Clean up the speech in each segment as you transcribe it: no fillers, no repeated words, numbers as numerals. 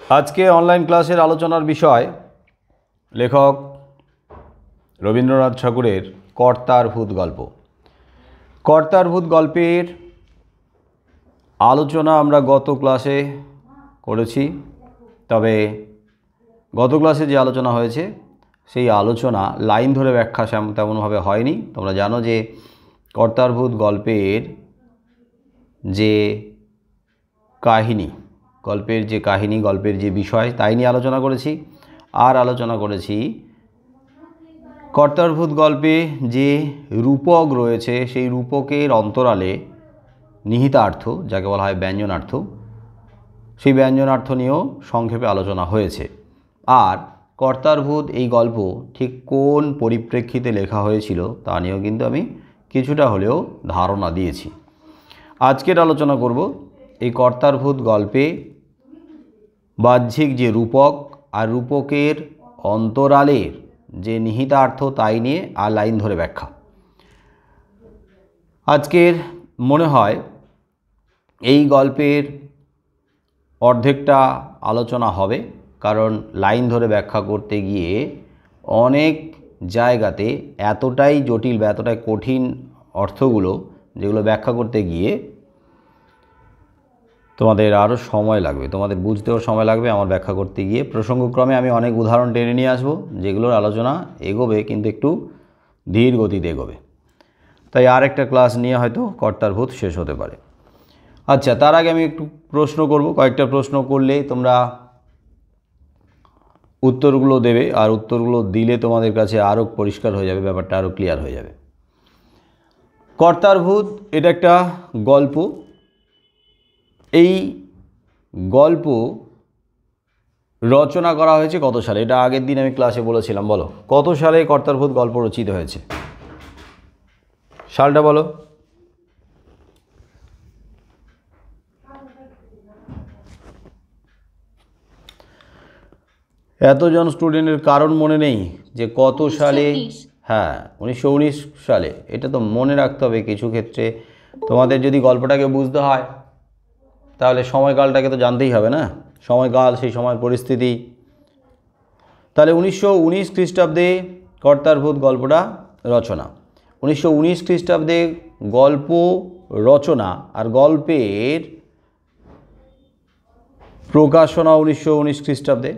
आज के ऑनलाइन क्लासेर आलोचनार विषय लेखक रवींद्रनाथ ठाकुरेर कर्तार भूत गल्प। कर्तार भूत गल्पेर आलोचना आमरा गत क्लासे करेছি, तबे गत क्लासे जे आलोचना हয়েছে সেই आलोचना लाइन धरे व्याख्या तेमनभाবে হয়নি। তোমরা জানো যে कर्तार भूत गल्पेर जे काहिनी गल्पेर जे काहिनी गल्पेर जे विषय ताई निये आलोचना करेছি। और आलोचना करेছি कर्तार भूत गल्पे जे रूपक रयेছে सेई रूपकेर अंतराले निहितार्थ जाके बला हय व्यंजनार्थ, सेई व्यंजनार्थ निয়েও संक्षेपे आलोचना हয়েছে। और कर्तार भूत এই গল্প ঠিক কোন পরিপ্রেক্ষিতে লেখা হয়েছিল তা নিয়েও কিন্তু আমি কিছুটা হলেও ধারণা দিয়েছি। আজকের আলোচনা করব এই कर्तार भूत गल्पे বাহ্যিক যে রূপক আর রূপকের অন্তরালের যে নিহিতার্থ তাই নিয়ে আর লাইন ধরে ব্যাখ্যা। আজকের মনে হয় এই গল্পের অর্ধেকটা আলোচনা হবে, কারণ লাইন ধরে ব্যাখ্যা করতে গিয়ে অনেক জায়গাতে এতটাই জটিল বা এতটাই কঠিন অর্থগুলো যেগুলো ব্যাখ্যা করতে গিয়ে তোমাদের আরও সময় লাগবে, তোমাদের বুঝতেও সময় লাগবে। আমার ব্যাখ্যা করতে গিয়ে প্রসঙ্গক্রমে আমি অনেক উদাহরণ টেনে নিয়ে আসবো যেগুলোর আলোচনা এগোবে, কিন্তু একটু ধীর গতিতে এগোবে। তাই আর একটা ক্লাস নিয়ে হয়তো कर्तार भूत শেষ হতে পারে। আচ্ছা, তার আগে আমি একটু প্রশ্ন করব, কয়েকটা প্রশ্ন করলেই তোমরা উত্তরগুলো দেবে, আর উত্তরগুলো দিলে তোমাদের কাছে আরও পরিষ্কার হয়ে যাবে, ব্যাপারটা আরও ক্লিয়ার হয়ে যাবে। कर्तार भूत এটা একটা গল্প। এই গল্প রচনা করা হয়েছে কত সালে? এটা আগের দিন আমি ক্লাসে বলেছিলাম। বলো কত সালে कर्तार भूत গল্প রচিত হয়েছে? সালটা বলো। এতজন স্টুডেন্টের কারণ মনে নেই যে কত সালে? হ্যাঁ, 1919 সালে। এটা তো মনে রাখতে হবে। কিছু ক্ষেত্রে তোমাদের যদি গল্পটাকে বুঝতে হয় তাহলে সময়কালটাকে তো জানতেই হবে না, সময়কাল, সেই সময় পরিস্থিতি। তাহলে 1919 খ্রিস্টাব্দে कर्तार भूत গল্পটা রচনা। 1919 খ্রিস্টাব্দে গল্প রচনা আর গল্পের প্রকাশনা 1919 খ্রিস্টাব্দে,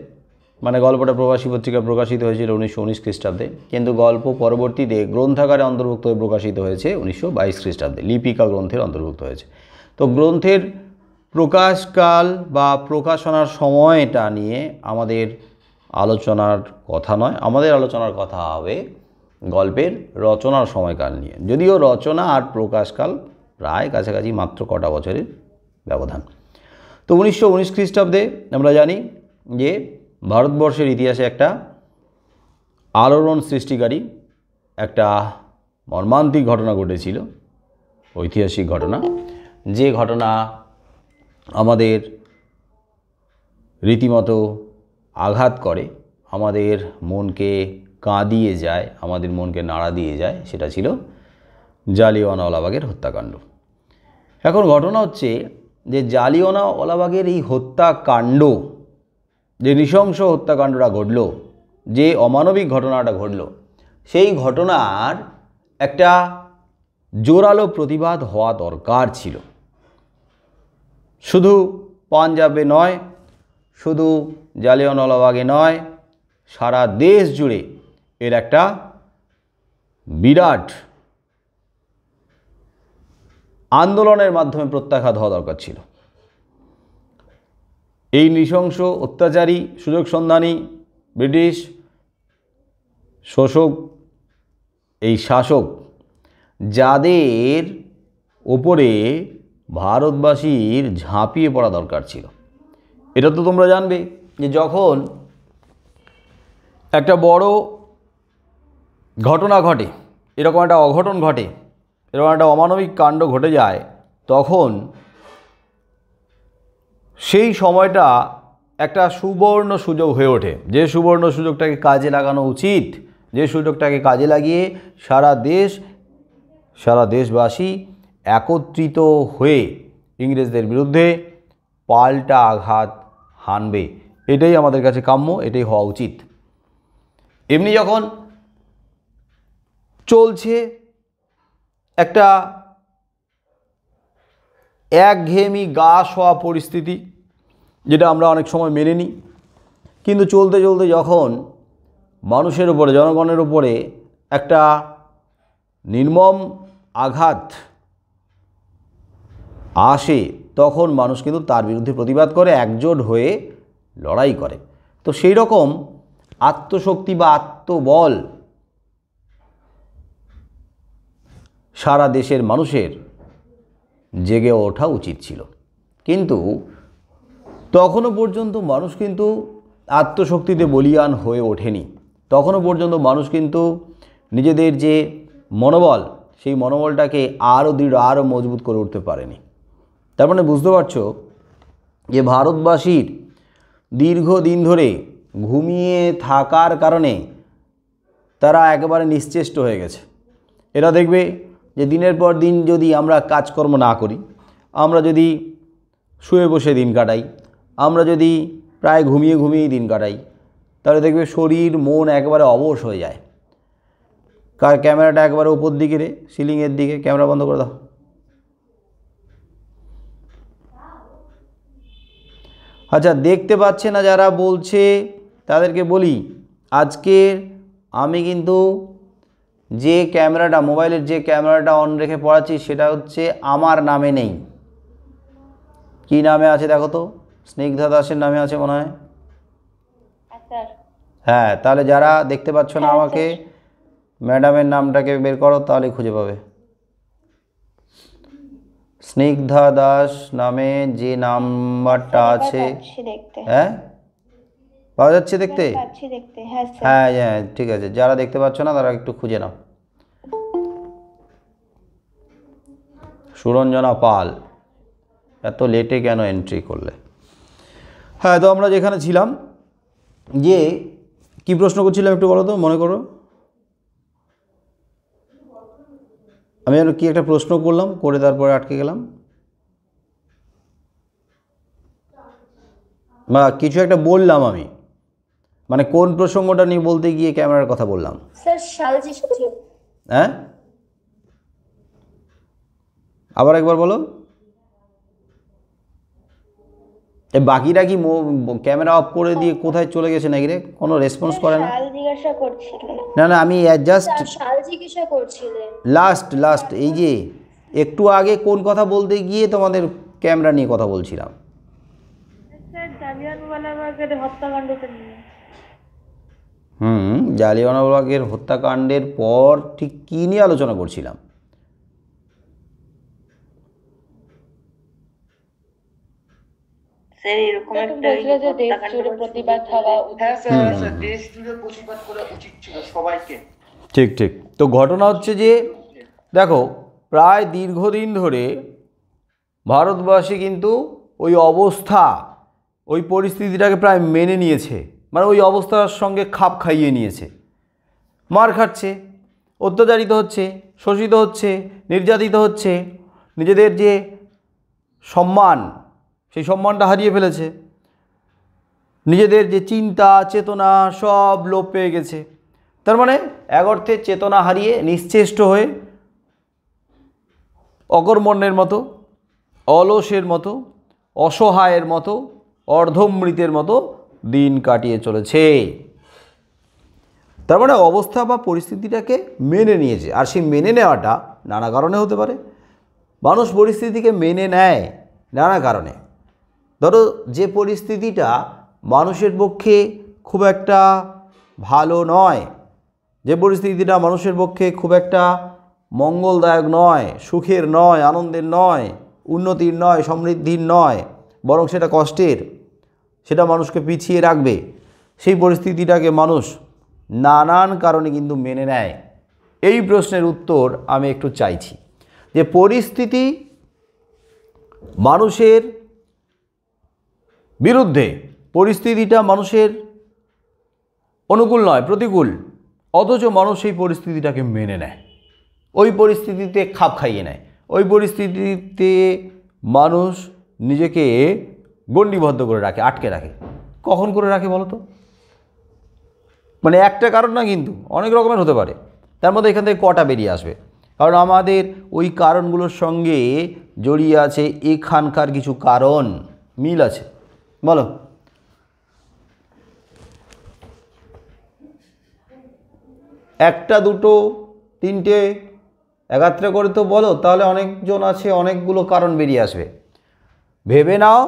মানে গল্পটা প্রবাসী পত্রিকা প্রকাশিত হয়েছিল 1919 খ্রিস্টাব্দে, কিন্তু গল্প পরবর্তীতে গ্রন্থাগারে অন্তর্ভুক্ত হয়ে প্রকাশিত হয়েছে 1922 খ্রিস্টাব্দে, লিপিকা গ্রন্থের অন্তর্ভুক্ত হয়েছে। তো গ্রন্থের প্রকাশকাল বা প্রকাশনার সময়টা নিয়ে আমাদের আলোচনার কথা নয়, আমাদের আলোচনার কথা হবে গল্পের রচনার সময়কাল নিয়ে। যদিও রচনা আর প্রকাশকাল প্রায় কাছাকাছি, মাত্র কটা বছরের ব্যবধান। তো 1919 খ্রিস্টাব্দে আমরা জানি যে ভারতবর্ষের ইতিহাসে একটা আলোড়ন সৃষ্টিকারী একটা মর্মান্তিক ঘটনা ঘটেছিল, ঐতিহাসিক ঘটনা, যে ঘটনা আমাদের রীতিমতো আঘাত করে, আমাদের মনকে কাঁদিয়ে যায়, আমাদের মনকে নাড়া দিয়ে যায়। সেটা ছিল জালিয়ানওয়ালাবাগের হত্যাকাণ্ড। এখন ঘটনা হচ্ছে যে জালিয়ানওয়ালাবাগের এই হত্যাকাণ্ড, যে নৃশংস হত্যাকাণ্ডটা ঘটল, যে অমানবিক ঘটনাটা ঘটল, সেই ঘটনার একটা জোরালো প্রতিবাদ হওয়া দরকার ছিল। শুধু পাঞ্জাবে নয়, শুধু জালিয়ানওয়ালাবাগে নয়, সারা দেশ জুড়ে এর একটা বিরাট আন্দোলনের মাধ্যমে প্রত্যাঘাত হওয়া দরকার ছিল। এই নৃশংস অত্যাচারী সুযোগ সন্ধানী ব্রিটিশ শোষক, এই শাসক, যাদের ওপরে ভারতবাসীর ঝাঁপিয়ে পড়া দরকার ছিল। এটা তো তোমরা জানবে যে যখন একটা বড় ঘটনা ঘটে, এরকম একটা অঘটন ঘটে, এরকম একটা অমানবিক কাণ্ড ঘটে যায়, তখন সেই সময়টা একটা সুবর্ণ সুযোগ হয়ে ওঠে। যে সুবর্ণ সুযোগটাকে কাজে লাগানো উচিত, যে সুযোগটাকে কাজে লাগিয়ে সারা দেশবাসী একত্রিত হয়ে ইংরেজদের বিরুদ্ধে পাল্টা আঘাত হানবে, এটাই আমাদের কাছে কাম্য, এটাই হওয়া উচিত। এমনি যখন চলছে একটা একঘেয়েমি গা শোয়া পরিস্থিতি, যেটা আমরা অনেক সময় মেনে নিই, কিন্তু চলতে চলতে যখন মানুষের উপরে, জনগণের উপরে একটা নির্মম আঘাত আসে, তখন মানুষ কিন্তু তার বিরুদ্ধে প্রতিবাদ করে, একজোট হয়ে লড়াই করে। তো সেই রকম আত্মশক্তি বা আত্মবল সারা দেশের মানুষের জেগে ওঠা উচিত ছিল, কিন্তু তখনও পর্যন্ত মানুষ কিন্তু আত্মশক্তিতে বলীয়ান হয়ে ওঠেনি। তখনও পর্যন্ত মানুষ কিন্তু নিজেদের যে মনোবল, সেই মনোবলটাকে আরও দৃঢ়, আরও মজবুত করে উঠতে পারেনি। তার মানে বুঝতে পারছো যে ভারতবাসীর দীর্ঘদিন ধরে ঘুমিয়ে থাকার কারণে তারা একেবারে নিশ্চেষ্ট হয়ে গেছে। এরা দেখবে যে দিনের পর দিন যদি আমরা কাজকর্ম না করি, আমরা যদি শুয়ে বসে দিন কাটাই, আমরা যদি প্রায় ঘুমিয়ে ঘুমিয়েই দিন কাটাই, তাহলে দেখবে শরীর মন একেবারে অবশ হয়ে যায়। ক্যামেরাটা একবারে উপর দিকে রে, সিলিংয়ের দিকে, ক্যামেরা বন্ধ করে দাও। আচ্ছা, দেখতে পাচ্ছে না যারা বলছে তাদেরকে বলি, আজকে আমি কিন্তু যে ক্যামেরাটা, মোবাইলের যে ক্যামেরাটা অন রেখে পড়াচ্ছি, সেটা হচ্ছে আমার নামে নেই। কি নামে আছে দেখো তো? স্নিগ্ধা দাসের নামে আছে মনে হয়। হ্যাঁ, তাহলে যারা দেখতে পাচ্ছ না আমাকে, ম্যাডামের নামটাকে বের করো, তাহলে খুঁজে পাবে। স্নিগ্ধা দাস নামে যে নাম্বারটা আছে, হ্যাঁ পাওয়া যাচ্ছে দেখতে? হ্যাঁ হ্যাঁ, ঠিক আছে। যারা দেখতে পাচ্ছ না তারা একটু খুঁজে নাও। সুরঞ্জনা পাল, এত লেটে কেন এন্ট্রি করলে? হ্যাঁ, তো আমরা যেখানে ছিলাম, যে কি প্রশ্ন করছিলাম একটু বলো তো, মনে করো। আমি আর কি একটা প্রশ্ন করলাম, করে তারপরে আটকে গেলাম, বা কিছু একটা বললাম আমি, মানে কোন প্রসঙ্গটা নিয়ে বলতে গিয়ে ক্যামেরার কথা বললাম। স্যার শালজি, হ্যাঁ, আবার একবার বলো। বাকিরা কি ক্যামেরা অফ করে দিয়ে কোথায় চলে গেছে নাকি রে? কোনো রেসপন্স করে না। না না, আমি জাস্ট লাস্ট এই যে একটু আগে কোন কথা বলতে গিয়ে তোমাদের ক্যামেরা নিয়ে কথা বলছিলাম। জালিয়ানওয়ালাবাগের হত্যাকাণ্ডের পর ঠিক কী নিয়ে আলোচনা করছিলাম? ঠিক ঠিক। তো ঘটনা হচ্ছে যে দেখো, প্রায় দীর্ঘদিন ধরে ভারতবাসী কিন্তু ওই অবস্থা, ওই পরিস্থিতিটাকে প্রায় মেনে নিয়েছে, মানে ওই অবস্থার সঙ্গে খাপ খাইয়ে নিয়েছে। মার খাচ্ছে, অত্যাচারিত হচ্ছে, শোষিত হচ্ছে, নির্যাতিত হচ্ছে, নিজেদের যে সম্মান, সেই সম্মানটা হারিয়ে ফেলেছে, নিজেদের যে চিন্তা চেতনা সব লোপ পেয়ে গেছে। তার মানে এক অর্থে চেতনা হারিয়ে নিশ্চেষ্ট হয়ে অকর্মণ্যের মতো, অলসের মতো, অসহায়ের মতো, অর্ধমৃতের মতো দিন কাটিয়ে চলেছে। তার মানে অবস্থা বা পরিস্থিতিটাকে মেনে নিয়েছে। আর সেই মেনে নেওয়াটা নানা কারণে হতে পারে। মানুষ পরিস্থিতিকে মেনে নেয় নানা কারণে। ধরো, যে পরিস্থিতিটা মানুষের পক্ষে খুব একটা ভালো নয়, যে পরিস্থিতিটা মানুষের পক্ষে খুব একটা মঙ্গলদায়ক নয়, সুখের নয়, আনন্দের নয়, উন্নতির নয়, সমৃদ্ধির নয়, বরং সেটা কষ্টের, সেটা মানুষকে পিছিয়ে রাখবে, সেই পরিস্থিতিটাকে মানুষ নানান কারণে কিন্তু মেনে নেয়। এই প্রশ্নের উত্তর আমি একটু চাইছি, যে পরিস্থিতি মানুষের বিরুদ্ধে, পরিস্থিতিটা মানুষের অনুকূল নয়, প্রতিকূল, অথচ মানুষ সেই পরিস্থিতিটাকে মেনে নেয়, ওই পরিস্থিতিতে খাপ খাইয়ে নেয়, ওই পরিস্থিতিতে মানুষ নিজেকে গণ্ডিবদ্ধ করে রাখে, আটকে রাখে। কখন করে রাখে বলো তো? মানে একটা কারণ না, কিন্তু অনেক রকমের হতে পারে। তার মধ্যে এখান থেকে কটা বেরিয়ে আসবে? কারণ আমাদের ওই কারণগুলোর সঙ্গে জড়িয়ে আছে এখানকার কিছু কারণ, মিল আছে। বলো, একটা দুটো তিনটে একাত্রে করে তো বলো, তাহলে অনেকজন আছে, অনেকগুলো কারণ বেরিয়ে আসবে। ভেবে নাও,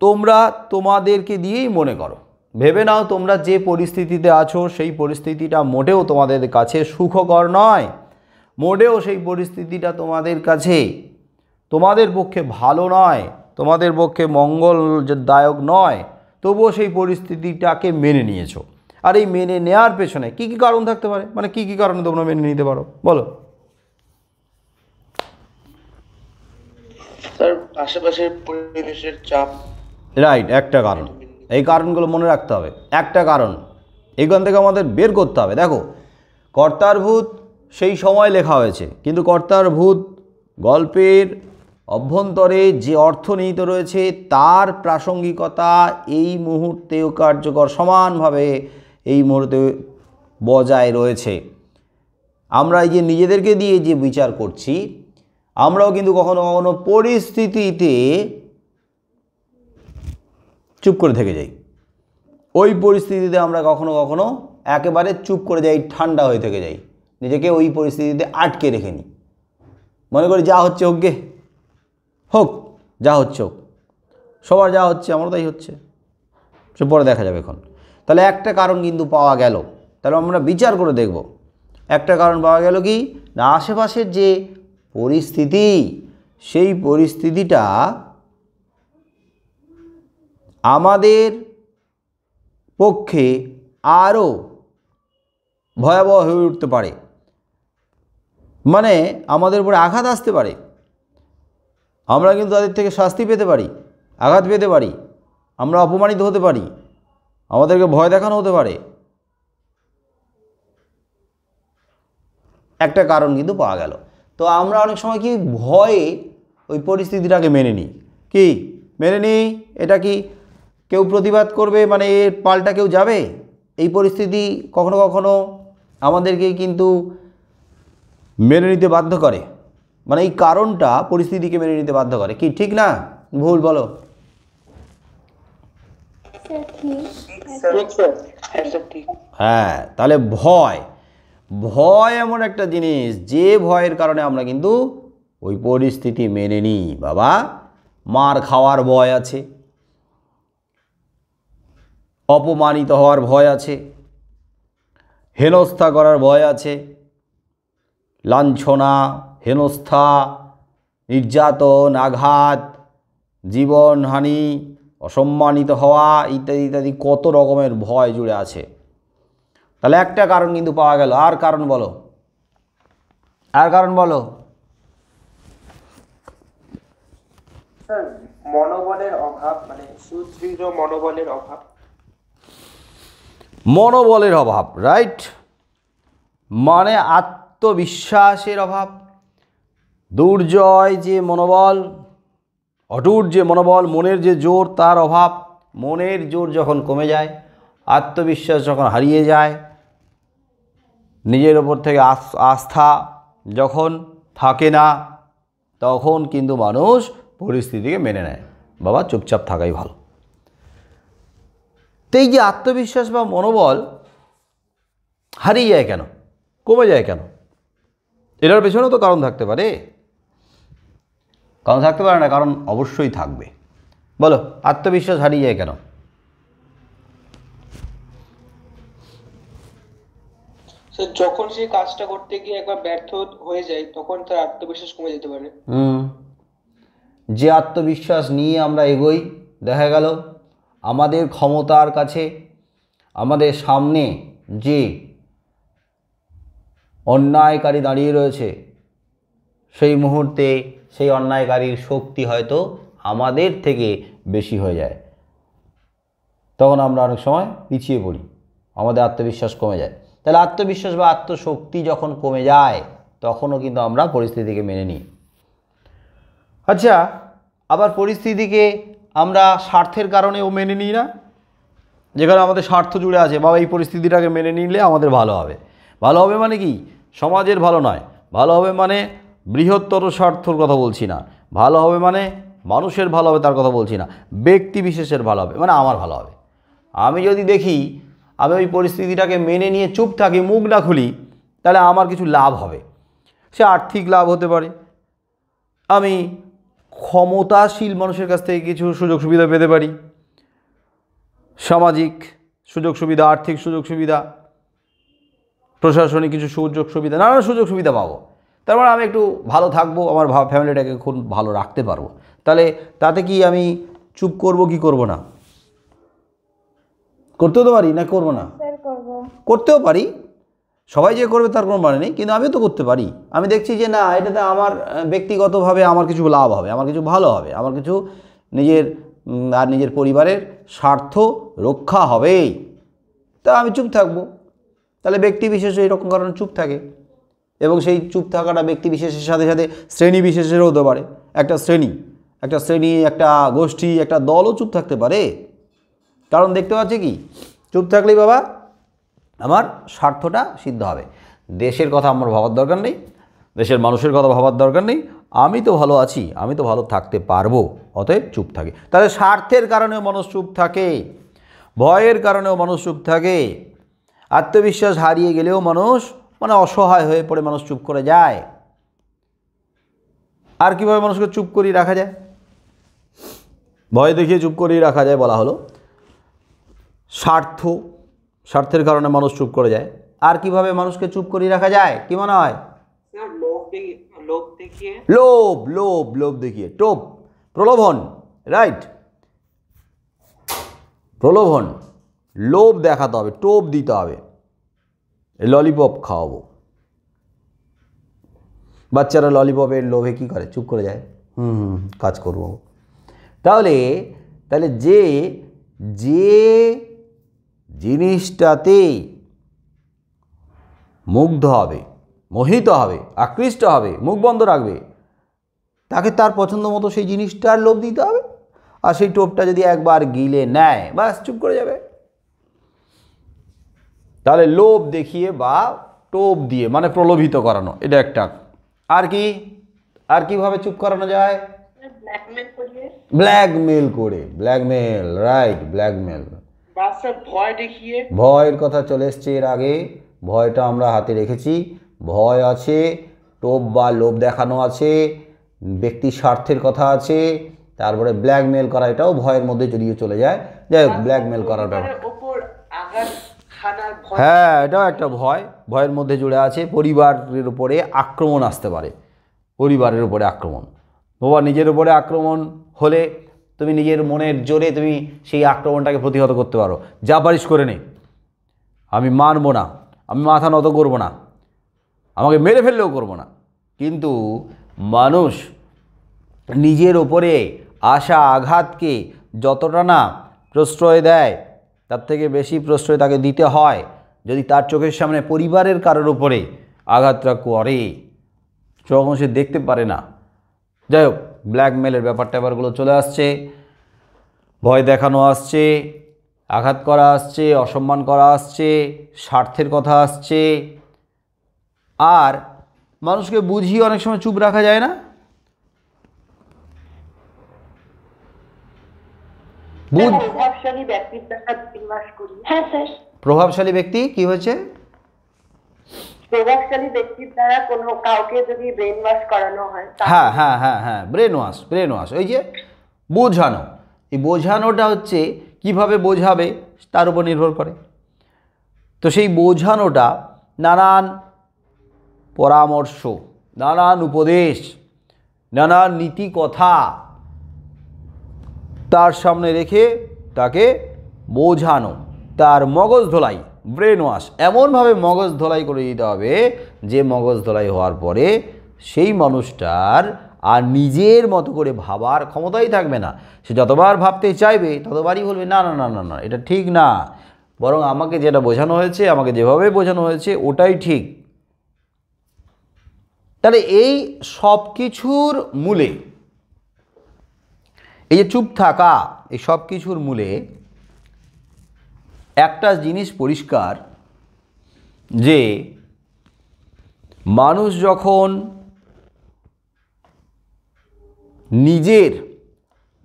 তোমরা তোমাদেরকে দিয়েই মনে করো, ভেবে নাও তোমরা যে পরিস্থিতিতে আছো সেই পরিস্থিতিটা মোটেও তোমাদের কাছে সুখকর নয়, মোটেও সেই পরিস্থিতিটা তোমাদের কাছে, তোমাদের পক্ষে ভালো নয়, তোমাদের পক্ষে মঙ্গলদায়ক নয়, তবুও সেই পরিস্থিতিটাকে মেনে নিয়েছো। আর এই মেনে নেওয়ার পেছনে কী কী কারণ থাকতে পারে? মানে কী কী কারণে তোমরা মেনে নিতে পারো বলো? স্যার, আশেপাশের পরিবেশের চাপ। রাইট, একটা কারণ। এই কারণগুলো মনে রাখতে হবে, একটা কারণ এখান থেকে আমাদের বের করতে হবে। দেখো, কর্তার ভূত সেই সময় লেখা হয়েছে, কিন্তু কর্তার ভূত গল্পের অভ্যন্তরে যে অর্থ নিহিত রয়েছে তার প্রাসঙ্গিকতা এই মুহূর্তেও কার্যকর, সমানভাবে এই মুহূর্তে বজায় রয়েছে। আমরা এই যে নিজেদেরকে দিয়ে যে বিচার করছি, আমরাও কিন্তু কখনো কখনো পরিস্থিতিতে চুপ করে থেকে যাই। ওই পরিস্থিতিতে আমরা কখনো কখনো একেবারে চুপ করে যাই, ঠান্ডা হয়ে থেকে যাই, নিজেকে ওই পরিস্থিতিতে আটকে রেখে নিই, মনে করি যা হচ্ছে হোক গে, হোক যা হচ্ছে হোক, সবার যা হচ্ছে আমারও তাই হচ্ছে, সে পরে দেখা যাবে এখন। তাহলে একটা কারণ কিন্তু পাওয়া গেল। তাহলে আমরা বিচার করে দেখব, একটা কারণ পাওয়া গেল কি না, আশেপাশের যে পরিস্থিতি সেই পরিস্থিতিটা আমাদের পক্ষে আরও ভয়াবহ হয়ে উঠতে পারে, মানে আমাদের উপরে আঘাত আসতে পারে, আমরা কিন্তু তাদের থেকে শাস্তি পেতে পারি, আঘাত পেতে পারি, আমরা অপমানিত হতে পারি, আমাদেরকে ভয় দেখানো হতে পারে। একটা কারণ কিন্তু পাওয়া গেল। তো আমরা অনেক সময় কি ভয়ে ওই পরিস্থিতিটাকে মেনে নিই, কি মেনে নিই, এটা কি কেউ প্রতিবাদ করবে, মানে এর পাল্টা কেউ যাবে? এই পরিস্থিতি কখনো কখনো আমাদেরকে কিন্তু মেনে নিতে বাধ্য করে, মানে এই কারণটা পরিস্থিতিকে মেনে নিতে বাধ্য করে। কি ঠিক না ভুল বলো? হ্যাঁ, তাহলে ভয়, ভয় এমন একটা জিনিস যে ভয়ের কারণে আমরা কিন্তু ওই পরিস্থিতি মেনে নিই। বাবা, মার খাওয়ার ভয় আছে, অপমানিত হওয়ার ভয় আছে, হেনস্থা করার ভয় আছে, লাঞ্ছনা, হেনস্থা, নির্যাতন, আঘাত, জীবনহানি, অসম্মানিত হওয়া ইত্যাদি ইত্যাদি কত রকমের ভয় জুড়ে আছে। তাহলে একটা কারণ কিন্তু পাওয়া গেল। আর কারণ বলো, আর কারণ বলো। স্যার, মনোবলের অভাব, মানে সুদৃঢ় মনোবলের অভাব। মনোবলের অভাব, রাইট, মানে আত্মবিশ্বাসের অভাব, দুর্জয় যে মনোবল, অটুট যে মনোবল, মনের যে জোর তার অভাব। মনের জোর যখন কমে যায়, আত্মবিশ্বাস যখন হারিয়ে যায়, নিজের ওপর থেকে আস্থা যখন থাকে না, তখন কিন্তু মানুষ পরিস্থিতিকে মেনে নেয়, বাবা চুপচাপ থাকাই ভালো। তো এই যে আত্মবিশ্বাস বা মনোবল হারিয়ে যায় কেন, কমে যায় কেন, এটার পেছনেও তো কারণ থাকতে পারে। কারণ থাকতে পারে না? কারণ অবশ্যই থাকবে। বলো, আত্মবিশ্বাস হারিয়ে যায় কেন? যখন সেই কাজটা করতে গিয়ে একবার ব্যর্থ হয়ে যায়, তখন তার আত্মবিশ্বাস কমে যেতে পারে। যে আত্মবিশ্বাস নিয়ে আমরা এগোই, দেখা গেল আমাদের ক্ষমতার কাছে, আমাদের সামনে যে অন্যায়কারী দাঁড়িয়ে রয়েছে, সেই মুহূর্তে সেই অন্যায়কারীর শক্তি হয়তো আমাদের থেকে বেশি হয়ে যায়, তখন আমরা অনেক সময় পিছিয়ে পড়ি, আমাদের আত্মবিশ্বাস কমে যায়। তাহলে আত্মবিশ্বাস বা আত্মশক্তি যখন কমে যায়, তখনও কিন্তু আমরা পরিস্থিতিকে মেনে নিই। আচ্ছা, আবার পরিস্থিতিকে আমরা স্বার্থের কারণেও মেনে নিই না? যেখানে আমাদের স্বার্থ জুড়ে আছে, বাবা এই পরিস্থিতিটাকে মেনে নিলে আমাদের ভালো হবে। ভালো হবে মানে কি? সমাজের ভালো নয়, ভালো হবে মানে বৃহত্তর স্বার্থর কথা বলছি না, ভালো হবে মানে মানুষের ভালো হবে তার কথা বলছি না, ব্যক্তি বিশেষের ভালো হবে মানে আমার ভালো হবে। আমি যদি দেখি আমি ওই পরিস্থিতিটাকে মেনে নিয়ে চুপ থাকি, মুখ না খুলি, তাহলে আমার কিছু লাভ হবে। সে আর্থিক লাভ হতে পারে, আমি ক্ষমতাশীল মানুষের কাছ থেকে কিছু সুযোগ সুবিধা পেতে পারি, সামাজিক সুযোগ সুবিধা, আর্থিক সুযোগ সুবিধা, প্রশাসনিক কিছু সুযোগ সুবিধা, নানান সুযোগ সুবিধা পাবো। তার মানে আমি একটু ভালো থাকবো, আমার ফ্যামিলিটাকে খুব ভালো রাখতে পারবো। তাহলে তাতে কি আমি চুপ করব কি করব না? করতেও তো পারি, না করবো না? করতেও পারি, সবাই যে করবে তার কোনো মানে নেই, কিন্তু আমিও তো করতে পারি। আমি দেখছি যে না, এটাতে আমার ব্যক্তিগতভাবে আমার কিছু লাভ হবে, আমার কিছু ভালো হবে, আমার কিছু নিজের আর নিজের পরিবারের স্বার্থ রক্ষা হবে, তা আমি চুপ থাকবো। তাহলে ব্যক্তি বিশেষ এইরকম কারণে চুপ থাকে, এবং সেই চুপ থাকাটা ব্যক্তি বিশেষের সাথে সাথে শ্রেণী বিশেষেরও হতে পারে। একটা শ্রেণী, একটা গোষ্ঠী, একটা দলও চুপ থাকতে পারে। কারণ দেখতে পাচ্ছি কি, চুপ থাকলেই বাবা আমার স্বার্থটা সিদ্ধ হবে। দেশের কথা আমার ভাবার দরকার নেই, দেশের মানুষের কথা ভাবার দরকার নেই, আমি তো ভালো আছি, আমি তো ভালো থাকতে পারবো, অতএব চুপ থাকে। তাহলে স্বার্থের কারণেও মানুষ চুপ থাকে, ভয়ের কারণেও মানুষ চুপ থাকে, আত্মবিশ্বাস হারিয়ে গেলেও মানুষ অসহায় হয়ে পড়ে মানুষ চুপ করে যায়। আর কীভাবে মানুষকে চুপ করিয়ে রাখা যায়? ভয় দেখিয়ে চুপ করিয়ে রাখা যায় বলা হলো। স্বার্থের কারণে মানুষ চুপ করে যায়। আর কিভাবে মানুষকে চুপ করিয়ে রাখা যায় কি মনে হয়? লোভ দেখিয়ে, টোপ, প্রলোভন, রাইট, প্রলোভন, লোভ দেখাতে হবে, টোপ দিতে হবে। ললিপপ খাওয়াবো, বাচ্চারা ললিপপের লোভে কি করে? চুপ করে যায়, কাজ করবো। তাহলে যে জিনিসটাতে মুগ্ধ হবে, মোহিত হবে, আকৃষ্ট হবে, মুখ বন্ধ রাখবে, তাকে তার পছন্দ মতো সেই জিনিসটার লোভ দিতে হবে। আর সেই টোপটা যদি একবার গিলে নেয়, বাস চুপ করে যাবে। তাহলে লোভ দেখিয়ে বা টোপ দিয়ে মানে প্রলোভিত করানো, এটা একটা। আর কিভাবে চুপ করানো যায়? ব্ল্যাকমেল করে, ব্ল্যাকমেল, রাইট, ব্ল্যাকমেল। ভয় দেখিয়ে, ভয়ের কথা চলে এসছে এর আগে, ভয়টা আমরা হাতে রেখেছি। ভয় আছে, টোপ বা লোভ দেখানো আছে, ব্যক্তি স্বার্থের কথা আছে, তারপরে ব্ল্যাকমেল করা, এটাও ভয়ের মধ্যে জড়িয়ে চলে যায়। যাই হোক, ব্ল্যাকমেল করার ব্যাপার, হ্যাঁ, এটাও একটা ভয়ের মধ্যে জুড়ে আছে। পরিবারের উপরে আক্রমণ আসতে পারে, পরিবারের উপরে আক্রমণ, বাবা নিজের উপরে আক্রমণ হলে তুমি নিজের মনের জোরে তুমি সেই আক্রমণটাকে প্রতিহত করতে পারো। যা পারিস করে নে, আমি মানব না, আমি মাথা নত করব না, আমাকে মেরে ফেললেও করব না। কিন্তু মানুষ নিজের ওপরে আসা আঘাতকে যতটা না প্রশ্রয় দেয়, তার থেকে বেশি প্রশ্রয় তাকে দিতে হয় যদি তার চোখের সামনে পরিবারের কারোর ওপরে আঘাতটা করে, যখন সে দেখতে পারে না। যাই হোক, ব্ল্যাকমেলের ব্যাপারগুলো চলে আসছে, ভয় দেখানো আসছে, আঘাত করা আসছে, অসম্মান করা আসছে, স্বার্থের কথা আসছে। আর মানুষকে বুঝিয়ে অনেক সময় চুপ রাখা যায় না। প্রভাবশালী ব্যক্তির দ্বারা বিনাশ করি। হ্যাঁ স্যার, প্রভাবশালী ব্যক্তি কি হয়েছে? প্রভাবশালী ব্যক্তির দ্বারা কোনো কাউকে যদি ব্রেন ওয়াশ করানো হয়, হ্যাঁ, ব্রেন ওয়াশ, ওই যে বোঝানো, এই বোঝানোটা হচ্ছে কিভাবে বোঝাবে তার উপর নির্ভর করে। তো সেই বোঝানোটা নানান পরামর্শ, নানান উপদেশ, নানান নীতি কথা তার সামনে রেখে তাকে বোঝানো, তার মগজ ধোলাই, ব্রেন ওয়াশ, এমনভাবে মগজ ধোলাই করে দিতে হবে যে মগজ ধোলাই হওয়ার পরে সেই মানুষটার আর নিজের মতো করে ভাবার ক্ষমতাই থাকবে না। সে যতবার ভাবতে চাইবে ততবারই বলবে না না না না না, এটা ঠিক না, বরং আমাকে যেটা বোঝানো হয়েছে, আমাকে যেভাবে বোঝানো হয়েছে ওটাই ঠিক। তাহলে এই সব কিছুর মূলে, এই যে চুপ থাকা, এই সব কিছুর মূলে একটা জিনিস পরিষ্কার যে মানুষ যখন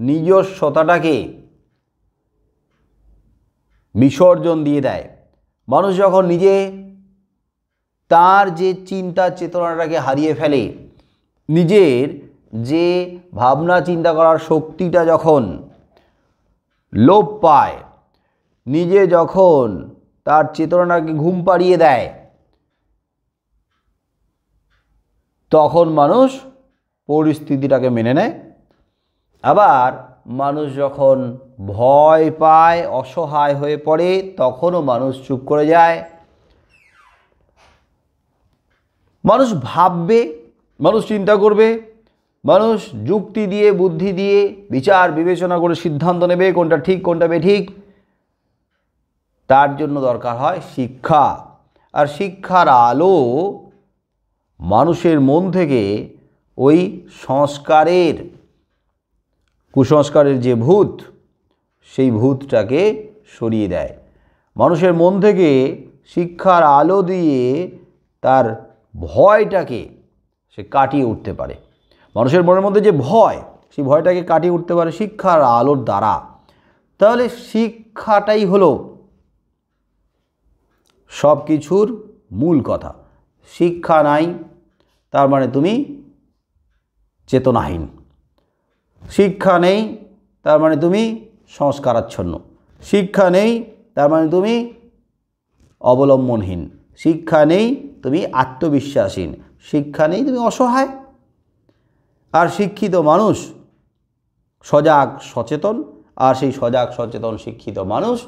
নিজস্বতাটাকে বিসর্জন দিয়ে দেয়, মানুষ যখন নিজে তার যে চিন্তা চেতনাটাকে হারিয়ে ফেলে, নিজের যে ভাবনা চিন্তা করার শক্তিটা যখন লোপ পায়, নিজে যখন তার চেতনাটাকে ঘুম পাড়িয়ে দেয়, তখন মানুষ পরিস্থিতিটাকে মেনে নেয়। আবার মানুষ যখন ভয় পায়, অসহায় হয়ে পড়ে, তখনও মানুষ চুপ করে যায়। মানুষ ভাববে, মানুষ চিন্তা করবে, মানুষ যুক্তি দিয়ে বুদ্ধি দিয়ে বিচার বিবেচনা করে সিদ্ধান্ত নেবে কোনটা ঠিক কোনটা বেঠিক। তার জন্য দরকার হয় শিক্ষা। আর শিক্ষার আলো মানুষের মন থেকে ওই সংস্কারের, কুসংস্কারের যে ভূত, সেই ভূতটাকে সরিয়ে দেয়। মানুষের মন থেকে শিক্ষার আলো দিয়ে তার ভয়টাকে সে কাটিয়ে উঠতে পারে। মানুষের মনের মধ্যে যে ভয়, সেই ভয়টাকে কাটিয়ে উঠতে পারে শিক্ষার আলোর দ্বারা। তাহলে শিক্ষাটাই হলো সব কিছুর মূল কথা। শিক্ষা নাই তার মানে তুমি চেতনাহীন, শিক্ষা নেই তার মানে তুমি সংস্কারাচ্ছন্ন, শিক্ষা নেই তার মানে তুমি অবলম্বনহীন, শিক্ষা নেই তুমি আত্মবিশ্বাসহীন, শিক্ষা নেই তুমি অসহায়। আর শিক্ষিত মানুষ সজাগ সচেতন, আর সেই সজাগ সচেতন শিক্ষিত মানুষ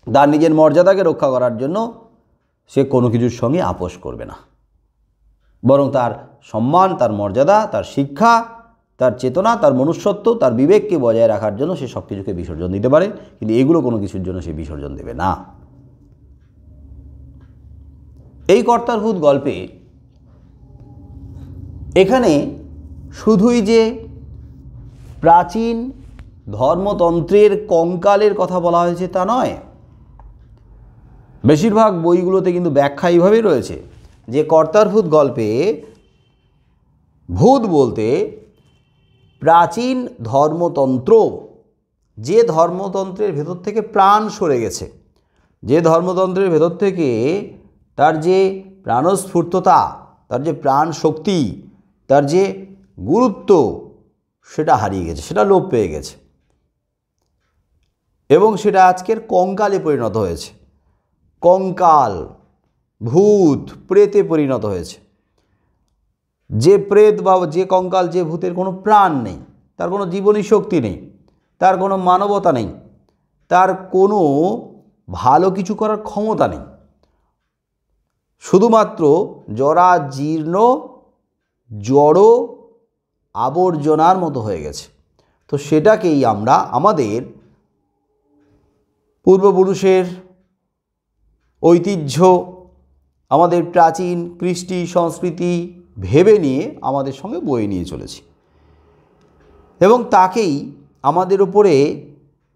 তার নিজের মর্যাদাকে রক্ষা করার জন্য সে কোনো কিছুর সঙ্গে আপোষ করবে না, বরং তার সম্মান, তার মর্যাদা, তার শিক্ষা, তার চেতনা, তার মনুষ্যত্ব, তার বিবেককে বজায় রাখার জন্য সে সব কিছুকে বিসর্জন দিতে পারে। কিন্তু এগুলো কোনো কিছুর জন্য সে বিসর্জন দেবে না। এই কর্তার ভূত গল্পে এখানে শুধুই যে প্রাচীন ধর্মতন্ত্রের কঙ্কালের কথা বলা হয়েছে তা নয়। বেশিরভাগ বইগুলোতে কিন্তু ব্যাখ্যা এইভাবেই রয়েছে যে কর্তার ভূত গল্পে ভূত বলতে প্রাচীন ধর্মতন্ত্র, যে ধর্মতন্ত্রের ভেতর থেকে প্রাণ সরে গেছে, যে ধর্মতন্ত্রের ভেতর থেকে তার যে প্রাণস্ফূর্ততা, তার যে প্রাণ শক্তি, তার যে গুরুত্ব, সেটা হারিয়ে গেছে, সেটা লোপ পেয়ে গেছে এবং সেটা আজকের কঙ্কালে পরিণত হয়েছে। কঙ্কাল, ভূত, প্রেতে পরিণত হয়েছে। যে প্রেত বা যে কঙ্কাল, যে ভূতের কোনো প্রাণ নেই, তার কোনো জীবনী শক্তি নেই, তার কোনো মানবতা নেই, তার কোনো ভালো কিছু করার ক্ষমতা নেই, শুধুমাত্র জরা জীর্ণ জড় আবর্জনার মতো হয়ে গেছে। তো সেটাকেই আমরা আমাদের পূর্বপুরুষের ঐতিহ্য, আমাদের প্রাচীন কৃষ্টি সংস্কৃতি ভেবে নিয়ে আমাদের সঙ্গে বয়ে নিয়ে চলেছি এবং তাকেই আমাদের উপরে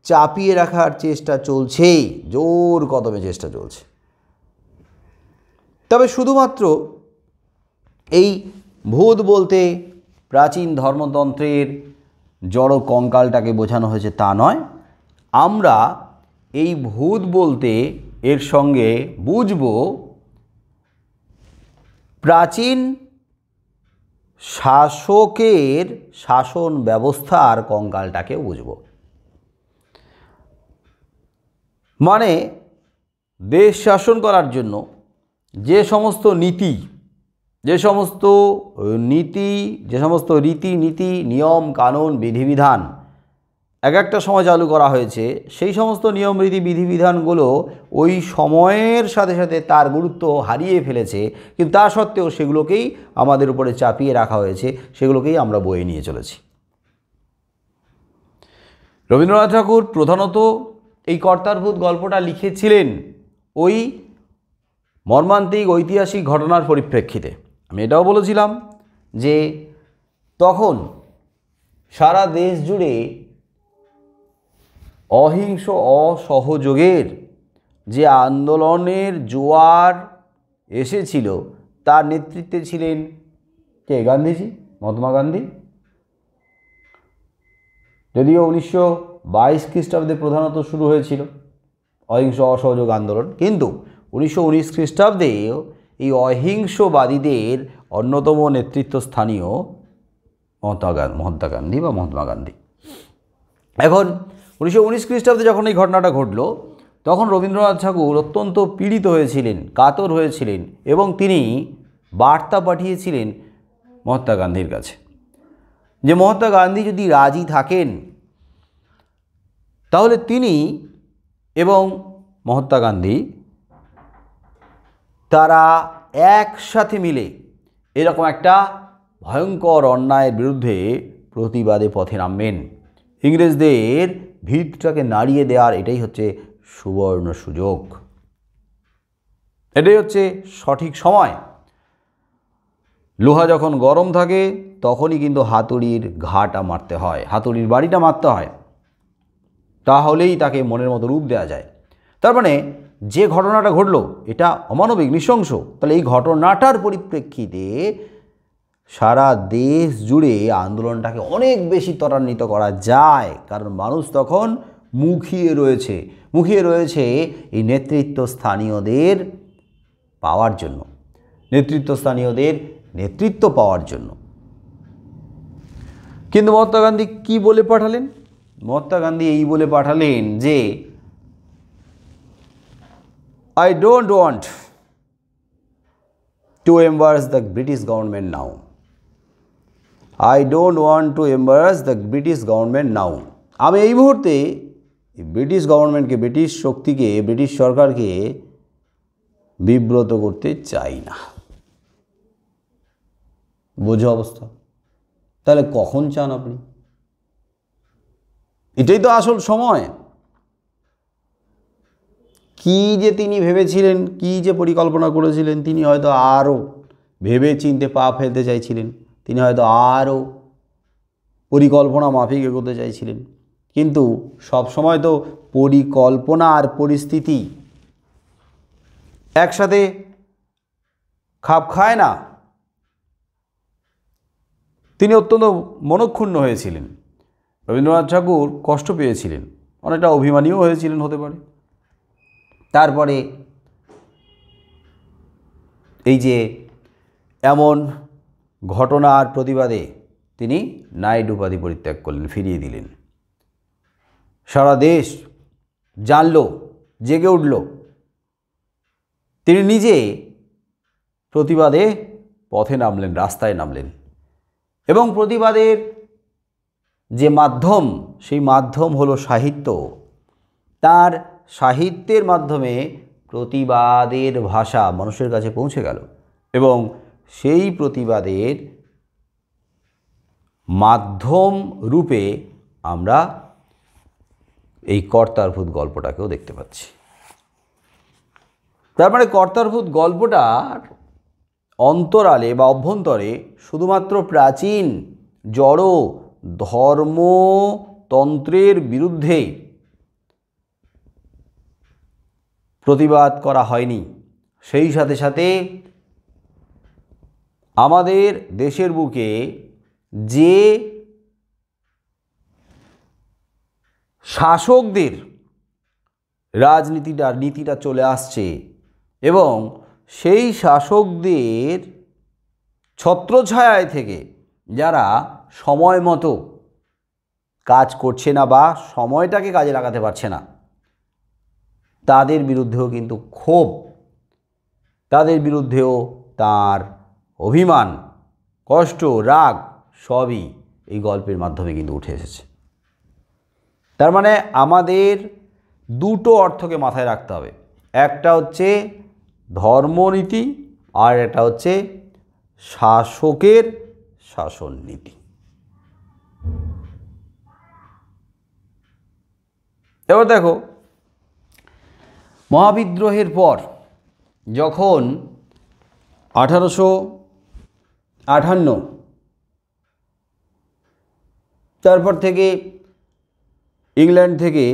চাপিয়ে রাখার চেষ্টা চলছে, জোর কদমে চেষ্টা চলছে। তবে শুধুমাত্র এই ভূত বলতে প্রাচীন ধর্মতন্ত্রের জড় কঙ্কালটাকে বোঝানো হয়েছে তা নয়। আমরা এই ভূত বলতে এর সঙ্গে বুঝব প্রাচীন শাসকের শাসন ব্যবস্থার কঙ্কালটাকে বুঝব। মানে দেশ শাসন করার জন্য যে সমস্ত নীতি, যে সমস্ত রীতিনীতি, নিয়ম কানুন, বিধিবিধান এক একটা সময় চালু করা হয়েছে, সেই সমস্ত নিয়ম রীতি বিধিবিধানগুলো ওই সময়ের সাথে সাথে তার গুরুত্ব হারিয়ে ফেলেছে, কিন্তু তা সত্ত্বেও সেগুলোকেই আমাদের উপরে চাপিয়ে রাখা হয়েছে, সেগুলোকেই আমরা বয়ে নিয়ে চলেছি। রবীন্দ্রনাথ ঠাকুর প্রধানত এই কর্তার ভূত গল্পটা লিখেছিলেন ওই মর্মান্তিক ঐতিহাসিক ঘটনার পরিপ্রেক্ষিতে। আমি এটাও বলেছিলাম যে তখন সারা দেশ জুড়ে অহিংস অসহযোগের যে আন্দোলনের জোয়ার এসেছিল তার নেতৃত্বে ছিলেন কে? গান্ধীজি, মহাত্মা গান্ধী। যদিও 1922 খ্রিস্টাব্দে প্রধানত শুরু হয়েছিল অহিংস অসহযোগ আন্দোলন, কিন্তু 1919 খ্রিস্টাব্দে এই অহিংসবাদীদের অন্যতম নেতৃত্বস্থানীয় মহাত্মা গান্ধী বা মহাত্মা গান্ধী। এখন 1919 খ্রিস্টাব্দে যখন এই ঘটনাটা ঘটল, তখন রবীন্দ্রনাথ ঠাকুর অত্যন্ত পীড়িত হয়েছিলেন, কাতর হয়েছিলেন, এবং তিনি বার্তা পাঠিয়েছিলেন মহাত্মা গান্ধীর কাছে যে মহাত্মা গান্ধী যদি রাজি থাকেন তাহলে তিনি এবং মহাত্মা গান্ধী তারা একসাথে মিলে এরকম একটা ভয়ঙ্কর অন্যায়ের বিরুদ্ধে প্রতিবাদে পথে নামবেন। ইংরেজদের ভিতটাকে নাড়িয়ে দেওয়ার এটাই হচ্ছে সুবর্ণ সুযোগ, এটাই হচ্ছে সঠিক সময়। লোহা যখন গরম থাকে তখনই কিন্তু হাতুড়ির ঘাটা মারতে হয়, হাতুড়ির বাড়িটা মারতে হয়, তাহলেই তাকে মনের মতো রূপ দেওয়া যায়। তার মানে যে ঘটনাটা ঘটল এটা অমানবিক, নৃশংস। তাহলে এই ঘটনাটার পরিপ্রেক্ষিতে সারা দেশ জুড়ে আন্দোলনটাকে অনেক বেশি ত্বরান্বিত করা যায়, কারণ মানুষ তখন মুখিয়ে রয়েছে এই নেতৃত্বস্থানীয়দের পাওয়ার জন্য, নেতৃত্বস্থানীয়দের নেতৃত্ব পাওয়ার জন্য। কিন্তু মহাত্মা গান্ধী কি বলে পাঠালেন? মহাত্মা গান্ধী এই বলে পাঠালেন যে I don't want to embarrass the British government now. I don't want to embarrass the British government now. আমি এই মুহূর্তে ব্রিটিশ গভর্নমেন্টকে, ব্রিটিশ শক্তিকে, ব্রিটিশ সরকারকে বিব্রত করতে চাই না। বোঝো অবস্থা? তাহলে কখন চান আপনি? এটাই তো আসল সময়। কি যে তিনি ভেবেছিলেন, কি যে পরিকল্পনা করেছিলেন, তিনি হয়তো আরও ভেবে চিনতে পা ফেলতে চাইছিলেন, তিনি হয়তো আরও পরিকল্পনা মাফিক এগোতে চাইছিলেন। কিন্তু সব সময় তো পরিকল্পনা আর পরিস্থিতি একসাথে খাপ খায় না। তিনি অত্যন্ত মনক্ষুণ্ণ হয়েছিলেন, রবীন্দ্রনাথ ঠাকুর কষ্ট পেয়েছিলেন, অনেকটা অভিমানীও হয়েছিলেন হতে পারে। তারপরে এই যে এমন ঘটনার প্রতিবাদে তিনি নাইট উপাধি পরিত্যাগ করলেন, ফিরিয়ে দিলেন। সারা দেশ জানল, জেগে উঠল। তিনি নিজে প্রতিবাদে পথে নামলেন, রাস্তায় নামলেন, এবং প্রতিবাদের যে মাধ্যম, সেই মাধ্যম হলো সাহিত্য। তার সাহিত্যের মাধ্যমে প্রতিবাদের ভাষা মানুষের কাছে পৌঁছে গেল, এবং সেই প্রতিবাদের মাধ্যম রূপে আমরা এই কর্তারভূত গল্পটাকেও দেখতে পাচ্ছি। তার মানে কর্তারভূত গল্পটার অন্তরালে বা অভ্যন্তরে শুধুমাত্র প্রাচীন জড় ধর্মতন্ত্রের বিরুদ্ধে প্রতিবাদ করা হয়নি, সেই সাথে সাথে আমাদের দেশের বুকে যে শাসকদের নীতিটা চলে আসছে, এবং সেই শাসকদের ছত্রছায়ায় থেকে যারা সময় মতো কাজ করছে না বা সময়টাকে কাজে লাগাতে পারছে না, তাদের বিরুদ্ধেও কিন্তু ক্ষোভ, তাদের বিরুদ্ধেও তার অভিমান, কষ্ট, রাগ সবই এই গল্পের মাধ্যমে কিন্তু উঠে এসেছে। তার মানে আমাদের দুটো অর্থকে মাথায় রাখতে হবে, একটা হচ্ছে ধর্মনীতি আর একটা হচ্ছে শাসকের শাসননীতি। এবার দেখো, মহাবিদ্রোহের পর যখন 1858 তারপর থেকে ইংল্যান্ড থেকে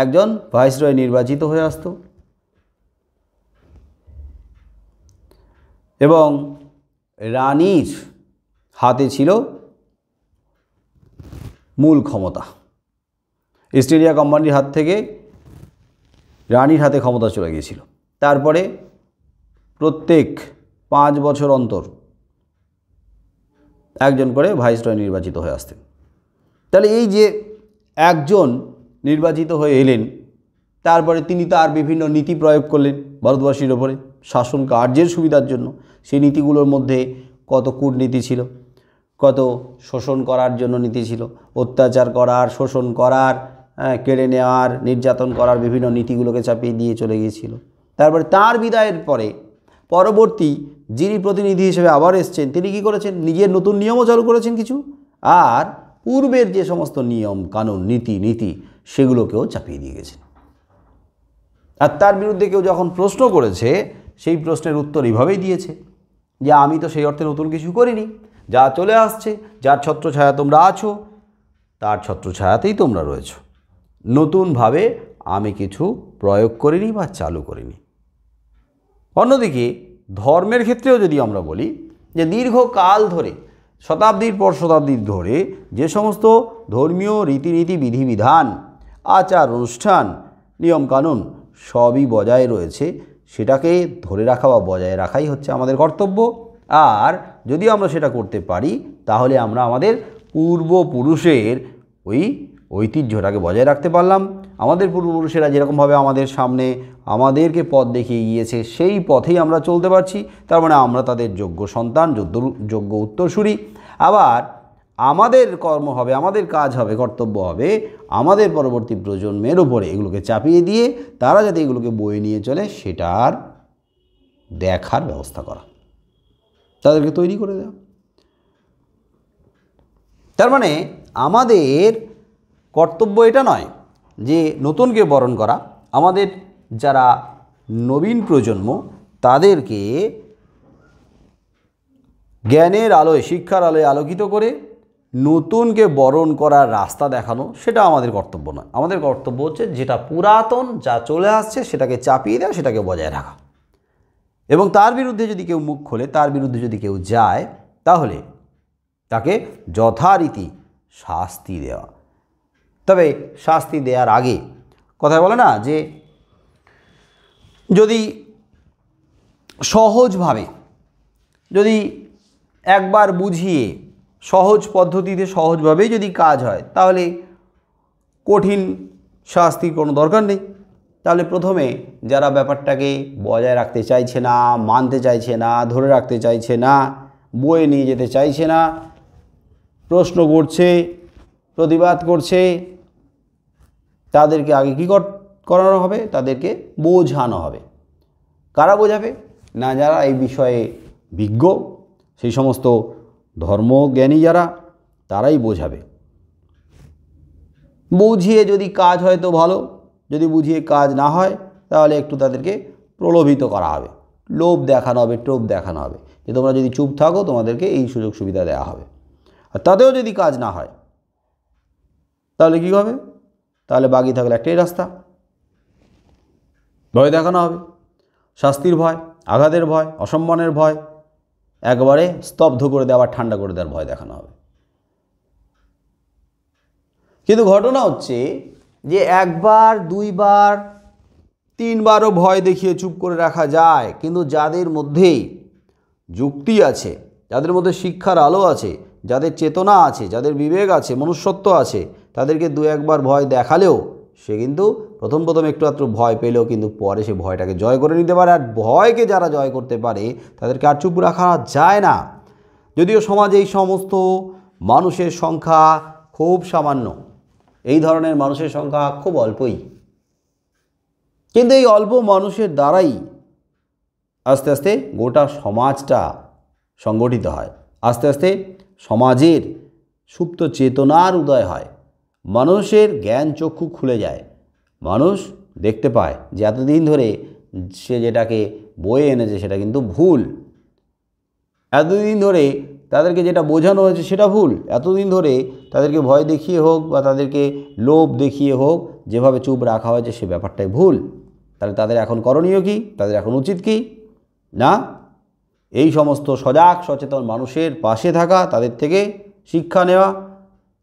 একজন ভাইসরয় নির্বাচিত হয়ে আসতো, এবং রানীর হাতে ছিল মূল ক্ষমতা। ইস্ট ইন্ডিয়া কোম্পানির হাত থেকে রানীর হাতে ক্ষমতা চলে গিয়েছিল। তারপরে প্রত্যেক 5 বছর অন্তর একজন করে ভাইসরয় নির্বাচিত হয়ে আসতেন। তাহলে এই যে একজন নির্বাচিত হয়ে এলেন, তারপরে তিনি তার বিভিন্ন নীতি প্রয়োগ করলেন ভারতবাসীর ওপরে শাসন কার্যের সুবিধার জন্য। সেই নীতিগুলোর মধ্যে কত কূটনীতি ছিল, কত শোষণ করার জন্য নীতি ছিল, অত্যাচার করার, শোষণ করার, কেড়ে নেওয়ার, নির্যাতন করার বিভিন্ন নীতিগুলোকে চাপিয়ে দিয়ে চলে গিয়েছিল। তারপরে তার বিদায়ের পরে পরবর্তী যিনি প্রতিনিধি হিসেবে আবার এসছেন, তিনি কি করেছেন? নিজের নতুন নিয়মও চালু করেছেন কিছু, আর পূর্বের যে সমস্ত নিয়ম কানুন নীতি সেগুলোকেও চাপিয়ে দিয়ে গেছেন। আর তার বিরুদ্ধে কেউ যখন প্রশ্ন করেছে, সেই প্রশ্নের উত্তর এইভাবেই দিয়েছে যে আমি তো সেই অর্থে নতুন কিছু করিনি, যা চলে আসছে, যার ছত্রছায়া তোমরা আছো, তার ছত্রছায়াতেই তোমরা রয়েছো, নতুনভাবে আমি কিছু প্রয়োগ করিনি বা চালু করিনি। অন্যদিকে ধর্মের ক্ষেত্রেও যদি আমরা বলি যে দীর্ঘকাল ধরে, শতাব্দীর পর শতাব্দী ধরে যে সমস্ত ধর্মীয় রীতিনীতি, বিধিবিধান, আচার অনুষ্ঠান, নিয়মকানুন সবই বজায় রয়েছে, সেটাকে ধরে রাখা বা বজায় রাখাই হচ্ছে আমাদের কর্তব্য। আর যদি আমরা সেটা করতে পারি, তাহলে আমরা আমাদের পূর্বপুরুষের ওই ঐতিহ্যটাকে বজায় রাখতে পারলাম। আমাদের পূর্বপুরুষেরা যেরকমভাবে আমাদের সামনে আমাদেরকে পথ দেখিয়ে গিয়েছে, সেই পথেই আমরা চলতে পারছি। তার মানে আমরা তাদের যোগ্য সন্তান, যোগ্য উত্তরসূরি। আবার আমাদের কর্ম হবে, আমাদের কাজ হবে, কর্তব্য হবে আমাদের পরবর্তী প্রজন্মের উপরে এগুলোকে চাপিয়ে দিয়ে তারা যাতে এগুলোকে বয়ে নিয়ে চলে, সেটার দেখার ব্যবস্থা করা, তাদেরকে তৈরি করে দেওয়া। তার মানে আমাদের কর্তব্য এটা নয় যে নতুনকে বরণ করা, আমাদের যারা নবীন প্রজন্ম তাদেরকে জ্ঞানের আলোয়, শিক্ষার আলোয় আলোকিত করে নতুনকে বরণ করার রাস্তা দেখানো, সেটা আমাদের কর্তব্য নয়। আমাদের কর্তব্য হচ্ছে যেটা পুরাতন, যা চলে আসছে সেটাকে চাপিয়ে দেওয়া, সেটাকে বজায় রাখা। এবং তার বিরুদ্ধে যদি কেউ মুখ খোলে, তার বিরুদ্ধে যদি কেউ যায়, তাহলে তাকে যথারীতি শাস্তি দেওয়া। তবে শাস্তি দেওয়ার আগে কথায় বলে না যে যদি সহজভাবে, যদি একবার বুঝিয়ে সহজ পদ্ধতিতে সহজভাবেই যদি কাজ হয়, তাহলে কঠিন শাস্তির কোনো দরকার নেই। তাহলে প্রথমে যারা ব্যাপারটাকে বজায় রাখতে চাইছে না, মানতে চাইছে না, ধরে রাখতে চাইছে না, বয়ে নিয়ে যেতে চাইছে না, প্রশ্ন করছে, প্রতিবাদ করছে, তাদেরকে আগে কী করানো হবে? তাদেরকে বোঝানো হবে। কারা বোঝাবে? না যারা এই বিষয়ে বিজ্ঞ, সেই সমস্ত ধর্মজ্ঞানী যারা, তারাই বোঝাবে। বুঝিয়ে যদি কাজ হয় তো ভালো, যদি বুঝিয়ে কাজ না হয় তাহলে একটু তাদেরকে প্রলোভিত করা হবে, লোভ দেখানো হবে, টোপ দেখানো হবে যে তোমরা যদি চুপ থাকো তোমাদেরকে এই সুযোগ সুবিধা দেওয়া হবে। আর তাতেও যদি কাজ না হয় তাহলে কী হবে? তাহলে বাকি থাকলে একটাই রাস্তা, ভয় দেখানো হবে, শাস্তির ভয়, আঘাতের ভয়, অসম্মানের ভয়, একবারে স্তব্ধ করে দেওয়া, ঠান্ডা করে দেওয়ার ভয় দেখানো হবে। কিন্তু ঘটনা হচ্ছে যে একবার, দুইবার, তিনবারও ভয় দেখিয়ে চুপ করে রাখা যায়, কিন্তু যাদের মধ্যে যুক্তি আছে, যাদের মধ্যে শিক্ষার আলো আছে, যাদের চেতনা আছে, যাদের বিবেক আছে, মনুষ্যত্ব আছে, তাদেরকে দু একবার ভয় দেখালেও সে কিন্তু প্রথম একটু আধটু ভয় পেলেও কিন্তু পরে সে ভয়টাকে জয় করে নিতে পারে। আর ভয়কে যারা জয় করতে পারে তাদেরকে আর চুপ রাখা যায় না। যদিও সমাজে এই সমস্ত মানুষের সংখ্যা খুব সামান্য, এই ধরনের মানুষের সংখ্যা খুব অল্পই, কিন্তু এই অল্প মানুষের দ্বারাই আস্তে আস্তে গোটা সমাজটা সংগঠিত হয়, আস্তে আস্তে সমাজের সুপ্ত চেতনার উদয় হয়, মানুষের জ্ঞান চক্ষু খুলে যায়, মানুষ দেখতে পায় যে এতদিন ধরে সে যেটাকে বয়ে এনেছে সেটা কিন্তু ভুল, এতদিন ধরে তাদেরকে যেটা বোঝানো হয়েছে সেটা ভুল, এতদিন ধরে তাদেরকে ভয় দেখিয়ে হোক বা তাদেরকে লোভ দেখিয়ে হোক যেভাবে চুপ রাখা হয়েছে সে ব্যাপারটাই ভুল। তাহলে তাদের এখন করণীয় কী? তাদের এখন উচিত কী? না এই সমস্ত সজাগ সচেতন মানুষের পাশে থাকা, তাদের থেকে শিক্ষা নেওয়া,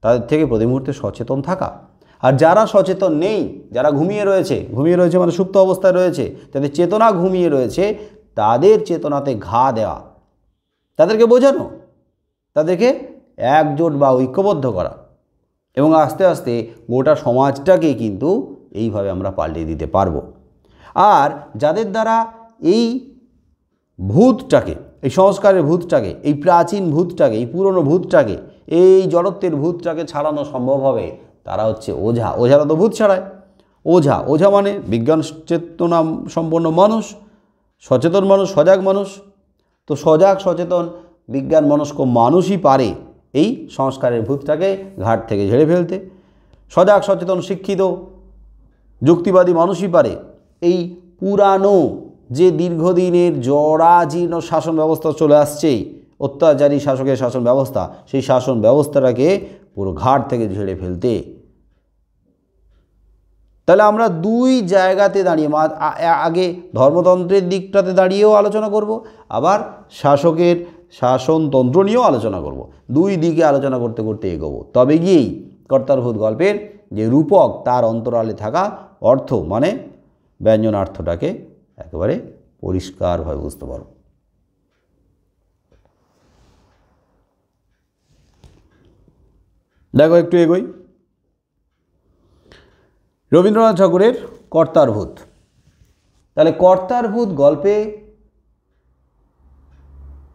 তাদের থেকে প্রতি মুহূর্তে সচেতন থাকা। আর যারা সচেতন নেই, যারা ঘুমিয়ে রয়েছে মানে সুপ্ত অবস্থায় রয়েছে, যাদের চেতনা ঘুমিয়ে রয়েছে, তাদের চেতনাতে ঘা দেওয়া, তাদেরকে বোঝানো, তাদেরকে একজোট বা ঐক্যবদ্ধ করা, এবং আস্তে আস্তে গোটা সমাজটাকে কিন্তু এইভাবে আমরা পাল্টে দিতে পারবো। আর যাদের দ্বারা এই ভূতটাকে, এই সংস্কারের ভূতটাকে, এই প্রাচীন ভূতটাকে, এই পুরনো ভূতটাকে, এই জড়ত্বের ভূতটাকে ছাড়ানো সম্ভব হবে, তারা হচ্ছে ওঝা। ওঝারা তো ভূত ছাড়ায়। ওঝা মানে বিজ্ঞান চেতনা সম্পন্ন মানুষ, সচেতন মানুষ, সজাগ মানুষ। তো সজাগ সচেতন বিজ্ঞান মনস্ক মানুষই পারে এই সংস্কারের ভূতটাকে ঘাট থেকে ঝেড়ে ফেলতে। সজাগ সচেতন শিক্ষিত যুক্তিবাদী মানুষই পারে এই পুরানো যে দীর্ঘদিনের জরাজীর্ণ শাসন ব্যবস্থা চলে আসছে, অত্যাচারী শাসকের শাসন ব্যবস্থা, সেই শাসন ব্যবস্থাটাকে পুরো ঘাট থেকে ঝেড়ে ফেলতে। তাহলে আমরা দুই জায়গাতে দাঁড়িয়ে, আগে ধর্মতন্ত্রের দিকটাতে দাঁড়িয়েও আলোচনা করব, আবার শাসকের শাসনতন্ত্র নিয়েও আলোচনা করব। দুই দিকে আলোচনা করতে করতে এগোবো, তবে গিয়েই কর্তারভূত গল্পের যে রূপক, তার অন্তরালে থাকা অর্থ মানে ব্যঞ্জনার্থটাকে একেবারে পরিষ্কারভাবে বুঝতে পারব। দেখো একটু এগোই। রবীন্দ্রনাথ ঠাকুরের কর্তারভূত। তাহলে কর্তারভূত গল্পে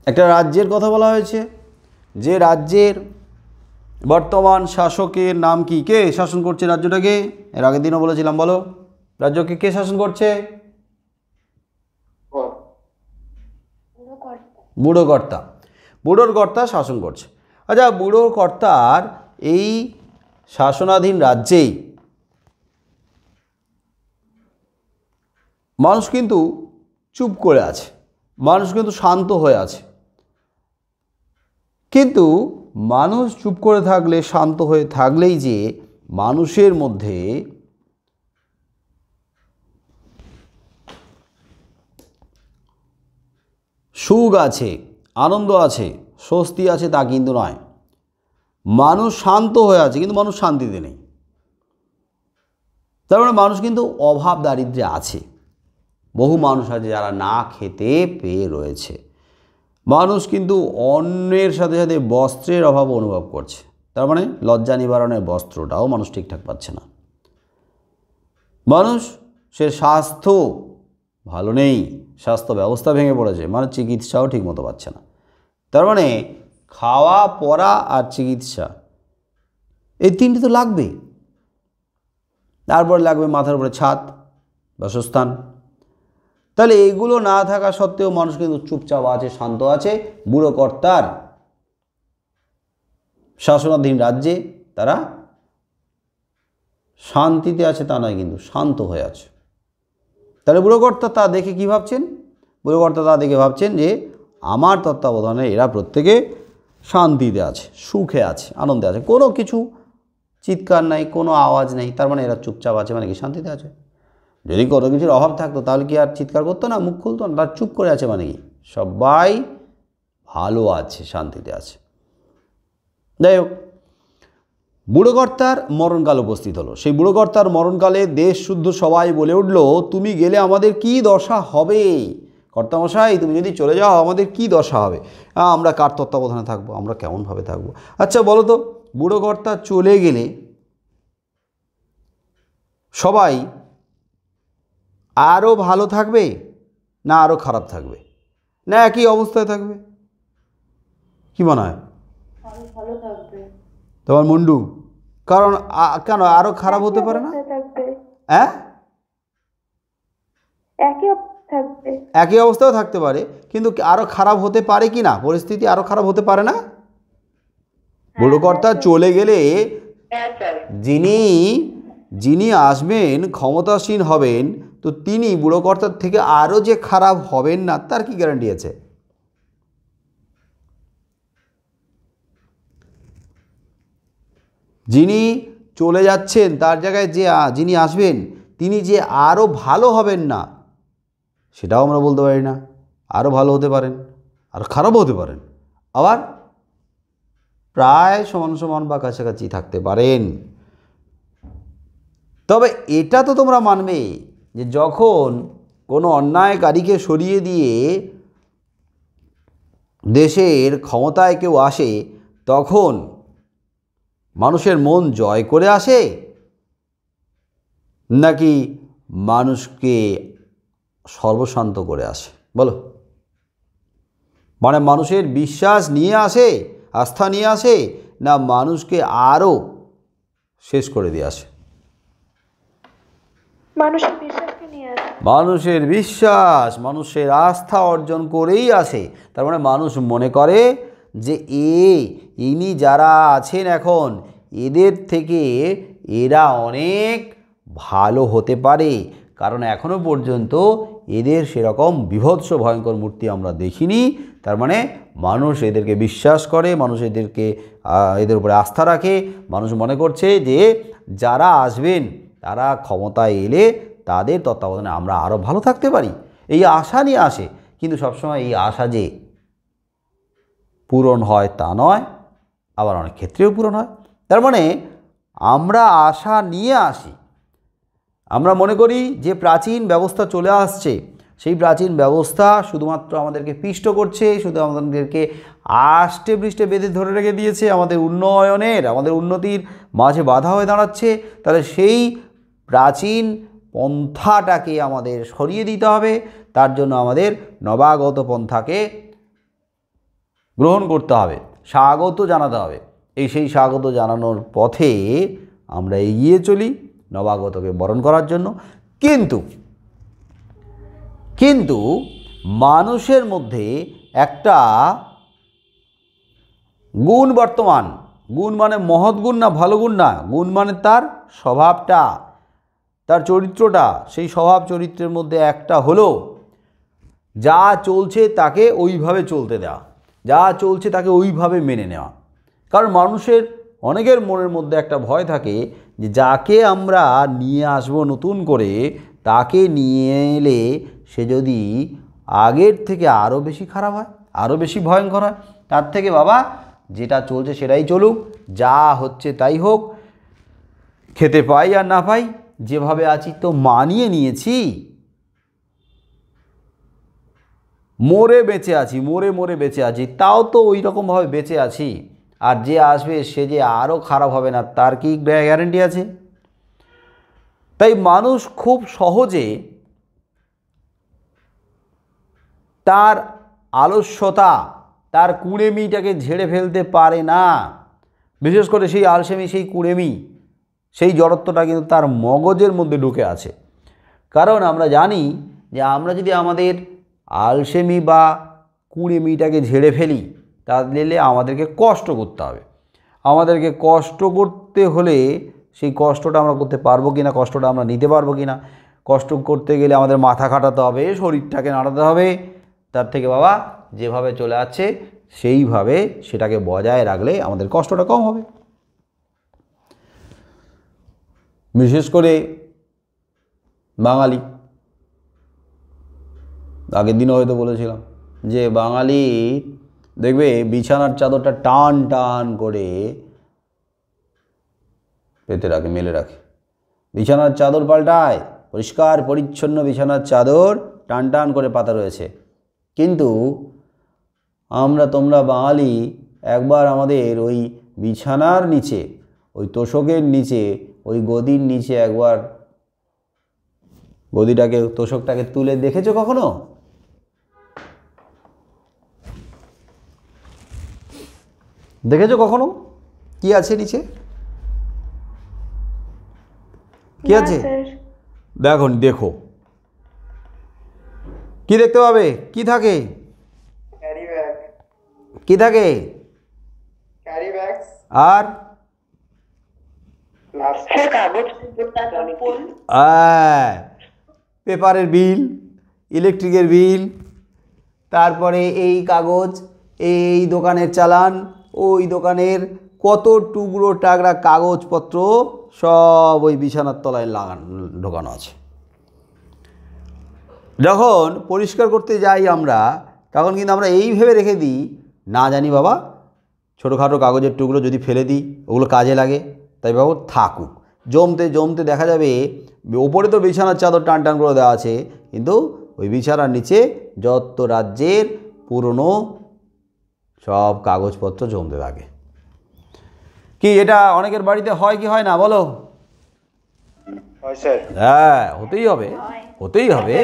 একটা রাজ্যের কথা বলা হয়েছে, যে রাজ্যের বর্তমান শাসকের নাম কি? কে শাসন করছে রাজ্যটাকে? এর আগের দিনও বলেছিলাম, বলো রাজ্যকে কে শাসন করছে? বুড়ো কর্তা। বুড়োর কর্তা শাসন করছে। আচ্ছা, বুড়ো কর্তার এই শাসনাধীন রাজ্যেই মানুষ কিন্তু চুপ করে আছে, মানুষ কিন্তু শান্ত হয়ে আছে। কিন্তু মানুষ চুপ করে থাকলে, শান্ত হয়ে থাকলেই যে মানুষের মধ্যে সুখ আছে, আনন্দ আছে, স্বস্তি আছে, তা কিন্তু নয়। মানুষ শান্ত হয়ে আছে কিন্তু মানুষ শান্তিতে নেই। তার মানে মানুষ কিন্তু অভাব দারিদ্র্যে আছে। বহু মানুষ আছে যারা না খেতে পেয়ে রয়েছে। মানুষ কিন্তু অন্যের সাথে সাথে বস্ত্রের অভাব অনুভব করছে। তার মানে লজ্জা নিবারণের বস্ত্রটাও মানুষ ঠিকঠাক পাচ্ছে না। মানুষের স্বাস্থ্য ভালো নেই, স্বাস্থ্য ব্যবস্থা ভেঙে পড়েছে, মানে চিকিৎসাও ঠিকমতো পাচ্ছে না। তার মানে খাওয়া, পড়া আর চিকিৎসা, এই তিনটি তো লাগবে। তারপর লাগবে মাথার উপরে ছাদ, বাসস্থান। তাহলে এগুলো না থাকা সত্ত্বেও মানুষ কিন্তু চুপচাপ আছে, শান্ত আছে। বুড়ো কর্তার শাসনাধীন রাজ্যে তারা শান্তিতে আছে তা নয়, কিন্তু শান্ত হয়ে আছে। তাহলে বুড়ো কর্তা তা দেখে কী ভাবছেন? বুড়ো কর্তা তা দেখে ভাবছেন যে আমার তত্ত্বাবধানে এরা প্রত্যেকে শান্তিতে আছে, সুখে আছে, আনন্দে আছে, কোনো কিছু চিৎকার নাই, কোনো আওয়াজ নেই। তার মানে এরা চুপচাপ আছে, মানে কি শান্তিতে আছে। যদি কোনো কিছুর অভাব থাকতো তাহলে কি আর চিৎকার করতো না, মুখ খুলতো না? তার চুপ করে আছে মানে কি সবাই ভালো আছে, শান্তিতে আছে। যাই হোক, বুড়োকর্তার মরণকাল উপস্থিত হলো। সেই বুড়োকর্তার মরণকালে দেশ শুদ্ধ সবাই বলে উঠল, তুমি গেলে আমাদের কি দশা হবে? কর্তামশাই, তুমি যদি চলে যাও আমাদের কি দশা হবে? আমরা কার তত্ত্বাবধানে থাকবো? আমরা কেমনভাবে থাকবো? আচ্ছা বলো তো, বুড়োকর্তা চলে গেলে সবাই আরও ভালো থাকবে না আরও খারাপ থাকবে, না একই অবস্থায় থাকবে? কি মনে হয়? ভালো থাকবে। তোমার মুন্ডু? কারণ কেন আরও খারাপ হতে পারে না? হ্যাঁ, একই অবস্থাও থাকতে পারে, কিন্তু আরও খারাপ হতে পারে কি না? পরিস্থিতি আরও খারাপ হতে পারে না? বুড়োকর্তা চলে গেলে যিনি আসবেন, ক্ষমতাসীন হবেন, তো তিনি বুড়োকর্তার থেকে আরও যে খারাপ হবেন না, তার কি গ্যারান্টি আছে? যিনি চলে যাচ্ছেন তার জায়গায় যিনি আসবেন, তিনি যে আরও ভালো হবেন না, সেটাও আমরা বলতে পারি না। আরও ভালো হতে পারেন, আর খারাপও হতে পারেন, আবার প্রায় সমান সমান বা কাছাকাছি থাকতে পারেন। তবে এটা তো তোমরা মানবে যে যখন কোনো অন্যায়কারীকে সরিয়ে দিয়ে দেশের ক্ষমতায় কেউ আসে তখন মানুষের মন জয় করে আসে, নাকি মানুষকে সর্বশান্ত করে আসে? বলো। মানে মানুষের বিশ্বাস নিয়ে আসে, আস্থা নিয়ে আসে, না মানুষকে আরও শেষ করে দিয়ে আসে? মানুষের বিশ্বাসকে নিয়ে আসে। মানুষের বিশ্বাস, মানুষের আস্থা অর্জন করেই আসে। তার মানে মানুষ মনে করে যে ইনি যারা আছেন এখন, এদের থেকে এরা অনেক ভালো হতে পারে, কারণ এখনও পর্যন্ত এদের সেরকম বীভৎস ভয়ঙ্কর মূর্তি আমরা দেখিনি। তার মানে মানুষ এদেরকে বিশ্বাস করে, মানুষ এদের উপরে আস্থা রাখে। মানুষ মনে করছে যে যারা আসবেন তারা ক্ষমতায় এলে তাদের তত্ত্বাবধানে আমরা আরও ভালো থাকতে পারি, এই আশা নিয়ে আসে। কিন্তু সবসময় এই আশা যে পূরণ হয় তা নয়, আবার অনেক ক্ষেত্রেও পূরণ হয়। তার মানে আমরা আশা নিয়ে আসি, আমরা মনে করি যে প্রাচীন ব্যবস্থা চলে আসছে, সেই প্রাচীন ব্যবস্থা শুধুমাত্র আমাদেরকে পিষ্ট করছে, শুধু আমাদেরকে আষ্টে পৃষ্ঠে বেঁধে ধরে রেখে দিয়েছে, আমাদের উন্নয়নের, আমাদের উন্নতির মাঝে বাধা হয়ে দাঁড়াচ্ছে। তাহলে সেই প্রাচীন পন্থাটাকে আমাদের সরিয়ে দিতে হবে। তার জন্য আমাদের নবাগত পন্থাকে গ্রহণ করতে হবে, স্বাগত জানাতে হবে। সেই স্বাগত জানানোর পথে আমরা এগিয়ে চলি নবাগতকে বরণ করার জন্য। কিন্তু মানুষের মধ্যে একটা গুণ বর্তমান, গুণ মানে মহৎ গুণ না, ভালো গুণ না, গুণ মানে তার স্বভাবটা, তার চরিত্রটা। সেই স্বভাব চরিত্রের মধ্যে একটা হলো যা চলছে তাকে ওইভাবে চলতে দেওয়া, যা চলছে তাকে ওইভাবে মেনে নেওয়া। কারণ মানুষের অনেকের মনের মধ্যে একটা ভয় থাকে যে যাকে আমরা নিয়ে আসবো নতুন করে, তাকে নিয়ে এলে সে যদি আগের থেকে আরও বেশি খারাপ হয়, আরও বেশি ভয়ঙ্কর হয়, তার থেকে বাবা যেটা চলছে সেটাই চলুক, যা হচ্ছে তাই হোক, খেতে পাই আর না পাই, যেভাবে আছি তো মানিয়ে নিয়েছি, মরে বেঁচে আছি, মরে বেঁচে আছি, তাও তো ওই রকমভাবে বেঁচে আছি। আর যে আসবে সে যে আরও খারাপ হবে না তার কি গ্যারান্টি আছে? তাই মানুষ খুব সহজে তার আলস্যতা, তার কুঁড়েমিটাকে ঝেড়ে ফেলতে পারে না। বিশেষ করে সেই আলসেমি, সেই কুঁড়েমি, সেই জড়ত্বটা কিন্তু তার মগজের মধ্যে ঢুকে আছে। কারণ আমরা জানি যে আমরা যদি আমাদের আলসেমি বা কুঁড়েমিটাকে ঝেড়ে ফেলি তাহলে আমাদেরকে কষ্ট করতে হবে। আমাদেরকে কষ্ট করতে হলে সেই কষ্টটা আমরা করতে পারবো কি না, কষ্টটা আমরা নিতে পারবো কি না, কষ্ট করতে গেলে আমাদের মাথা খাটাতে হবে, শরীরটাকে নাড়াতে হবে। তার থেকে বাবা যেভাবে চলে আসছে সেইভাবে সেটাকে বজায় রাখলে আমাদের কষ্টটা কম হবে। বিশেষ করে বাঙালি, আগের দিনও হয়তো বলেছিলাম যে বাঙালি দেখবে বিছানার চাদরটা টান টান করে পেতে রাখে, মেলে রাখে। বিছানার চাদর পাল্টায়, পরিষ্কার পরিচ্ছন্ন বিছানার চাদর টান টান করে পাতা রয়েছে। কিন্তু তোমরা বাঙালি একবার আমাদের ওই বিছানার নিচে, ওই তোষকের নিচে, ওই গদির নিচে একবার গদিটাকে, তোষকটাকে তুলে দেখেছো কখনো? দেখেছো কখনো কি আছে নিচে? কি আছে? দেখো কি দেখতে পাবে? কি থাকে? কি থাকে? আর পেপারের বিল, ইলেকট্রিকের বিল, তারপরে এই কাগজ, এই দোকানের চালান, ওই দোকানের কত টুকরো টাকরা কাগজপত্র সব ওই বিছানার তলায় ঢোকানো আছে। যখন পরিষ্কার করতে যাই আমরা, তখন কিন্তু আমরা এই ভেবে রেখে দিই, না জানি বাবা ছোটোখাটো কাগজের টুকরো যদি ফেলে দিই ওগুলো কাজে লাগে, তাই বাবু থাকুক। জমতে জমতে দেখা যাবে ওপরে তো বিছানার চাদর টান টান করে দেওয়া আছে, কিন্তু ওই বিছানার নিচে যত রাজ্যের পুরনো সব কাগজপত্র জমতে থাকে। কি এটা অনেকের বাড়িতে হয় কি হয় না বলো? হ্যাঁ, হতেই হবে, হতেই হবে।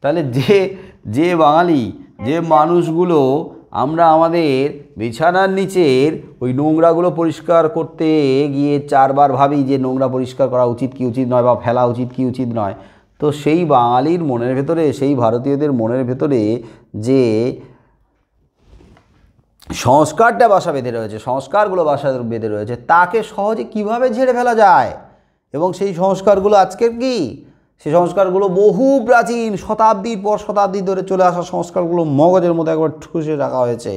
তাহলে যে বাঙালি, যে মানুষগুলো আমরা আমাদের বিছানার নিচের ওই নোংরাগুলো পরিষ্কার করতে গিয়ে 4 বার ভাবি যে নোংরা পরিষ্কার করা উচিত কি উচিত নয়, বা ফেলা উচিত কি উচিত নয়, তো সেই বাঙালির মনের ভেতরে, সেই ভারতীয়দের মনের ভেতরে যে সংস্কারটা বাসা বেঁধে রয়েছে, সংস্কারগুলো বাসা বেঁধে রয়েছে, তাকে সহজে কিভাবে ঝেড়ে ফেলা যায়। এবং সেই সংস্কারগুলো আজকের কি, সেই সংস্কারগুলো বহু প্রাচীন, শতাব্দীর পর শতাব্দী ধরে চলে আসা সংস্কারগুলো মগজের মধ্যে একবার ঠুসে রাখা হয়েছে।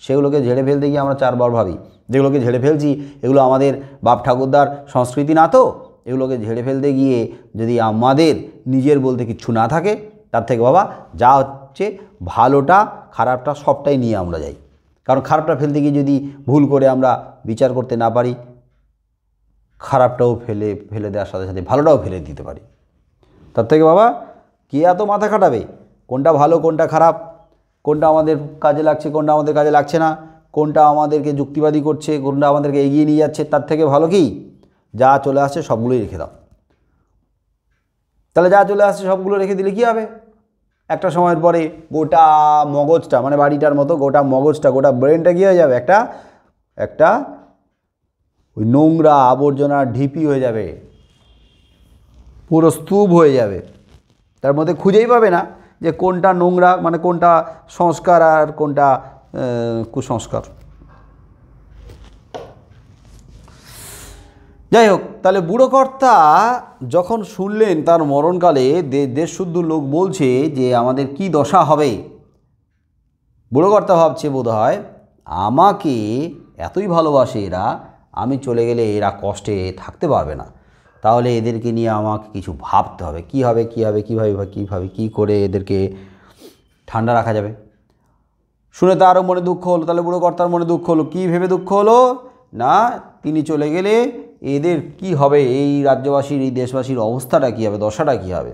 সেগুলোকে ঝেড়ে ফেলতে গিয়ে আমরা 4 বার ভাবি। যেগুলোকে ঝেড়ে ফেলছি এগুলো আমাদের বাপ ঠাকুরদার সংস্কৃতি না, তো এগুলোকে ঝেড়ে ফেলতে গিয়ে যদি আমাদের নিজের বলতে কিচ্ছু না থাকে, তার থেকে বাবা যা হচ্ছে ভালোটা খারাপটা সবটাই নিয়ে আমরা যাই। কারণ খারাপটা ফেলতে গিয়ে যদি ভুল করে আমরা বিচার করতে না পারি, খারাপটাও ফেলে দেওয়ার সাথে সাথে ভালোটাও ফেলে দিতে পারি। তার থেকে বাবা কে এত মাথা খাটাবে কোনটা ভালো কোনটা খারাপ, কোনটা আমাদের কাজে লাগছে কোনটা আমাদের কাজে লাগছে না, কোনটা আমাদেরকে যুক্তিবাদী করছে কোনটা আমাদেরকে এগিয়ে নিয়ে যাচ্ছে, তার থেকে ভালো কি যা চলে আসছে সবগুলোই রেখে দাও। তাহলে যা চলে আসছে সবগুলো রেখে দিলে কী হবে? একটা সময়ের পরে গোটা মগজটা, মানে বাড়িটার মতো গোটা মগজটা, গোটা ব্রেনটা কী হয়ে যাবে? একটা ওই নোংরা আবর্জনার ঢিপি হয়ে যাবে, পুরো স্তূপ হয়ে যাবে। তার মধ্যে খুঁজেই পাবে না যে কোনটা নোংরা, মানে কোনটা সংস্কার আর কোনটা কুসংস্কার। যাই হোক, তাহলে বুড়োকর্তা যখন শুনলেন তার মরণকালে দেশশুদ্ধ লোক বলছে যে আমাদের কি দশা হবে, বুড়োকর্তা ভাবছে বোধহয় আমাকে এতই ভালোবাসে এরা, আমি চলে গেলে এরা কষ্টে থাকতে পারবে না, তাহলে এদেরকে নিয়ে আমাকে কিছু ভাবতে হবে। কী হবে কীভাবে কী করে এদেরকে ঠান্ডা রাখা যাবে। শুনে তারও মনে দুঃখ হলো। তাহলে বুড়োকর্তার মনে দুঃখ হলো। কী ভেবে দুঃখ হলো? না, তিনি চলে গেলে এদের কি হবে, এই রাজ্যবাসীর এই দেশবাসীর অবস্থাটা কী হবে, দশাটা কী হবে।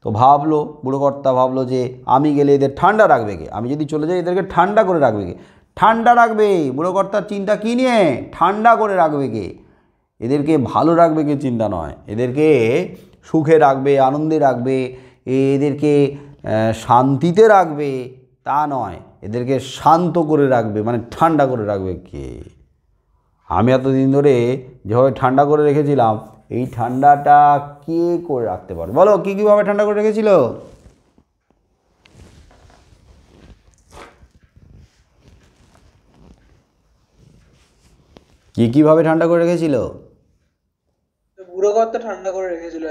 তো বুড়োকর্তা ভাবলো যে আমি গেলে এদের ঠান্ডা রাখবে কে, আমি যদি চলে যাই এদেরকে ঠান্ডা করে রাখবে কে, ঠান্ডা রাখবে। বুড়োকর্তার চিন্তা কী নিয়ে? ঠান্ডা করে রাখবে কে, এদেরকে ভালো রাখবে কে চিন্তা নয়, এদেরকে সুখে রাখবে, আনন্দে রাখবে, এদেরকে শান্তিতে রাখবে তা নয়, এদেরকে শান্ত করে রাখবে, মানে ঠান্ডা করে রাখবে কে। আমি এতদিন ধরে যেভাবে ঠান্ডা করে রেখেছিলাম, এই ঠান্ডাটা কে করে রাখতে পারে বলো? কীভাবে ঠান্ডা করে রেখেছিল? কীভাবে ঠান্ডা করে রেখেছিল? বুড়োকর্তা ঠান্ডা করে রেখেছিল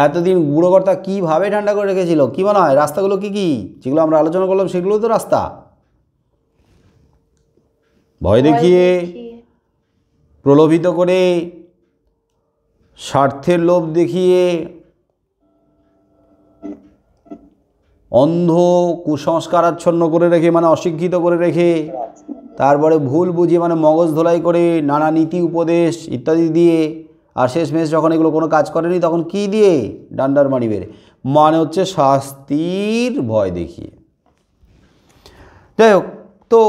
এতদিন বুড়োকর্তা কীভাবে ঠান্ডা করে রেখেছিল? কী মনে হয় রাস্তাগুলো কী যেগুলো আমরা আলোচনা করলাম সেগুলো তো রাস্তা। ভয় দেখিয়ে, প্রলোভিত করে, স্বার্থের লোভ দেখিয়ে, অন্ধ কুসংস্কারাচ্ছন্ন করে রেখে, মানে অশিক্ষিত করে রেখে, তারপরে ভুল বুঝিয়ে, মানে মগজ ধোলাই করে, নানা নীতি উপদেশ ইত্যাদি দিয়ে, আর শেষমেশ যখন এগুলো কোনো কাজ করেনি তখন কি দিয়ে? ডান্ডার মারি বেড়ে, মানে হচ্ছে শাস্তির ভয় দেখিয়ে। যাই হোক, তো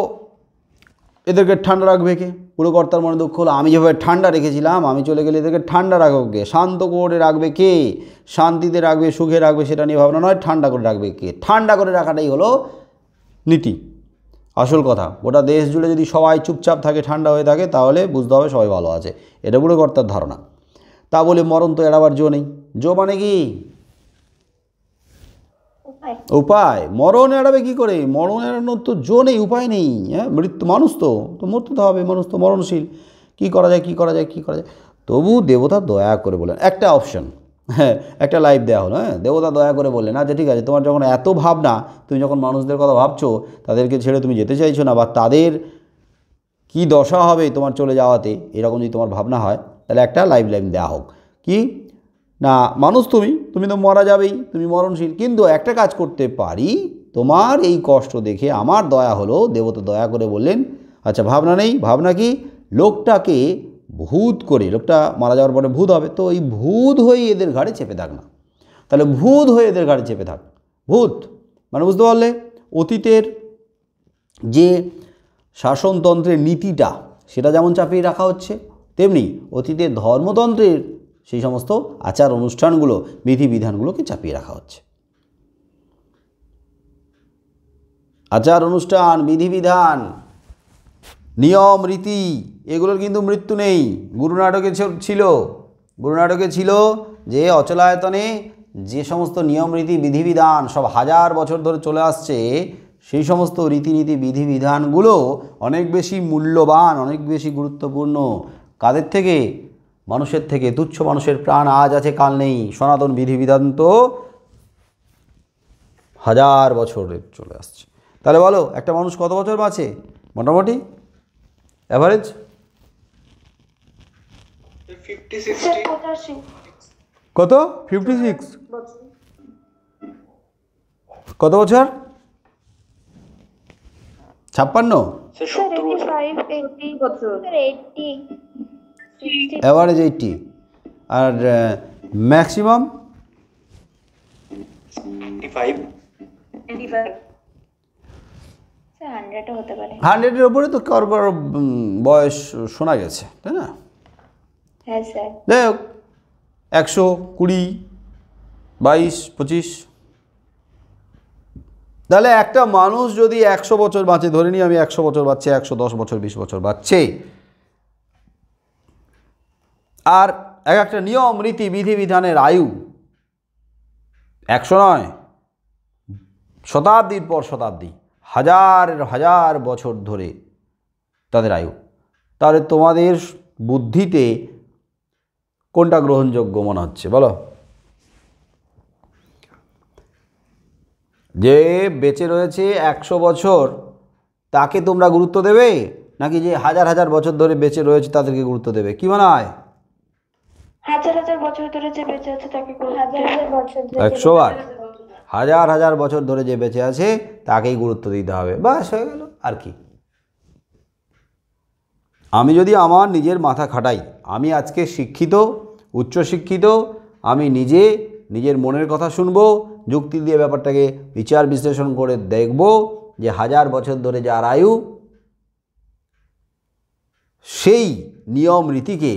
এদেরকে ঠান্ডা রাখবে কে? বুড়োকর্তার মনে দুঃখ হলো, আমি যেভাবে ঠান্ডা রেখেছিলাম, আমি চলে গেলে এদেরকে ঠান্ডা রাখবে কে, শান্ত করে রাখবে কে, শান্তিতে রাখবে, সুখে রাখবে, সেটা নিয়ে ভাবনা নয়, ঠান্ডা করে রাখবে কে। ঠান্ডা করে রাখাটাই হলো নীতি, আসল কথা। গোটা দেশ জুড়ে যদি সবাই চুপচাপ থাকে, ঠান্ডা হয়ে থাকে, তাহলে বুঝতে হবে সবাই ভালো আছে। এটা বুড়োকর্তার ধারণা। তা বলে মরণ তো এড়াবার জো নেই। জো মানে কি? উপায়। মরণ এড়াবে কী করে? মরণ এড়ানোর তো জো নেই, উপায় নেই। হ্যাঁ, মৃত্যু, মানুষ তো মরতে তো হবে, মানুষ তো মরণশীল। কী করা যায়? তবু দেবতা দয়া করে বললেন একটা অপশন, হ্যাঁ, একটা লাইভ দেওয়া হলো। হ্যাঁ, দেবতা দয়া করে বললেন, আচ্ছা ঠিক আছে, তোমার যখন এত ভাবনা, তুমি যখন মানুষদের কথা ভাবছো, তাদেরকে ছেড়ে তুমি যেতে চাইছো না, বা তাদের কি দশা হবে তোমার চলে যাওয়াতে, এরকম যদি তোমার ভাবনা হয়, তাহলে একটা লাইভ দেওয়া হোক। কি না, মানুষ তুমি তো মারা যাবেই, তুমি মরণশীল, কিন্তু একটা কাজ করতে পারি, তোমার এই কষ্ট দেখে আমার দয়া হলো। দেবতা দয়া করে বললেন, আচ্ছা ভাবনা নেই, ভাবনা কি, লোকটাকে ভূত করে, লোকটা মারা যাওয়ার পরে ভূত হবে, তো এই ভূত হয়ে এদের ঘাড়ে চেপে থাক না। তাহলে ভূত হয়ে এদের ঘাড়ে চেপে থাক। ভূত মানে বুঝতে পারলে, অতীতের যে শাসনতন্ত্রের নীতিটা সেটা যেমন চাপিয়ে রাখা হচ্ছে, তেমনি অতীতের ধর্মতন্ত্রের সেই সমস্ত আচার অনুষ্ঠানগুলো, বিধিবিধানগুলোকে চাপিয়ে রাখা হচ্ছে। আচার অনুষ্ঠান, বিধিবিধান, নিয়ম রীতি, এগুলোর কিন্তু মৃত্যু নেই। গুরুনাটকে ছিল, গুরুনাটকে ছিল যে অচলায়তনে যে সমস্ত নিয়ম রীতি বিধিবিধান সব হাজার বছর ধরে চলে আসছে, সেই সমস্ত রীতিনীতি বিধিবিধানগুলো অনেক বেশি মূল্যবান, অনেক বেশি গুরুত্বপূর্ণ। কাদের থেকে? মানুষের থেকে। তুচ্ছ মানুষের প্রাণ আজ আছে কাল নেই। সনাতন বিধিবিধান তো হাজার বছরে চলে আসছে। তাহলে বলো একটা মানুষ কত বছর বাঁচে মোটামুটি অ্যাভারেজ? 85 কত? 56? কত বছর? 56? স্যার 85 80 বছর স্যার 80 60 অ্যাভারেজ 80 আর ম্যাক্সিমাম 85 স্যার 100 হতে পারে। 100-এর ওপরে তো কারো কারো বয়স শোনা গেছে, তাই না? হ্যাঁ স্যার। যাই হোক, 120, 22, 25, তাহলে একটা মানুষ যদি 100 বছর বাঁচে, ধরে নিই আমি 100 বছর বাঁচছে, 110 বছর 20 বছর বাঁচছে, আর এক একটা নিয়ম রীতি বিধিবিধানের আয়ু 100 নয়, শতাব্দীর পর শতাব্দী, হাজার হাজার বছর ধরে তাদের আয়ু, তাহলে তোমাদের বুদ্ধিতে কোনটা গ্রহণযোগ্য মনে হচ্ছে বলো? যে বেঁচে রয়েছে 100 বছর তাকে তোমরা গুরুত্ব দেবে, নাকি যে হাজার হাজার বছর ধরে বেঁচে রয়েছে তাদেরকে গুরুত্ব দেবে? কি মনে হয়? হাজার হাজার বছর ধরে যে বেঁচে আছে তাকে হাজার হাজার বছর 100 বার হাজার হাজার বছর ধরে যে বেঁচে আছে তাকেই গুরুত্ব দিতে হবে, বাস হয়ে গেল। আর কি? আমি যদি আমার নিজের মাথা খাটাই, আমি আজকে শিক্ষিত, উচ্চশিক্ষিত, আমি নিজের মনের কথা শুনবো, যুক্তি দিয়ে ব্যাপারটাকে বিচার বিশ্লেষণ করে দেখব যে হাজার বছর ধরে যার আয়ু, সেই নিয়ম রীতিকে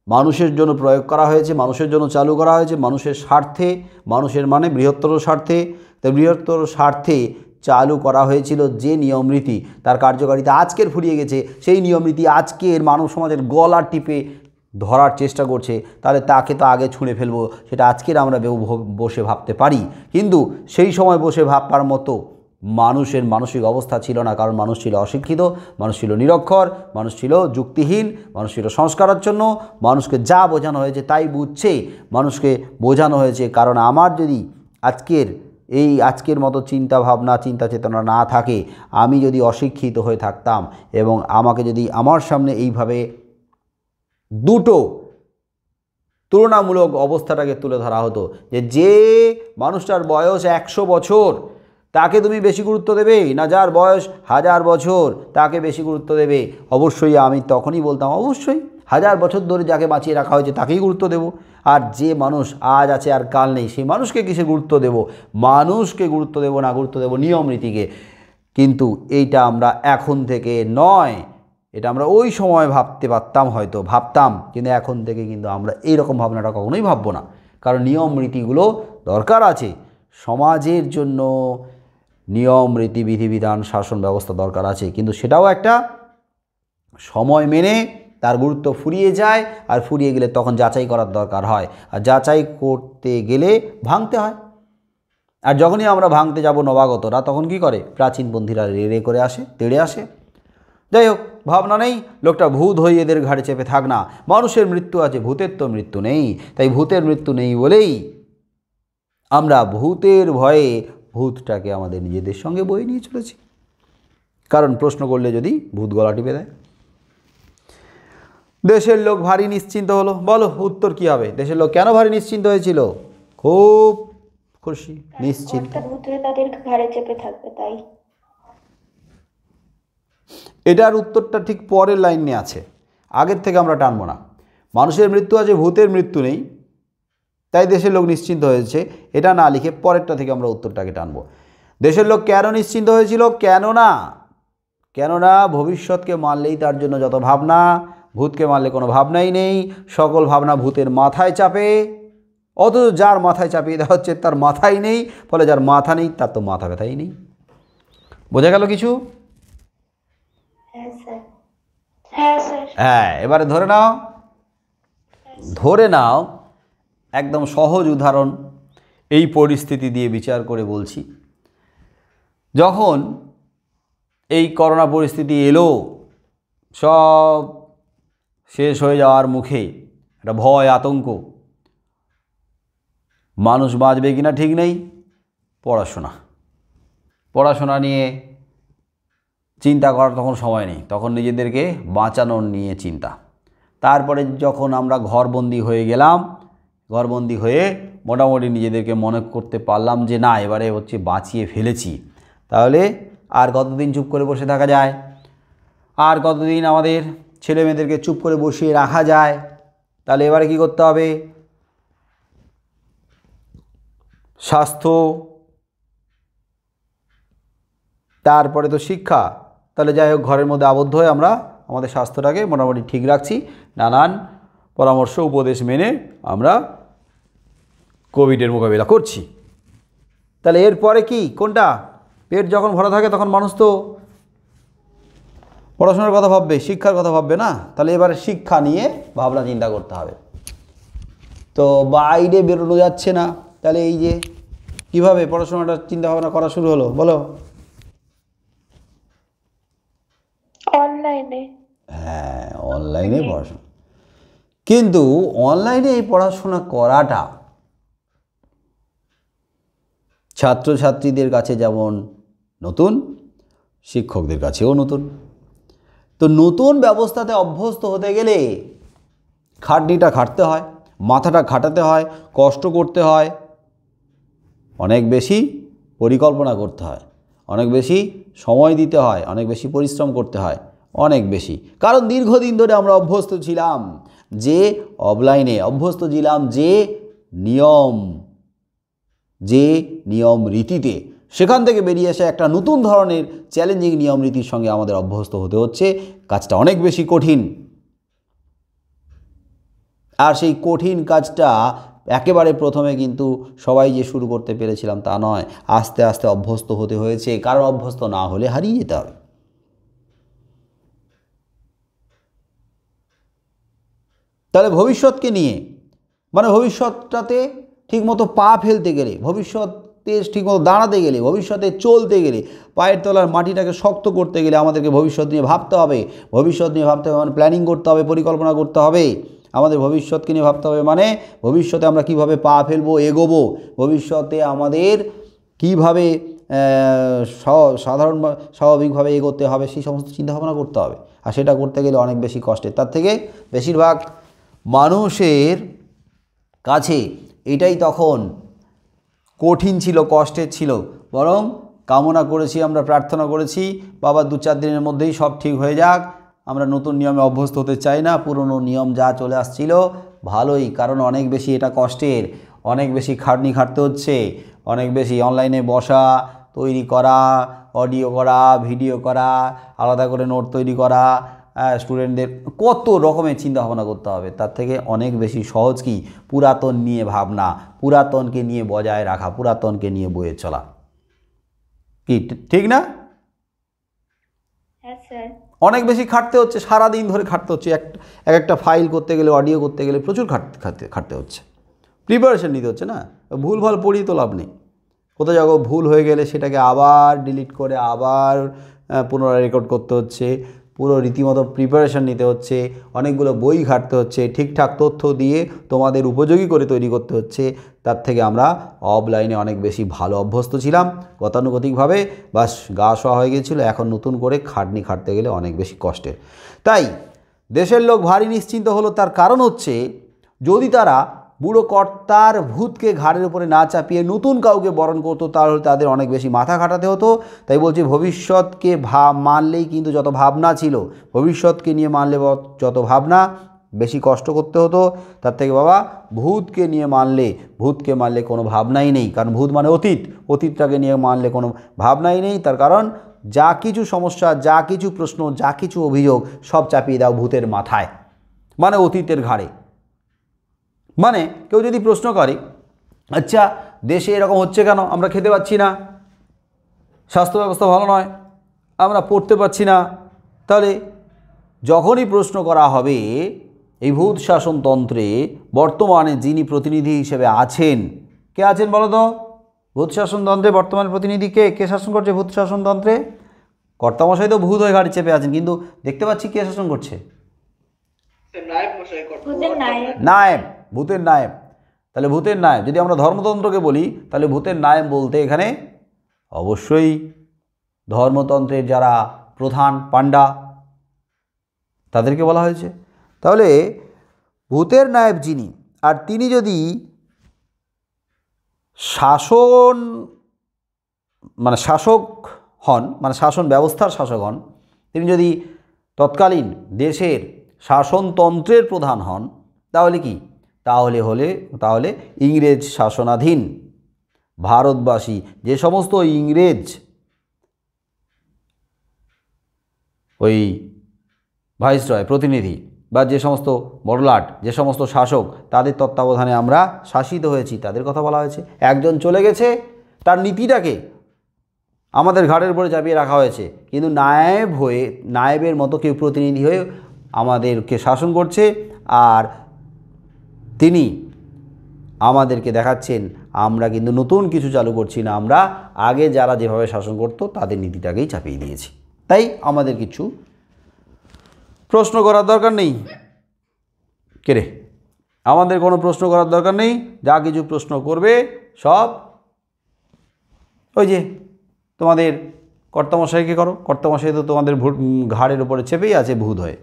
মানুষের জন্য প্রয়োগ করা হয়েছে, মানুষের জন্য চালু করা হয়েছে, মানুষের স্বার্থে, মানুষের মানে বৃহত্তর স্বার্থে, তাই বৃহত্তর স্বার্থে চালু করা হয়েছিল যে নিয়ম রীতি, তার কার্যকারিতা আজকের ফুরিয়ে গেছে। সেই নিয়ম রীতি আজকের মানব সমাজের গলা টিপে ধরার চেষ্টা করছে, তাহলে তাকে তো আগে ছুঁড়ে ফেলবো, সেটা আজকের আমরা বসে ভাবতে পারি, কিন্তু সেই সময় বসে ভাববার মতো মানুষের মানসিক অবস্থা ছিল না। কারণ মানুষ ছিল অশিক্ষিত, মানুষ ছিল নিরক্ষর, মানুষ ছিল যুক্তিহীন, মানুষ ছিল সংস্কারাচ্ছন্ন, মানুষকে যা বোঝানো হয়েছে তাই বুঝছে, মানুষকে বোঝানো হয়েছে। কারণ আমার যদি আজকের মতো চিন্তা ভাবনা, চিন্তা চেতনা না থাকে, আমি যদি অশিক্ষিত হয়ে থাকতাম এবং আমাকে যদি আমার সামনে এইভাবে দুটো তুলনামূলক অবস্থাটাকে তুলে ধরা হতো, যে মানুষটার বয়স 100 বছর তাকে তুমি বেশি গুরুত্ব দেবে, না যার বয়স 1000 বছর তাকে বেশি গুরুত্ব দেবে, অবশ্যই আমি তখনই বলতাম অবশ্যই 1000 বছর ধরে যাকে বাঁচিয়ে রাখা হয়েছে তাকেই গুরুত্ব দেব। আর যে মানুষ আজ আছে আর কাল নেই, সেই মানুষকে কিসে গুরুত্ব দেব? মানুষকে গুরুত্ব দেব না, গুরুত্ব দেব নিয়ম রীতিকে। কিন্তু এইটা আমরা এখন থেকে নয়, এটা আমরা ওই সময় ভাবতে পারতাম, হয়তো ভাবতাম, কিন্তু এখন থেকে কিন্তু আমরা এইরকম ভাবনাটা কখনোই ভাববো না। কারণ নিয়ম রীতিগুলো দরকার আছে সমাজের জন্য, নিয়ম রীতি বিধিবিধান শাসন ব্যবস্থা দরকার আছে, কিন্তু সেটাও একটা সময় মেনে তার গুরুত্ব ফুরিয়ে যায়, আর ফুরিয়ে গেলে তখন যাচাই করার দরকার হয়, আর যাচাই করতে গেলে ভাঙতে হয়। আর যখনই আমরা ভাঙতে যাব নবাগতরা, তখন কি করে? প্রাচীনপন্থীরা রেড়ে করে আসে, তেড়ে আসে। যাই হোক, ভাবনা নেই, লোকটা ভূত হয়ে এদের ঘাড়ে চেপে থাক না। মানুষের মৃত্যু আছে, ভূতের তো মৃত্যু নেই। তাই ভূতের মৃত্যু নেই বলেই আমরা ভূতের ভয়ে ভূতটাকে আমাদের নিজেদের সঙ্গে বয়ে নিয়ে চলেছি। কারণ প্রশ্ন করলে যদি ভূত গলা টিপে দেয়। দেশের লোক ভারী নিশ্চিন্ত হলো, বলো উত্তর কী হবে? দেশের লোক কেন ভারী নিশ্চিন্ত হয়েছিল? খুব খুশি, নিশ্চিন্ত। কর্তা ভূত হয়ে তাদের ঘাড়ে চেপে থাকবে, তাই। এটার উত্তরটা ঠিক পরের লাইনে আছে, আগের থেকে আমরা টানবো না। মানুষের মৃত্যু আছে, ভূতের মৃত্যু নেই, তাই দেশের লোক নিশ্চিন্ত হয়েছে, এটা না লিখে পরেরটা থেকে আমরা উত্তরটাকে টানবো। দেশের লোক কেন নিশ্চিন্ত হয়েছিল? কেননা ভবিষ্যৎকে মানলেই তার জন্য যত ভাবনা, ভূতকে মানলে কোনো ভাবনাই নেই, সকল ভাবনা ভূতের মাথায় চাপে, অথচ যার মাথায় চাপিয়ে দেওয়া হচ্ছে তার মাথাই নেই, ফলে যার মাথা নেই তার তো মাথা ব্যথাই নেই। বোঝা গেল কিছু? হ্যাঁ স্যার। হ্যাঁ স্যার। হ্যাঁ, এবারে ধরে নাও একদম সহজ উদাহরণ এই পরিস্থিতি দিয়ে বিচার করে বলছি। যখন এই করোনা পরিস্থিতি এলো, সব শেষ হয়ে যাওয়ার মুখে, একটা ভয় আতঙ্ক, মানুষ বাঁচবে কিনা ঠিক নেই, পড়াশোনা নিয়ে চিন্তা করার তখন সময় নেই, তখন নিজেদেরকে বাঁচানোর নিয়ে চিন্তা। তারপরে যখন আমরা ঘরবন্দি হয়ে গেলাম, ঘরবন্দি হয়ে মোটামুটি নিজেদেরকে মনে করতে পারলাম যে না, এবারে হচ্ছে বাঁচিয়ে ফেলেছি, তাহলে আর কতদিন চুপ করে বসে থাকা যায়? আর কতদিন আমাদের ছেলে মেয়েদেরকে চুপ করে বসিয়ে রাখা যায়? তাহলে এবারে কি করতে হবে? স্বাস্থ্য, তারপরে তো শিক্ষা। তাহলে যাই হোক, ঘরের মধ্যে আবদ্ধ হয়ে আমরা আমাদের স্বাস্থ্যটাকে মোটামুটি ঠিক রাখছি, নানান পরামর্শ উপদেশ মেনে আমরা কোভিডের মোকাবিলা করছি। তাহলে এরপরে কি, কোনটা? পেট যখন ভরা থাকে তখন মানুষ তো পড়াশোনার কথা ভাববে, শিক্ষার কথা ভাববে না? তাহলে এবারে শিক্ষা নিয়ে ভাবনা চিন্তা করতে হবে। তো বাইরে বেরোনো যাচ্ছে না, তাহলে এই যে কীভাবে পড়াশোনাটা চিন্তা ভাবনা করা শুরু হলো বলো? অনলাইনে। হ্যাঁ, অনলাইনে পড়াশোনা। কিন্তু অনলাইনে এই পড়াশোনা করাটা ছাত্রছাত্রীদের কাছে যেমন নতুন, শিক্ষকদের কাছেও নতুন। তো নতুন ব্যবস্থাতে অভ্যস্ত হতে গেলে খাটনিটা খাটতে হয়, মাথাটা খাটাতে হয়, কষ্ট করতে হয়, অনেক বেশি পরিকল্পনা করতে হয়, অনেক বেশি সময় দিতে হয়, অনেক বেশি পরিশ্রম করতে হয়, অনেক বেশি। কারণ দীর্ঘদিন ধরে আমরা অভ্যস্ত ছিলাম যে অফলাইনে, অভ্যস্ত ছিলাম যে নিয়ম রীতিতে, সেখান থেকে বেরিয়ে এসে একটা নতুন ধরনের চ্যালেঞ্জিং নিয়ম রীতির সঙ্গে আমাদের অভ্যস্ত হতে হচ্ছে। কাজটা অনেক বেশি কঠিন, আর সেই কঠিন কাজটা একেবারে প্রথমে কিন্তু সবাই যে শুরু করতে পেরেছিলাম তা নয়, আস্তে আস্তে অভ্যস্ত হতে হয়েছে, কারণ অভ্যস্ত না হলে হারিয়ে যেতে হবে। তাহলে ভবিষ্যৎকে নিয়ে, মানে ভবিষ্যৎটাতে ঠিকমতো পা ফেলতে গেলে, ভবিষ্যতে ঠিকমতো দাঁড়াতে গেলে, ভবিষ্যতে চলতে গেলে, পায়ের তলার মাটিটাকে শক্ত করতে গেলে আমাদেরকে ভবিষ্যৎ নিয়ে ভাবতে হবে। ভবিষ্যৎ নিয়ে ভাবতে হবে মানে প্ল্যানিং করতে হবে, পরিকল্পনা করতে হবে। আমাদের ভবিষ্যৎকে নিয়ে ভাবতে হবে মানে ভবিষ্যতে আমরা কিভাবে পা ফেলবো, এগোবো, ভবিষ্যতে আমাদের কীভাবে স্বাভাবিকভাবে এগোতে হবে, সেই সমস্ত চিন্তাভাবনা করতে হবে। আর সেটা করতে গেলে অনেক বেশি কষ্টের। তার থেকে বেশিরভাগ মানুষের কাছে এটাই তখন কঠিন ছিল, কষ্টের ছিল। বরং কামনা করেছি, আমরা প্রার্থনা করেছি, বাবা 2-4 দিনের মধ্যেই সব ঠিক হয়ে যাক, আমরা নতুন নিয়মে অভ্যস্ত হতে চাই না, পুরনো নিয়ম যা চলে আসছিল ভালোই। কারণ অনেক বেশি এটা কষ্টের, অনেক বেশি খাটনি খাটতে হচ্ছে, অনেক বেশি অনলাইনে বসা, তৈরি করা, অডিও করা, ভিডিও করা, আলাদা করে নোট তৈরি করা, স্টুডেন্টদের কত রকমের চিন্তা ভাবনা করতে হবে। তার থেকে অনেক বেশি সহজ কি, পুরাতন নিয়ে ভাবনা, পুরাতনকে নিয়ে বজায় রাখা, পুরাতনকে নিয়ে বয়ে চলা। কি ঠিক না? হ্যাঁ স্যার। অনেক বেশি খাটতে হচ্ছে, সারাদিন ধরে খাটতে হচ্ছে, একটা ফাইল করতে গেলে, অডিও করতে গেলে প্রচুর খাটতে হচ্ছে, প্রিপারেশন নিতে হচ্ছে না। ভুলভাল পড়িয়ে তো লাভ নেই, কোথাও জায়গায় ভুল হয়ে গেলে সেটাকে আবার ডিলিট করে আবার পুনরায় রেকর্ড করতে হচ্ছে, পুরো রীতিমতো প্রিপারেশন নিতে হচ্ছে, অনেকগুলো বই ঘাটতে হচ্ছে, ঠিকঠাক তথ্য দিয়ে তোমাদের উপযোগী করে তৈরি করতে হচ্ছে। তার থেকে আমরা অফলাইনে অনেক বেশি ভালো অভ্যস্ত ছিলাম, গতানুগতিকভাবে বাস গা শোয়া হয়ে গিয়েছিল। এখন নতুন করে খাটনি খাটতে গেলে অনেক বেশি কষ্টের। তাই দেশের লোক ভারী নিশ্চিন্ত হলো, তার কারণ হচ্ছে যদি তারা বুড়ো কর্তার ভূতকে ঘাড়ের উপরে না চাপিয়ে নতুন কাউকে বরণ করতো, তাহলে তাদের অনেক বেশি মাথা খাটাতে হতো। তাই বলছি ভবিষ্যৎকে মানলেই কিন্তু যত ভাবনা ছিল, ভবিষ্যৎকে নিয়ে মানলে যত ভাবনা, বেশি কষ্ট করতে হতো। তার থেকে বাবা ভূতকে নিয়ে ভূতকে মানলে কোনো ভাবনাই নেই, কারণ ভূত মানে অতীতটাকে নিয়ে মানলে কোনো ভাবনাই নেই। তার কারণ যা কিছু সমস্যা, যা কিছু প্রশ্ন, যা কিছু অভিযোগ সব চাপিয়ে দাও ভূতের মাথায়, মানে অতীতের ঘাড়ে। মানে কেউ যদি প্রশ্ন করে, আচ্ছা দেশে এরকম হচ্ছে কেন, আমরা খেতে পাচ্ছি না, স্বাস্থ্য ব্যবস্থা ভালো নয়, আমরা পড়তে পারছি না, তাহলে যখনই প্রশ্ন করা হবে এই ভূত শাসনতন্ত্রে বর্তমানে যিনি প্রতিনিধি হিসেবে আছেন, কে আছেন বলো তো? ভূত শাসনতন্ত্রে বর্তমানে প্রতিনিধি কে শাসন করছে ভূত শাসনতন্ত্রে? কর্তামশাই তো ভূত হয়ে ঘাড়ি চেপে আছেন, কিন্তু দেখতে পাচ্ছি কে শাসন করছে? নায়েব, ভূতের নায়েব। তাহলে ভূতের নায়েব, যদি আমরা ধর্মতন্ত্রকে বলি তাহলে ভূতের নায়েব বলতে এখানে অবশ্যই ধর্মতন্ত্রের যারা প্রধান পাণ্ডা তাদেরকে বলা হয়েছে। তাহলে ভূতের নায়েব যিনি, আর তিনি যদি শাসক হন, মানে শাসন ব্যবস্থার শাসক হন, তিনি যদি তৎকালীন দেশের শাসনতন্ত্রের প্রধান হন, তাহলে কি? তাহলে ইংরেজ শাসনাধীন ভারতবাসী যে সমস্ত ইংরেজ ওই ভাইসরয় প্রতিনিধি বা যে সমস্ত বড়লাট, যে সমস্ত শাসক, তাদের তত্ত্বাবধানে আমরা শাসিত হয়েছি, তাদের কথা বলা হয়েছে। একজন চলে গেছে, তার নীতিটাকে আমাদের ঘাড়ের উপরে চাপিয়ে রাখা হয়েছে, কিন্তু নায়েবের মতো কেউ প্রতিনিধি হয়ে আমাদেরকে শাসন করছে, আর তিনি আমাদেরকে দেখাচ্ছেন আমরা কিন্তু নতুন কিছু চালু করছি না, আমরা আগে যারা যেভাবে শাসন করতো তাদের নীতিটাকেই চাপিয়ে দিয়েছি। তাই আমাদের কিছু প্রশ্ন করার দরকার নেই। আমাদের কোনো প্রশ্ন করার দরকার নেই। যা কিছু প্রশ্ন করবে সব ওই যে তোমাদের কর্তামশাইকে করো, কর্তামশাই তো তোমাদের ঘাড়ের উপরে চেপেই আছে ভূত হয়ে।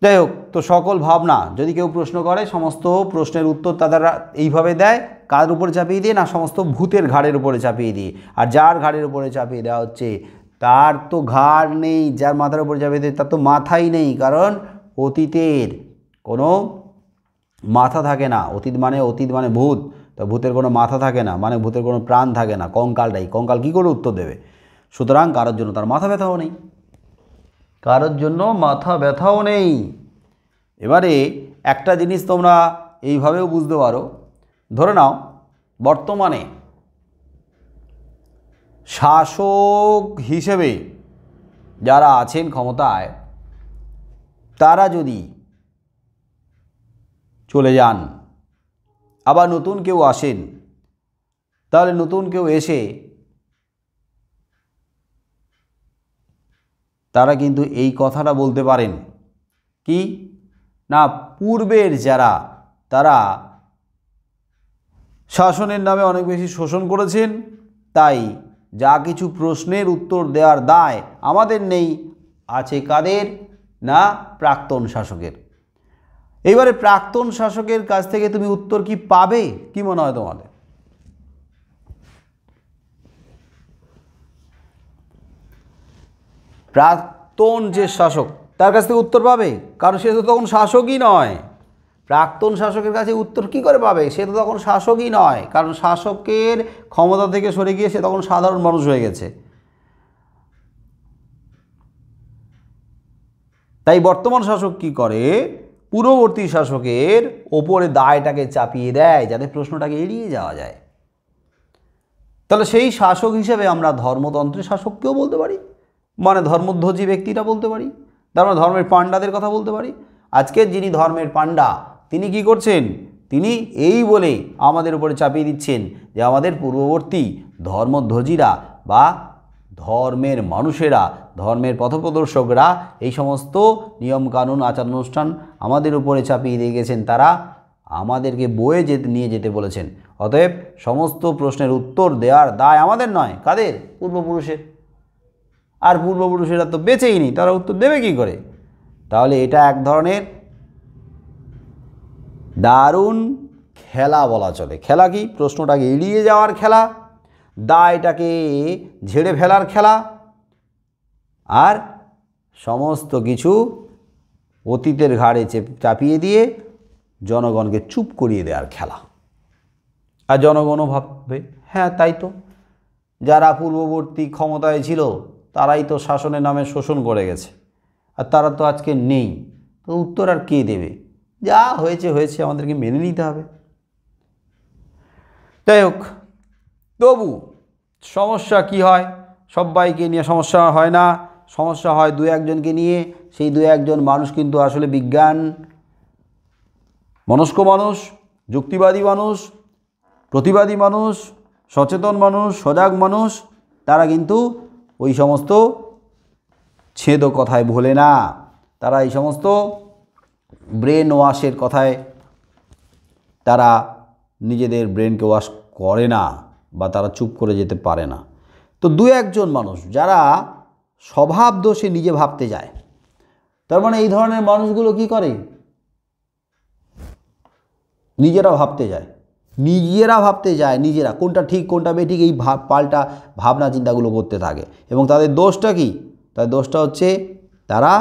যাই হোক, তো সকল ভাবনা যদি কেউ প্রশ্ন করে, সমস্ত প্রশ্নের উত্তর তারা এইভাবে দেয়, কার উপরে চাপিয়ে দিয়ে? না, সমস্ত ভূতের ঘাড়ের উপরে চাপিয়ে দিয়ে। আর যার ঘাড়ের উপরে চাপিয়ে দেওয়া হচ্ছে তার তো ঘাড় নেই, যার মাথার উপরে চাপিয়ে দিয়ে তার তো মাথাই নেই, কারণ অতীতের কোনো মাথা থাকে না। অতীত মানে ভূত, তো ভূতের কোনো মাথা থাকে না, মানে ভূতের কোনো প্রাণ থাকে না, কঙ্কাল কী করে উত্তর দেবে? সুতরাং কারোর জন্য তার মাথা ব্যথাও নেই, এবারে একটা জিনিস তোমরা এইভাবেও বুঝতে পারো, ধরে নাও বর্তমানে শাসক হিসেবে যারা আছেন ক্ষমতায়, তারা যদি চলে যান, আবার নতুন কেউ আসেন, তাহলে নতুন কেউ এসে তারা কিন্তু এই কথাটা বলতে পারেন কি না, পূর্বের যারা তারা শাসনের নামে অনেক বেশি শোষণ করেছেন, তাই যা কিছু প্রশ্নের উত্তর দেওয়ার দায় আমাদের নেই, আছে কাদের? না, প্রাক্তন শাসকের। এইবারে প্রাক্তন শাসকের কাছ থেকে তুমি উত্তর কি পাবে? কি মনে হয় তোমাদের? প্রাক্তন যে শাসক তার কাছ থেকে উত্তর পাবে? কারণ সে তো তখন শাসকই নয়। প্রাক্তন শাসকের কাছে উত্তর কি করে পাবে? সে তো তখন শাসকই নয়, কারণ শাসকের ক্ষমতা থেকে সরে গিয়ে সে তখন সাধারণ মানুষ হয়ে গেছে। তাই বর্তমান শাসক কি করে? পূর্ববর্তী শাসকের ওপরে দায়টাকে চাপিয়ে দেয়, যাতে প্রশ্নটাকে এড়িয়ে যাওয়া যায়। তাহলে সেই শাসক হিসেবে আমরা ধর্মতন্ত্রের শাসককেও বলতে পারি, মানে ধর্মধ্বজী ব্যক্তিটা বলতে পারি, তার মানে ধর্মের পাণ্ডাদের কথা বলতে পারি। আজকের যিনি ধর্মের পাণ্ডা, তিনি কি করছেন? তিনি এই বলে আমাদের উপরে চাপিয়ে দিচ্ছেন যে আমাদের পূর্ববর্তী ধর্মধ্বজীরা বা ধর্মের মানুষেরা, ধর্মের পথপ্রদর্শকরা এই সমস্ত নিয়মকানুন আচার অনুষ্ঠান আমাদের উপরে চাপিয়ে দিয়ে গেছেন, তারা আমাদেরকে বয়ে নিয়ে যেতে বলেছেন। অতএব সমস্ত প্রশ্নের উত্তর দেওয়ার দায় আমাদের নয়, কাদের? পূর্বপুরুষের। আর পূর্বপুরুষেরা তো বেঁচেই নেই, তারা উত্তর দেবে কি করে? তাহলে এটা এক ধরনের দারুণ খেলা বলা চলে। খেলা কি? প্রশ্নটাকে এড়িয়ে যাওয়ার খেলা, দায়টাকে ঝেড়ে ফেলার খেলা, আর সমস্ত কিছু অতীতের ঘাড়ে চাপিয়ে দিয়ে জনগণকে চুপ করিয়ে দেওয়ার খেলা। আর জনগণও ভাববে হ্যাঁ তাই তো, যারা পূর্ববর্তী ক্ষমতায় ছিল তারাই তো শাসনের নামে শোষণ করে গেছে, আর তারা তো আজকে নেই, তো উত্তর আর কে দেবে? যা হয়েছে হয়েছে, আমাদেরকে মেনে নিতে হবে। যাই হোক, তবু সমস্যা কি হয়? সবাইকে নিয়ে সমস্যা হয় না, সমস্যা হয় দু একজনকে নিয়ে। সেই দু একজন মানুষ কিন্তু আসলে বিজ্ঞান মনস্ক মানুষ, যুক্তিবাদী মানুষ, প্রতিবাদী মানুষ, সচেতন মানুষ, সজাগ মানুষ। তারা কিন্তু ওই সমস্ত ছেদ কথায় ভোলে না, তারা এই সমস্ত ব্রেন ওয়াশের কথায় তারা নিজেদের ব্রেনকে ওয়াশ করে না, বা তারা চুপ করে যেতে পারে না। তো দু একজন মানুষ যারা স্বভাব দোষে নিজে ভাবতে যায়, তার মানে এই ধরনের মানুষগুলো কি করে? নিজেরা ভাবতে যায়, নিজেরা কোনটা ঠিক কোনটা বেঠিক এই পাল্টা ভাবনা চিন্তাগুলো করতে থাকে। এবং তাদের দোষটা কি? তাদের দোষটা হচ্ছে তারা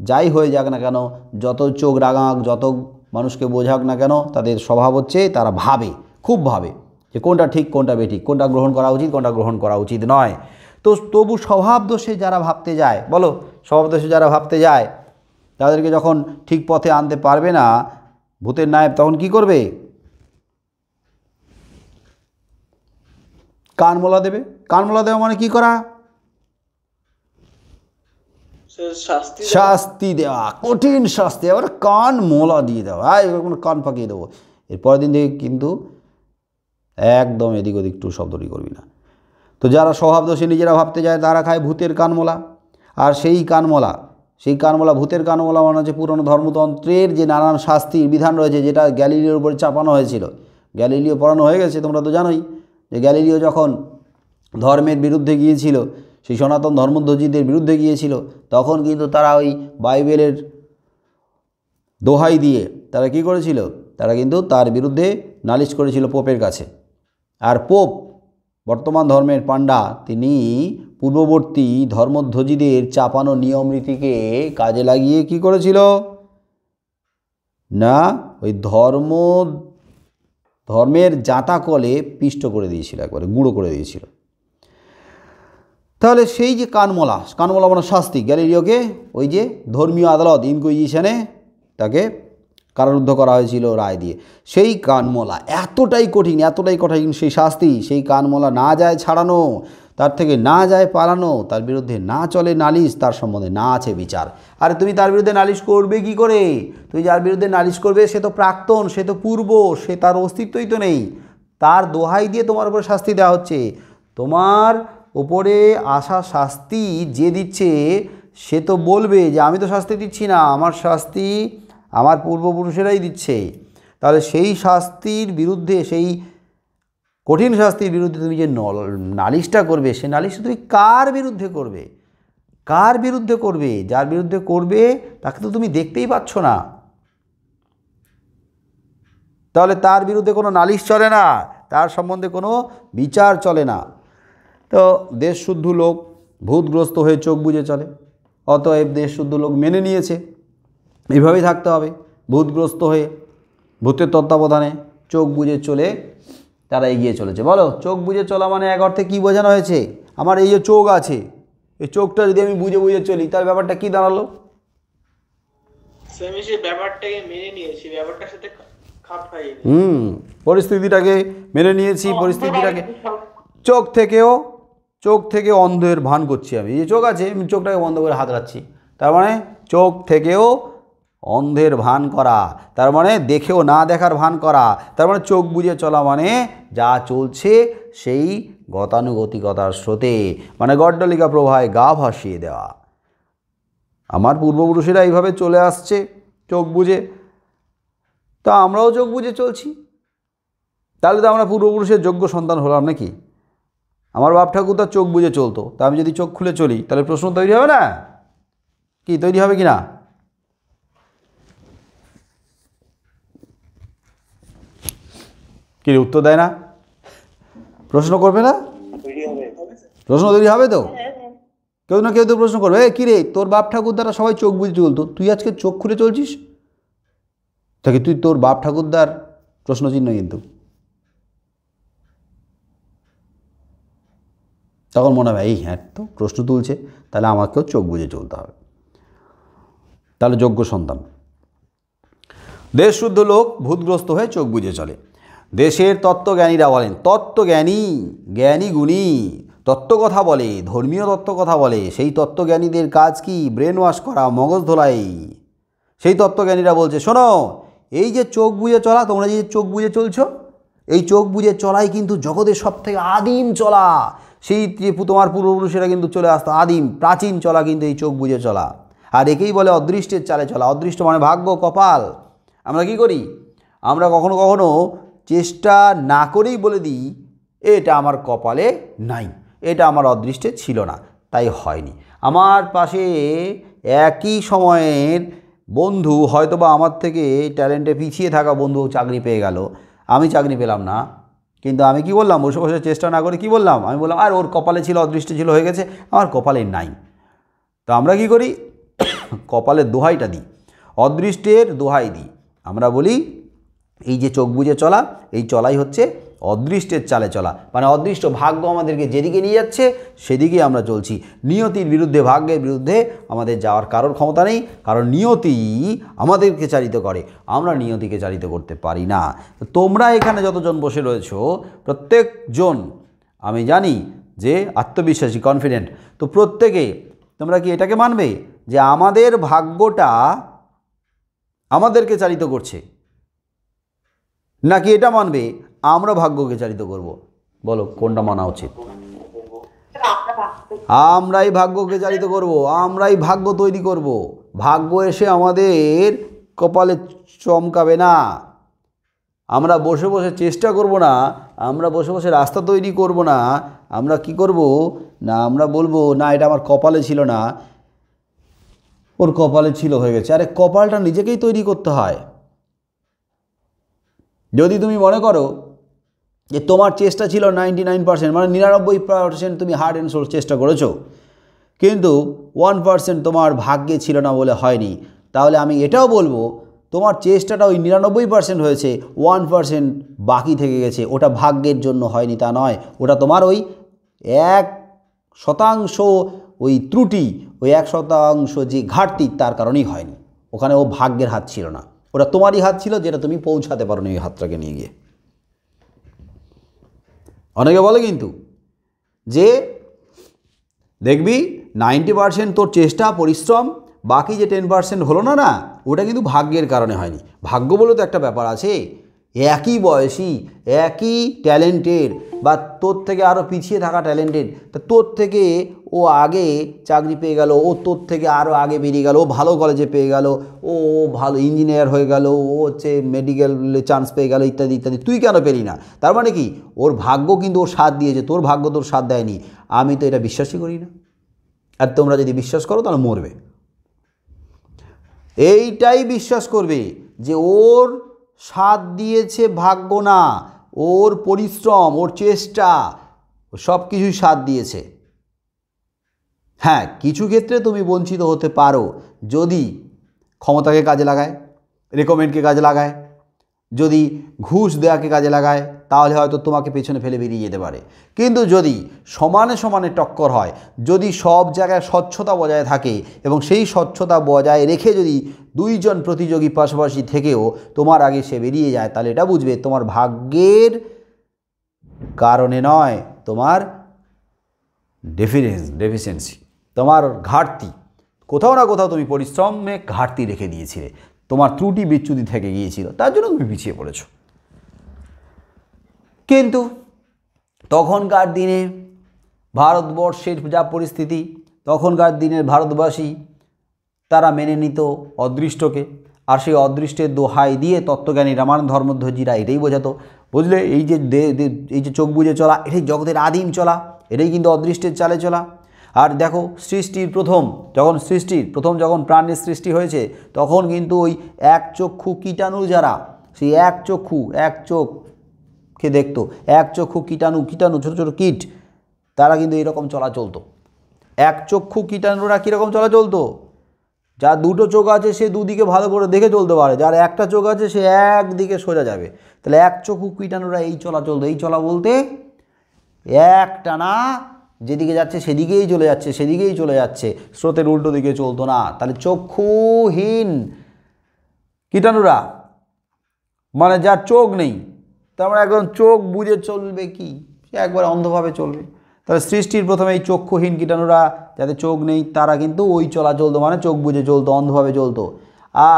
যাই হয়ে যাক না কেন, যত চোখ রাগাক, যত মানুষকে বোঝাক না কেন, তাদের স্বভাব হচ্ছে তারা ভাবে, খুব ভাবে যে কোনটা ঠিক কোনটা বেঠিক, কোনটা গ্রহণ করা উচিত কোনটা গ্রহণ করা উচিত নয়। তো তবু স্বভাব দোষে যারা ভাবতে যায়, বলো স্বভাব দোষে যারা ভাবতে যায়, তাদেরকে যখন ঠিক পথে আনতে পারবে না ভূতের নায়েব, তখন কি করবে? কান মোলা দেবে। কান মোলা দেওয়া মানে কি করা? শাস্তি দেওয়া, কঠিন শাস্তি, আবার কান মোলা দিয়ে দেওয়া, কান পাকিয়ে দেবো। এর পরের দিন থেকে কিন্তু একদম এদিক ওদিক টু শব্দটি করবি না। তো যারা স্বভাব দোষে নিজেরা ভাবতে যায় তারা খায় ভূতের কানমোলা। আর সেই কানমোলা ভূতের কানমোলা মানে হচ্ছে পুরনো ধর্মতন্ত্রের যে নানান শাস্তির বিধান রয়েছে, যেটা গ্যালিলিওর উপরে চাপানো হয়েছিল। গ্যালিলিও পড়ানো হয়ে গেছে, তোমরা তো জানোই যে গ্যালিলিও যখন ধর্মের বিরুদ্ধে গিয়েছিল, সেই সনাতন ধর্মধ্বজীদের বিরুদ্ধে গিয়েছিল, তখন কিন্তু তারা ওই বাইবেলের দোহাই দিয়ে তারা কি করেছিল? তারা কিন্তু তার বিরুদ্ধে নালিশ করেছিল পোপের কাছে। আর পোপ, বর্তমান ধর্মের পাণ্ডা, তিনি পূর্ববর্তী ধর্মধ্বজীদের চাপানো নিয়ম রীতিকে কাজে লাগিয়ে কি করেছিল না, ওই ধর্মের জাঁতাকলে পিষ্ট করে দিয়েছিল, একবারে গুঁড়ো করে দিয়েছিল। তাহলে সেই যে কানমোলা মানে শাস্তি, গ্যালিলিওকে ওই যে ধর্মীয় আদালত ইনকুইজিশনে তাকে কারারুদ্ধ করা হয়েছিল রায় দিয়ে। সেই কানমোলা এতটাই কঠিন সেই শাস্তি, সেই কানমোলা না যায় ছাড়ানো, তার থেকে না যায় পালানো, তার বিরুদ্ধে না চলে নালিশ, তার সম্বন্ধে না আছে বিচার। আরে তুমি তার বিরুদ্ধে নালিশ করবে কি করে? তুমি যার বিরুদ্ধে নালিশ করবে সে তো প্রাক্তন, সে তো পূর্ব, সে তার অস্তিত্বই তো নেই। তার দোহাই দিয়ে তোমার উপরে শাস্তি দেওয়া হচ্ছে। তোমার ওপরে আসা শাস্তি যে দিচ্ছে সে তো বলবে যে আমি তো শাস্তি দিচ্ছি না, আমার শাস্তি আমার পূর্বপুরুষেরাই দিচ্ছে। তাহলে সেই শাস্তির বিরুদ্ধে, সেই কঠিন শাস্তির বিরুদ্ধে তুমি যে নালিশটা করবে, সে নালিশটা তুমি কার বিরুদ্ধে করবে? যার বিরুদ্ধে করবে তাকে তো তুমি দেখতেই পাচ্ছ না। তাহলে তার বিরুদ্ধে কোনো নালিশ চলে না, তার সম্বন্ধে কোনো বিচার চলে না। তো দেশশুদ্ধ লোক ভূতগ্রস্ত হয়ে চোখ বুজে চলে, অতএব দেশশুদ্ধ লোক মেনে নিয়েছে এইভাবেই থাকতে হবে, ভূতগ্রস্ত হয়ে ভূতের তত্ত্বাবধানে চোখ বুজে চলে তারা এগিয়ে চলেছে। বলো, চোখ বুজে চলা মানে এক অর্থে কী বোঝানো হয়েছে? আমার এই যে চোখ আছে, এই চোখটা যদি আমি বুঝে বুঝে চলি, তার ব্যাপারটা কী দাঁড়ালো? ব্যাপারটাকে মেনে নিয়েছি, ব্যাপারটার সাথে খাপ খাইয়ে পরিস্থিতিটাকে মেনে নিয়েছি, পরিস্থিতিটাকে চোখ থেকেও অন্ধের ভান করছি। আমি এই যে চোখ আছে, আমি চোখটাকে বন্ধ করে হাত রাখছি, তার মানে চোখ থেকেও অন্ধের ভান করা, তার মানে দেখেও না দেখার ভান করা। তার মানে চোখ বুজে চলা মানে যা চলছে সেই গতানুগতিকতার স্রোতে, মানে গড্ডলিকা প্রবাহে গা ভাসিয়ে দেওয়া। আমার পূর্বপুরুষেরা এইভাবে চলে আসছে চোখ বুজে, তা আমরাও চোখ বুজে চলছি। তাহলে তো আমরা পূর্বপুরুষের যোগ্য সন্তান হলাম নাকি? আমার বাপ ঠাকুর তার চোখ বুজে চলতো, তা আমি যদি চোখ খুলে চলি তাহলে প্রশ্ন তৈরি হবে না? কি তৈরি হবে কি না? কি রে, উত্তর দেয় না? প্রশ্ন করবে না? প্রশ্ন তৈরি হবে তো? কেউ না কেউ তো প্রশ্ন করবে, কী রে তোর বাপ ঠাকুরদারা সবাই চোখ বুঝে চলতো, তুই আজকে চোখ খুলে চলছিস? তাকে তুই তোর বাপ ঠাকুরদার প্রশ্নচিহ্ন কিন্তু। তখন মনে হবে এই হ্যাঁ তো প্রশ্ন তুলছে, তাহলে আমাকেও চোখ বুঝে চলতে হবে, তাহলে যোগ্য সন্তান। দেশ শুদ্ধ লোক ভূতগ্রস্ত হয়ে চোখ বুঝে চলে। দেশের তত্ত্বজ্ঞানীরা বলেন, তত্ত্বজ্ঞানী, জ্ঞানী গুণী, তত্ত্ব কথা বলে, ধর্মীয় তত্ত্ব কথা বলে, সেই তত্ত্বজ্ঞানীদের কাজ কি? ব্রেন ওয়াশ করা, মগজ ধোলাই। সেই তত্ত্বজ্ঞানীরা বলছে, শোনো, এই যে চোখ বুজে চলা, তোমরা যে চোখ বুজে চলছো, এই চোখ বুজে চলাই কিন্তু জগতের সব থেকে আদিম চলা। সেই যে তোমার পূর্বপুরুষেরা কিন্তু চলে আসতো, আদিম প্রাচীন চলা কিন্তু এই চোখ বুজে চলা। আর একেই বলে অদৃষ্টের চালে চলা। অদৃষ্ট মানে ভাগ্য, কপাল। আমরা কি করি? আমরা কখনো কখনো চেষ্টা না করেই বলে দিই এটা আমার কপালে নাই, এটা আমার অদৃষ্টে ছিল না, তাই হয়নি। আমার পাশে একই সময়ের বন্ধু, হয়তোবা আমার থেকে ট্যালেন্টে পিছিয়ে থাকা বন্ধু চাকরি পেয়ে গেল, আমি চাকরি পেলাম না, কিন্তু আমি কি বললাম? বসে বসে চেষ্টা না করে কি বললাম? আমি বললাম আর ওর কপালে ছিল, অদৃষ্টে ছিল, হয়ে গেছে, আমার কপালে নাই। তো আমরা কি করি? কপালের দোহাইটা দিই, অদৃষ্টের দোহাই দিই। আমরা বলি এই যে চোখ বুজে চলা, এই চলাই হচ্ছে অদৃষ্টের চালে চলা, মানে অদৃষ্ট ভাগ্য আমাদেরকে যেদিকে নিয়ে যাচ্ছে সেদিকেই আমরা চলছি। নিয়তির বিরুদ্ধে, ভাগ্যের বিরুদ্ধে আমাদের যাওয়ার কারোর ক্ষমতা নেই, কারণ নিয়তি আমাদেরকে চালিত করে, আমরা নিয়তিকে চালিত করতে পারি না। তোমরা এখানে যতজন বসে রয়েছো প্রত্যেকজন আমি জানি যে আত্মবিশ্বাসী, কনফিডেন্ট, তো প্রত্যেকে তোমরা কি এটাকে মানবে যে আমাদের ভাগ্যটা আমাদেরকে চালিত করছে, নাকি এটা মানবে আমরা ভাগ্যকে চালিত করব? বলো কোনটা মানা উচিত? আমরাই ভাগ্যকে চালিত করব, আমরাই ভাগ্য তৈরি করব। ভাগ্য এসে আমাদের কপালে চমকাবে না। আমরা বসে বসে চেষ্টা করব না, আমরা বসে বসে রাস্তা তৈরি করব না। আমরা কি করব না, আমরা বলবো না এটা আমার কপালে ছিল না, ওর কপালে ছিল, হয়ে গেছে। আরে কপালটা নিজেকেই তৈরি করতে হয়। যদি তুমি মনে করো যে তোমার চেষ্টা ছিল 99%, মানে 99% তুমি হার্ড অ্যান্ড সোল চেষ্টা করেছো, কিন্তু 1% তোমার ভাগ্যে ছিল না বলে হয়নি, তাহলে আমি এটাও বলবো তোমার চেষ্টাটা ওই 99% হয়েছে, 1% বাকি থেকে গেছে, ওটা ভাগ্যের জন্য হয়নি তা নয়, ওটা তোমার ওই 1% ওই ত্রুটি, ওই 1% যে ঘাটতি তার কারণেই হয়নি। ওখানে ও ভাগ্যের হাত ছিল না, ওটা তোমারই হাত ছিল, যেটা তুমি পৌঁছাতে পারো নি ওই হাতটাকে নিয়ে গিয়ে। অনেকে বলে কিন্তু যে দেখবি 90% তোর চেষ্টা পরিশ্রম, বাকি যে 10% হলো না না, ওটা কিন্তু ভাগ্যের কারণে হয়নি। ভাগ্য বলে তো একটা ব্যাপার আছে, একই বয়সী, একই ট্যালেন্টেড, বা তোর থেকে আরও পিছিয়ে থাকা ট্যালেন্টেড, তা তোর থেকে ও আগে চাকরি পেয়ে গেল, ও তোর থেকে আরও আগে বেরিয়ে গেল, ও ভালো কলেজে পেয়ে গেল, ও ভালো ইঞ্জিনিয়ার হয়ে গেল, ও হচ্ছে মেডিকেলে চান্স পেয়ে গেল, ইত্যাদি ইত্যাদি, তুই কেন পেলি না? তার মানে কি ওর ভাগ্য কিন্তু ওর সাথ দিয়েছে, তোর ভাগ্য তোর সাথ দেয়নি। আমি তো এটা বিশ্বাসই করি না, আর তোমরা যদি বিশ্বাস করো তাহলে মরবে। এইটাই বিশ্বাস করবে যে ওর সাথ দিয়েছে ভাগ্য না, ওর পরিশ্রম, ওর চেষ্টা, সব কিছুই সাথ দিয়েছে। হ্যাঁ, কিছু ক্ষেত্রে তুমি বঞ্চিত হতে পারো, যদি ক্ষমতাকে কাজে লাগায়, রেকমেন্ডকে কাজে লাগায়, যদি ঘুষ দেওয়াকে কাজে লাগায়, তাহলে হয়তো তোমাকে পেছনে ফেলে বেরিয়ে যেতে পারে। কিন্তু যদি সমানে সমানে টক্কর হয়, যদি সব জায়গায় স্বচ্ছতা বজায় থাকে, এবং সেই স্বচ্ছতা বজায় রেখে যদি দুইজন প্রতিযোগী পাশাপাশি থেকেও তোমার আগে সে বেরিয়ে যায়, তাহলে এটা বুঝবে তোমার ভাগ্যের কারণে নয়, তোমার ডেফিসিয়েন্সি, তোমার ঘাটতি, কোথাও না কোথাও তুমি পরিশ্রমে ঘাটতি রেখে দিয়েছিলে, তোমার ত্রুটি বিচ্যুতি থেকে গিয়েছিল, তার জন্য তুমি পিছিয়ে পড়েছ। কিন্তু তখনকার দিনে ভারতবর্ষের যা পরিস্থিতি, তখনকার দিনের ভারতবাসী তারা মেনে নিত অদৃষ্টকে, আর সেই অদৃষ্টের দোহাই দিয়ে তত্ত্বজ্ঞানী রামায়ণ ধর্মধ্বজীরা এটাই বোঝাতো, বুঝলে এই যে চোখ বুজে চলা, এটাই জগতের আদিম চলা, এটাই কিন্তু অদৃষ্টের চালে চলা। আর দেখো সৃষ্টির প্রথম যখন প্রাণের সৃষ্টি হয়েছে, তখন কিন্তু ওই এক চক্ষু কীটাণু যারা, সেই এক চোখ কে দেখতো, একচক্ষু কীটাণু ছোটো ছোটো কীট, তারা কিন্তু এরকম চলা চলতো। একচক্ষু কীটাণুরা কীরকম চলা চলতো? যার দুটো চোখ আছে সে দুদিকে ভালো করে দেখে চলতে পারে, যার একটা চোখ আছে সে একদিকে সোজা যাবে। তাহলে একচক্ষু কীটাণুরা এই চলা চলতো। এই চলা বলতে একটানা যেদিকে যাচ্ছে সেদিকেই চলে যাচ্ছে, সেদিকেই চলে যাচ্ছে, স্রোতের উল্টো দিকে চলতো না। তাহলে চক্ষুহীন কীটাণুরা মানে যার চোখ নেই, তার মানে একদম চোখ বুজে চলবে, কি সে একবার অন্ধভাবে চলবে। তাহলে সৃষ্টির প্রথমে এই চক্ষুহীন কীটাণুরা, যাদের চোখ নেই, তারা কিন্তু ওই চলা চলতো, মানে চোখ বুজে চলতো, অন্ধভাবে চলতো।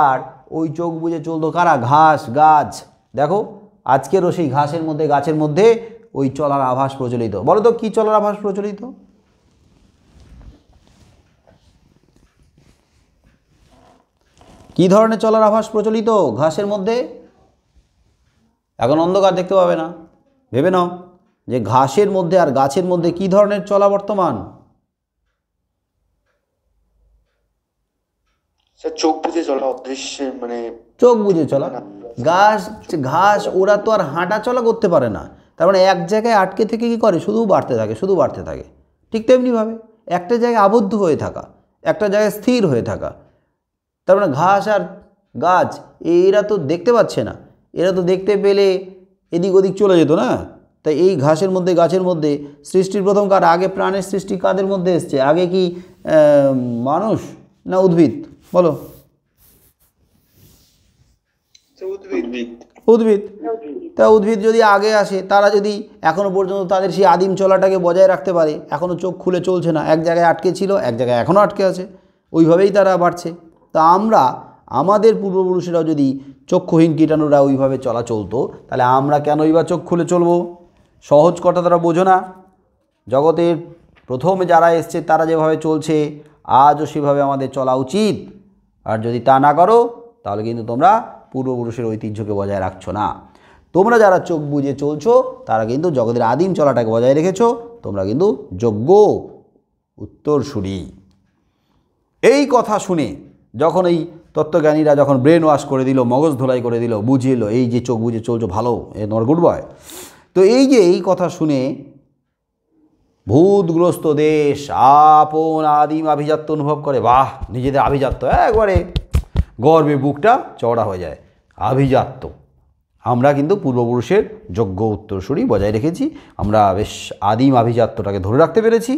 আর ওই চোখ বুজে চলতো কারা? ঘাস, গাছ। দেখো আজকেরও সেই ঘাসের মধ্যে, গাছের মধ্যে ওই চলার আভাস প্রচলিত। বলো তো কী চলার আভাস প্রচলিত? কী ধরনের চলার আভাস প্রচলিত ঘাসের মধ্যে? এখন অন্ধকার দেখতে পাবে না, ভেবে নাও যে ঘাসের মধ্যে আর গাছের মধ্যে কী ধরনের চলা বর্তমান? স্যার চোখ বুজে চলা, অদৃশ্যে মানে চোখ বুজে চলা। ঘাস ওরা তো আর হাঁটা চলা করতে পারে না, তার মানে এক জায়গায় আটকে থেকে কী করে? শুধু বাড়তে থাকে, শুধু বাড়তে থাকে। ঠিক তেমনিভাবে একটা জায়গায় আবদ্ধ হয়ে থাকা, একটা জায়গায় স্থির হয়ে থাকা। তার মানে ঘাস আর গাছ এরা তো দেখতে পাচ্ছে না, এরা তো দেখতে পেলে এদিক ওদিক চলে যেত না। তাই এই ঘাসের মধ্যে, গাছের মধ্যে সৃষ্টির প্রথম কার? আগে প্রাণের সৃষ্টি কাদের মধ্যে এসছে? আগে কি মানুষ না উদ্ভিদ? বলো। উদ্ভিদ। তা উদ্ভিদ যদি আগে আসে, তারা যদি এখনও পর্যন্ত তাদের সেই আদিম চলাটাকে বজায় রাখতে পারে, এখনও চোখ খুলে চলছে না, এক জায়গায় আটকে ছিল, এক জায়গায় এখনও আটকে আছে, ওইভাবেই তারা বাড়ছে। তা আমরা, আমাদের পূর্বপুরুষেরাও যদি চক্ষুহীন কীটাণুরা ওইভাবে চলা চলতো, তাহলে আমরা কেনই বা চোখ খুলে চলবো? সহজ কথা তারা বোঝো না। জগতের প্রথমে যারা এসছে তারা যেভাবে চলছে, আজও সেভাবে আমাদের চলা উচিত। আর যদি তা না করো, তাহলে কিন্তু তোমরা পূর্বপুরুষের ঐতিহ্যকে বজায় রাখছো না। তোমরা যারা চোখ বুজে চলছো, তারা কিন্তু জগতের আদিম চলাটাকে বজায় রেখেছো, তোমরা কিন্তু যোগ্য উত্তরসূরি। এই কথা শুনে যখন এই তত্ত্বজ্ঞানীরা যখন ব্রেন ওয়াশ করে দিল, মগজ ধোলাই করে দিল, বুঝিয়ে এলো এই যে চোখ বুজে চলছো ভালো, এ তোমার গুড বয়। তো এই যে এই কথা শুনে ভূতগ্রস্ত দেশ আপন আদিম আভিজাত্য অনুভব করে। বাহ, নিজেদের আভিজাত্য একবারে গর্বে বুকটা চওড়া হয়ে যায়। আভিজাত্য, আমরা কিন্তু পূর্বপুরুষের যোগ্য উত্তরসূরি বজায় রেখেছি, আমরা বেশ আদিম আভিজাত্যটাকে ধরে রাখতে পেরেছি।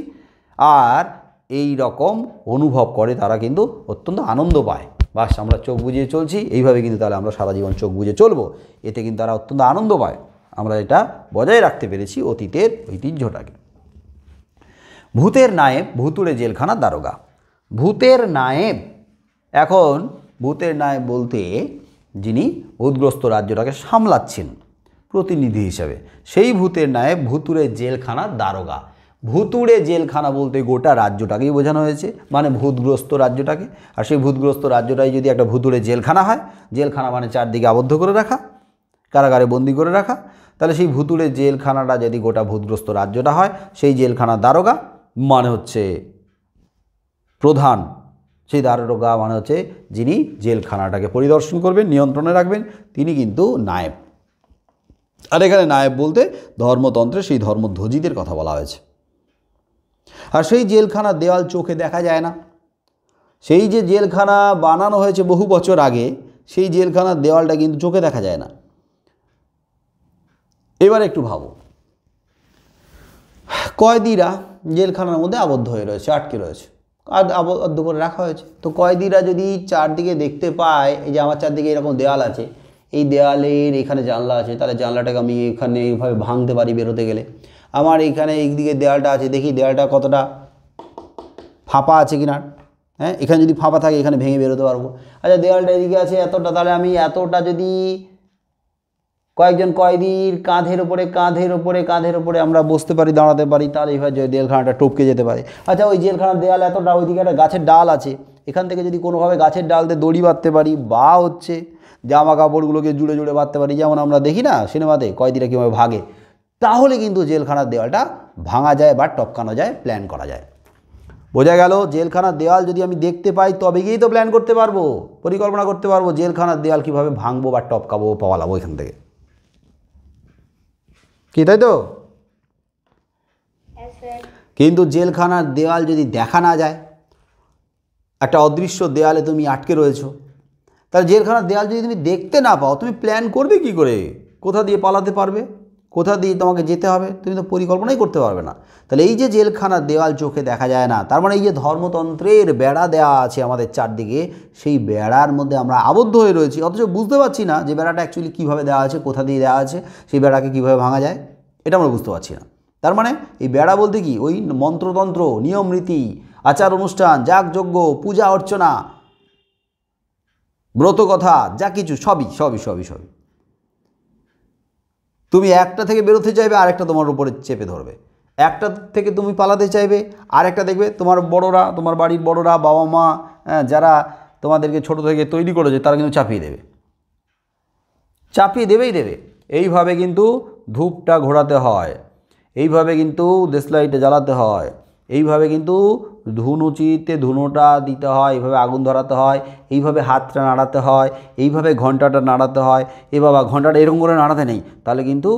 আর এই রকম অনুভব করে তারা কিন্তু অত্যন্ত আনন্দ পায়। বাস, আমরা চোখ বুজিয়ে চলছি, এইভাবে কিন্তু তাহলে আমরা সারা জীবন চোখ বুজে চলবো, এতে কিন্তু তারা অত্যন্ত আনন্দ পায়। আমরা এটা বজায় রাখতে পেরেছি অতীতের ঐতিহ্যটাকে। ভূতের নায়েব, ভূতুড়ে জেলখানার দারোগা। ভূতের নায়েব, এখন ভূতের নায়েব বলতে যিনি ভূতগ্রস্ত রাজ্যটাকে সামলাচ্ছেন প্রতিনিধি হিসাবে, সেই ভূতের নায়েব ভূতুড়ে জেলখানার দারোগা। ভূতুড়ে জেলখানা বলতে গোটা রাজ্যটাকেই বোঝানো হয়েছে, মানে ভূতগ্রস্ত রাজ্যটাকে। আর সেই ভূতগ্রস্ত রাজ্যটাই যদি একটা ভূতুড়ে জেলখানা হয়, জেলখানা মানে চারদিকে আবদ্ধ করে রাখা, কারাগারে বন্দি করে রাখা, তাহলে সেই ভূতুড়ে জেলখানাটা যদি গোটা ভূতগ্রস্ত রাজ্যটা হয়, সেই জেলখানার দারোগা মানে হচ্ছে প্রধান। সেই দারোগা মানে হচ্ছে যিনি জেলখানাটাকে পরিদর্শন করবেন, নিয়ন্ত্রণে রাখবেন, তিনি কিন্তু নায়েব। আর এখানে নায়েব বলতে ধর্মতন্ত্রে সেই ধর্মধ্বজীদের কথা বলা হয়েছে। আর সেই জেলখানার দেওয়াল চোখে দেখা যায় না। সেই যে জেলখানা বানানো হয়েছে বহু বছর আগে, সেই জেলখানার দেওয়ালটা কিন্তু চোখে দেখা যায় না। এবার একটু ভাবো, কয়েদিরা জেলখানার মধ্যে আবদ্ধ হয়ে রয়েছে, আটকে রয়েছে, আর আবদ্ধ করে রাখা হয়েছে। তো কয়েদিরা যদি চারদিকে দেখতে পায়, এই যে আমার চারদিকে এরকম দেওয়াল আছে, এই দেওয়ালের এখানে জানলা আছে, তাহলে জানলাটাকে আমি এখানে এইভাবে ভাঙতে পারি বেরোতে গেলে। আমার এইখানে এইদিকে দেওয়ালটা আছে, দেখি দেওয়ালটা কতটা ফাঁপা আছে কিনা। হ্যাঁ, এখানে যদি ফাঁপা থাকে এখানে ভেঙে বেরোতে পারবো। আচ্ছা, দেওয়ালটা এদিকে আছে এতটা, তাহলে আমি এতটা যদি কয়েকজন কয়েদির কাঁধের ওপরে আমরা বসতে পারি, দাঁড়াতে পারি, তাহলে এইভাবে জেলখানাটা টপকে যেতে পারে। আচ্ছা, ওই জেলখানার দেওয়াল এতটা, ওইদিকে একটা গাছের ডাল আছে, এখান থেকে যদি কোনোভাবে গাছের ডাল দিয়ে দড়ি বাঁধতে পারি, বা হচ্ছে জামা কাপড়গুলোকে জুড়ে জুড়ে বাঁধতে পারি, যেমন আমরা দেখি না সিনেমাতে কয়েদিরা কীভাবে ভাগে, তাহলে কিন্তু জেলখানার দেওয়ালটা ভাঙা যায় বা টপকানো যায়, প্ল্যান করা যায়। বোঝা গেল? জেলখানার দেওয়াল যদি আমি দেখতে পাই, তবে গিয়েই তো প্ল্যান করতে পারবো, পরিকল্পনা করতে পারবো জেলখানার দেওয়াল কীভাবে ভাঙবো বা টপকাবো, পাওয়ালাবো এখান থেকে। কি তাই তো? Yes, sir. কিন্তু জেলখানার দেওয়াল যদি দেখা না যায়, একটা অদৃশ্য দেওয়ালে তুমি আটকে রয়েছো, তাহলে জেলখানার দেওয়াল যদি তুমি দেখতে না পাও, তুমি প্ল্যান করবে কি করে? কোথা দিয়ে পালাতে পারবে, কোথা দিয়ে তোমাকে যেতে হবে? তুমি তো পরিকল্পনাই করতে পারবে না। তাহলে এই যে জেলখানার দেওয়াল চোখে দেখা যায় না, তার মানে এই যে ধর্মতন্ত্রের বেড়া দেওয়া আছে আমাদের চারদিকে, সেই বেড়ার মধ্যে আমরা আবদ্ধ হয়ে রয়েছি, অথচ বুঝতে পারছি না যে বেড়াটা অ্যাকচুয়ালি কীভাবে দেওয়া আছে, কোথা দিয়ে দেওয়া আছে, সেই বেড়াকে কীভাবে ভাঙা যায়, এটা আমরা বুঝতে পারছি না। তার মানে এই বেড়া বলতে কি? ওই মন্ত্রতন্ত্র, নিয়ম রীতি, আচার অনুষ্ঠান, যাগযজ্ঞ, পূজা অর্চনা, ব্রত কথা, যা কিছু সবই সবই সবই সবই তুমি একটা থেকে বেরোতে চাইবে, আরেকটা তোমার উপরে চেপে ধরবে। একটা থেকে তুমি পালাতে চাইবে, আরেকটা দেখবে তোমার বড়রা, তোমার বাড়ির বড়রা, বাবা মা, যারা তোমাদেরকে ছোট থেকে তৈরি করেছে, তারা কিন্তু চাপিয়ে দেবে, চাপিয়ে দেবেই দেবে। এইভাবে কিন্তু ধূপটা ঘোরাতে হয়, এইভাবে কিন্তু দেশলাইটে জ্বালাতে হয়, এইভাবে কিন্তু ধুনুচিতে ধুনোটা দিতে হয়, এইভাবে আগুন ধরাতে হয়, এইভাবে হাতটা নাড়াতে হয়, এইভাবে ঘন্টাটা নাড়াতে হয়। এ বাবা, ঘন্টাটা এরকম করে নাড়াতে নেই, তাহলে কিন্তু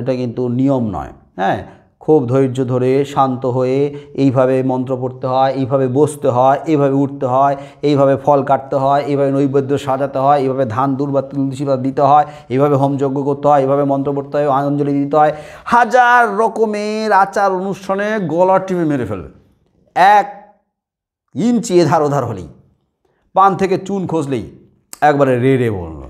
এটা কিন্তু নিয়ম নয়। হ্যাঁ, খুব ধৈর্য ধরে শান্ত হয়ে এইভাবে মন্ত্র পড়তে হয়, এইভাবে বসতে হয়, এইভাবে উঠতে হয়, এইভাবে ফল কাটতে হয়, এইভাবে নৈবেদ্য সাজাতে হয়, এইভাবে ধান দূর বা তুলসী পাতা দিতে হয়, এইভাবে হোমযজ্ঞ করতে হয়, এইভাবে মন্ত্র পড়তে হয়, অঞ্জলি দিতে হয়। হাজার রকমের আচার অনুষ্ঠানে গলা টিপে মেরে ফেলবে। 1 ইঞ্চি এধার ওধার হলেই, পান থেকে চুন খসলেই একবারে রে রে বলল,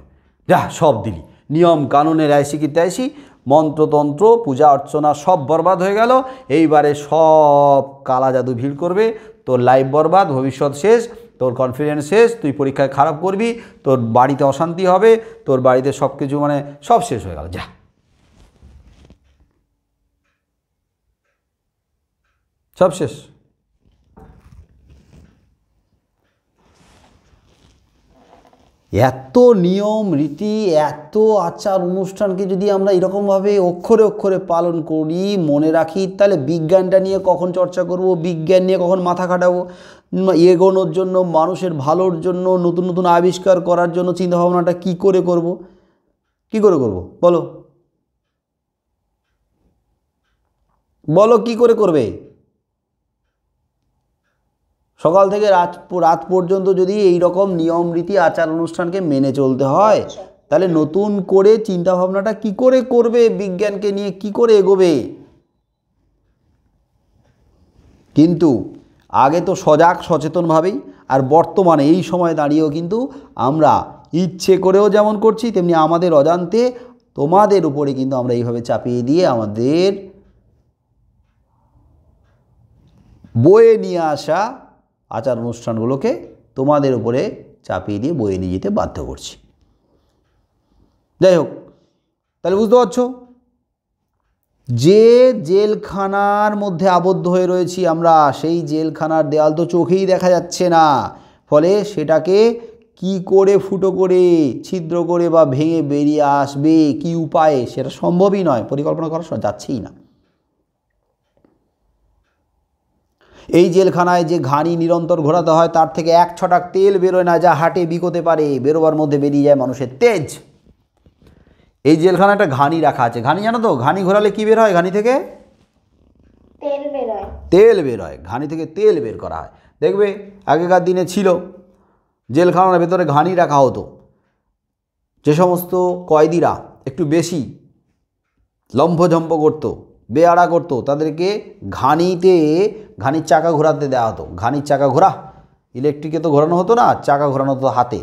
যা সব দিলি, নিয়ম কানুনের আইসি কি তাইসি, মন্ত্রতন্ত্র পূজা অর্চনা সব বরবাদ হয়ে গেল। এইবারে সব কালা জাদু ভিড় করবে, তোর লাইফ বরবাদ, ভবিষ্যৎ শেষ, তোর কনফিডেন্স শেষ, তুই পরীক্ষায় খারাপ করবি, তোর বাড়িতে অশান্তি হবে, তোর বাড়িতে সব কিছু মানে সব শেষ হয়ে গেল, যা সব শেষ। এত নিয়ম রীতি, এত আচার অনুষ্ঠানকে যদি আমরা এরকমভাবে অক্ষরে অক্ষরে পালন করি, মনে রাখি, তাহলে বিজ্ঞানটা নিয়ে কখন চর্চা করব, বিজ্ঞান নিয়ে কখন মাথা খাটাবো, এগোনোর জন্য, মানুষের ভালোর জন্য, নতুন নতুন আবিষ্কার করার জন্য চিন্তাভাবনাটা কী করে করব, কী করে করব বলো, বলো কী করে করবে? সকাল থেকে রাত পর্যন্ত যদি এই রকম নিয়ম রীতি আচার অনুষ্ঠানকে মেনে চলতে হয়, তাহলে নতুন করে চিন্তাভাবনাটা কি করে করবে, বিজ্ঞানকে নিয়ে কি করে এগোবে? কিন্তু আগে তো সজাগ সচেতনভাবেই, আর বর্তমানে এই সময় দাঁড়িয়েও কিন্তু আমরা ইচ্ছে করেও যেমন করছি, তেমনি আমাদের অজান্তে তোমাদের উপরে কিন্তু আমরা এইভাবে চাপিয়ে দিয়ে আমাদের বয়ে নিয়ে আসা আচার অনুষ্ঠানগুলোকে তোমাদের উপরে চাপিয়ে দিয়ে বয়ে নিয়ে যেতে বাধ্য করছি। যাই হোক, তাহলে বুঝতে পারছো যে জেলখানার মধ্যে আবদ্ধ হয়ে রয়েছি আমরা, সেই জেলখানার দেওয়াল তো চোখেই দেখা যাচ্ছে না, ফলে সেটাকে কি করে ফুটো করে, ছিদ্র করে বা ভেঙে বেরিয়ে আসবে কি উপায়ে, সেটা সম্ভবই নয়, পরিকল্পনা করা যাচ্ছেই না। এই জেলখানায় যে ঘানি নিরন্তর ঘোরাতে হয়, তার থেকে 1 ছটাক তেল বেরোয় না, যা হাটে বিকোতে পারে, বেরোবার মধ্যে বেরিয়ে যায় মানুষের তেজ। এই জেলখানায় একটা ঘানি রাখা আছে, ঘানি জানো তো, ঘানি ঘোরালে কি বের হয়? ঘানি থেকে তেল বের হয়, তেল বের হয়, ঘানি থেকে তেল বের করা হয়। দেখবে আগেকার দিনে ছিল জেলখানার ভেতরে ঘানি রাখা হতো, যে সমস্ত কয়েদিরা একটু বেশি লম্ফঝম্প করতো, বেয়াড়া করতো, তাদেরকে ঘানির চাকা ঘোরাতে দেওয়া হতো। ঘানির চাকা ঘোরা, ইলেকট্রিকে তো ঘোরানো হতো না, চাকা ঘোরানো হতো হাতে।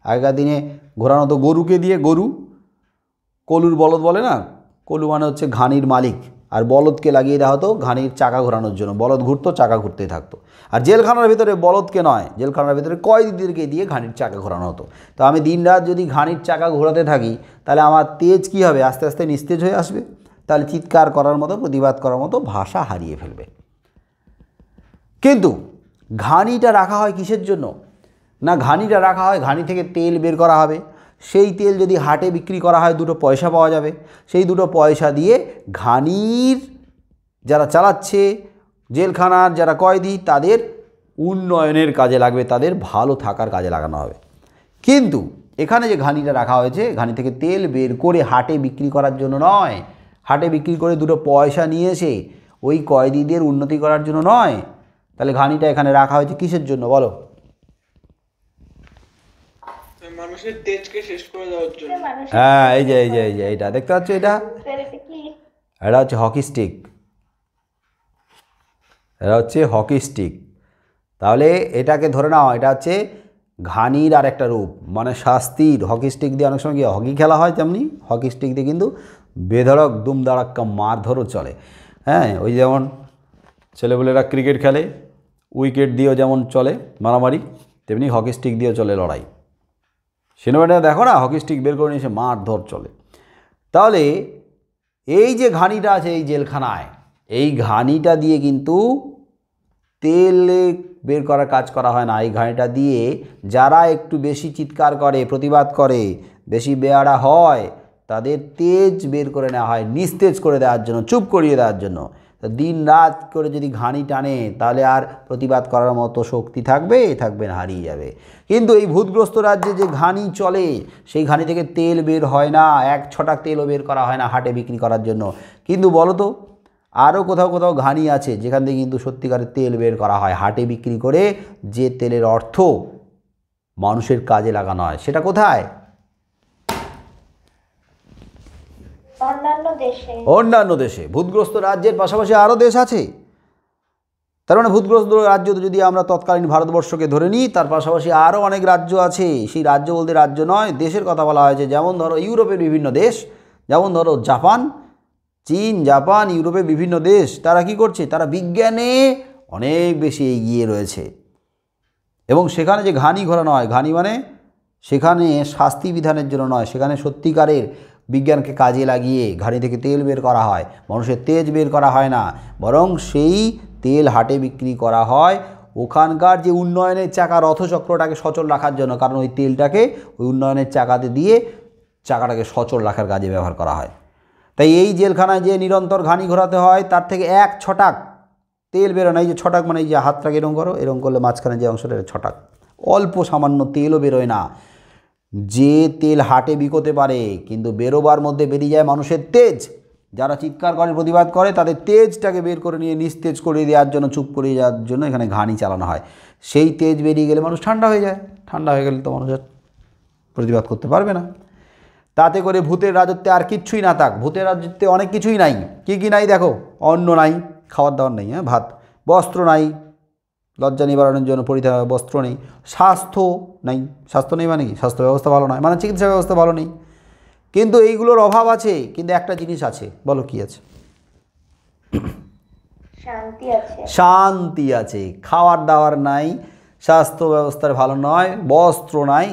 আগেকার দিনে ঘোরানো হতো গরুকে দিয়ে, গরু কলুর বলদ বলে না, কলু মানে হচ্ছে ঘানির মালিক, আর বলদকে লাগিয়ে দেওয়া হতো ঘানির চাকা ঘোরানোর জন্য, বলদ ঘুরতো, চাকা ঘুরতেই থাকতো। আর জেলখানার ভিতরে বলদকে নয়, জেলখানার ভিতরে কয়েদিদেরকে দিয়ে ঘানির চাকা ঘোরানো হতো। তো আমি দিনরাত যদি ঘানির চাকা ঘোরাতে থাকি, তাহলে আমার তেজ কী হবে? আস্তে আস্তে নিস্তেজ হয়ে আসবে, তাহলে চিৎকার করার মতো, প্রতিবাদ করার মতো ভাষা হারিয়ে ফেলবে। কিন্তু ঘানিটা রাখা হয় কিসের জন্য? না, ঘানিটা রাখা হয় ঘানি থেকে তেল বের করা হবে, সেই তেল যদি হাটে বিক্রি করা হয় 2 পয়সা পাওয়া যাবে, সেই 2 পয়সা দিয়ে ঘানির যারা চালাচ্ছে, জেলখানার যারা কয়েদি, তাদের উন্নয়নের কাজে লাগবে, তাদের ভালো থাকার কাজে লাগানো হবে। কিন্তু এখানে যে ঘানিটা রাখা হয়েছে, ঘানি থেকে তেল বের করে হাটে বিক্রি করার জন্য নয়, হাটে বিক্রি করে দুটো পয়সা নিয়ে এসে ওই কয়েদিদের উন্নতি করার জন্য নয়। তাহলে ঘানিটা এখানে রাখা হয়েছে কিসের জন্য বলো? মানুষের তেজকে শেষ করে দেওয়ার জন্য। হ্যাঁ, এই যে এইটা দেখতে পাচ্ছ, এটা হচ্ছে হকি স্টিক। এটা হচ্ছে হকি স্টিক। তাহলে এটাকে ধরে নাও এটা হচ্ছে ঘানির আর একটা রূপ, মানে শাস্তির। হকি স্টিক দিয়ে অনেক সময় কি হকি খেলা হয়, তেমনি হকি স্টিক দিয়ে কিন্তু বেধড়ক দুমদারাক্কা মারধরও চলে। হ্যাঁ, ওই যেমন ছেলেপুলেরা ক্রিকেট খেলে, উইকেট দিয়েও যেমন চলে মারামারি, তেমনি হকি স্টিক দিয়েও চলে লড়াই। সিনেমাটা দেখো না, হকি স্টিক বের করে নিয়ে এসে মারধর চলে। তাহলে এই যে ঘানিটা আছে এই জেলখানায়, এই ঘানিটা দিয়ে কিন্তু তেল বের করার কাজ করা হয় না। এই ঘানিটা দিয়ে যারা একটু বেশি চিৎকার করে, প্রতিবাদ করে, বেশি বেয়াড়া হয়, তাদের তেজ বের করে নেওয়া হয় নিস্তেজ করে দেওয়ার জন্য, চুপ করিয়ে দেওয়ার জন্য। দিন রাত করে যদি ঘানি টানে তাহলে আর প্রতিবাদ করার মতো শক্তি থাকবে না, হারিয়ে যাবে। কিন্তু এই ভূতগ্রস্ত রাজ্যে যে ঘানি চলে, সেই ঘানি থেকে তেল বের হয় না, এক ছটাক তেলও বের করা হয় না হাটে বিক্রি করার জন্য। কিন্তু বলো তো, আরও কোথাও কোথাও ঘানি আছে যেখান থেকে কিন্তু সত্যিকারের তেল বের করা হয় হাটে বিক্রি করে, যে তেলের অর্থ মানুষের কাজে লাগানো হয়। সেটা কোথায়? অন্যান্য দেশে। ভূতগ্রস্ত রাজ্যের পাশাপাশি আরও দেশ আছে। তার মানে ভূতগ্রস্ত রাজ্য যদি আমরা তৎকালীন ভারতবর্ষকে ধরে নিই, তার পাশাপাশি আরও অনেক রাজ্য আছে। সেই রাজ্য বলতে রাজ্য নয়, দেশের কথা বলা হয়েছে। যেমন ধরো ইউরোপের বিভিন্ন দেশ, যেমন ধরো জাপান, চীন, জাপান, ইউরোপের বিভিন্ন দেশ, তারা কি করছে? তারা বিজ্ঞানে অনেক বেশি এগিয়ে রয়েছে। এবং সেখানে যে ঘানি ঘোরানো হয়, ঘানি মানে সেখানে শাস্তি বিধানের জন্য নয়, সেখানে সত্যিকারের বিজ্ঞানকে কাজে লাগিয়ে ঘানি থেকে তেল বের করা হয়, মানুষের তেজ বের করা হয় না, বরং সেই তেল হাটে বিক্রি করা হয় ওখানকার যে উন্নয়নের চাকা, রথচক্রটাকে সচল রাখার জন্য। কারণ ওই তেলটাকে ওই উন্নয়নের চাকাতে দিয়ে চাকাটাকে সচল রাখার কাজে ব্যবহার করা হয়। তাই এই জেলখানায় যে নিরন্তর ঘানি ঘোরাতে হয়, তার থেকে এক ছটাক তেল বেরোয়। এই যে ছটাক মানে এই যে হাতটাকে এরকম করো, এরকম করলে মাঝখানে যে অংশটা ছটাক, অল্প সামান্য তেলও বেরোয় না। যে তেল হাটে বিকোতে পারে, কিন্তু বেরোবার মধ্যে বেরিয়ে যায় মানুষের তেজ। যারা চিৎকার করে, প্রতিবাদ করে, তাদের তেজটাকে বের করে নিয়ে নিস্তেজ করে দেওয়ার জন্য, চুপ করে দেওয়ার জন্য এখানে ঘানি চালানো হয়। সেই তেজ বেরিয়ে গেলে মানুষ ঠান্ডা হয়ে যায়। ঠান্ডা হয়ে গেলে তো মানুষ আর প্রতিবাদ করতে পারবে না। তাতে করে ভূতের রাজত্বে আর কিচ্ছুই না থাক। ভূতের রাজত্বে অনেক কিছুই নাই। কি নাই দেখো? অন্ন নাই, খাওয়ার দাওয়ার নেই, হ্যাঁ, ভাত, বস্ত্র নাই, লজ্জা নিবারণের জন্য পরিধান বস্ত্র নেই, স্বাস্থ্য নেই। স্বাস্থ্য নেই মানে কি? স্বাস্থ্য ব্যবস্থা ভালো নয়, মানে চিকিৎসা ব্যবস্থা ভালো নেই। কিন্তু এইগুলোর অভাব আছে, কিন্তু একটা জিনিস আছে, বলো কি আছে? শান্তি আছে। খাওয়ার দাওয়ার নাই, স্বাস্থ্য ব্যবস্থার ভালো নয়, বস্ত্র নাই,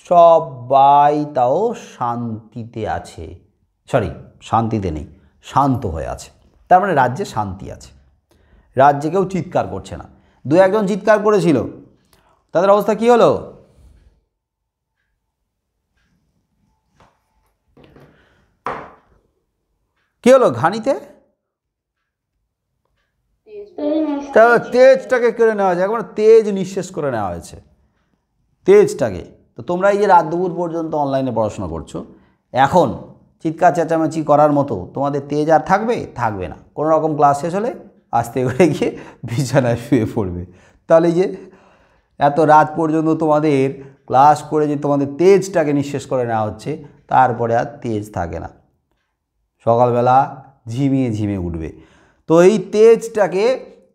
সবাই তাও শান্তিতে আছে। শান্তিতে নেই, শান্ত হয়ে আছে। তার মানে রাজ্যে শান্তি আছে, রাজ্যে কেউ চিৎকার করছে না। দু একজন চিৎকার করেছিল, তাদের অবস্থা কি হলো? কি হলো? ঘানিতে তেজটাকে কেড়ে নেওয়া হয়েছে, একবার তেজ নিঃশেষ করে নেওয়া হয়েছে তেজটাকে। তো তোমরা এই যে রাত দুপুর পর্যন্ত অনলাইনে পড়াশোনা করছো, এখন চিৎকার চেঁচামেচি করার মতো তোমাদের তেজ আর থাকবে না। কোনো রকম ক্লাস শেষ হলে আস্তে করে গিয়ে বিছানায় শুয়ে পড়বে। তাহলে এই যে এত রাত পর্যন্ত তোমাদের ক্লাস করে যে তোমাদের তেজটাকে নিঃশেষ করে নেওয়া হচ্ছে, তারপরে আর তেজ থাকে না, সকালবেলা ঝিমিয়ে উঠবে। তো এই তেজটাকে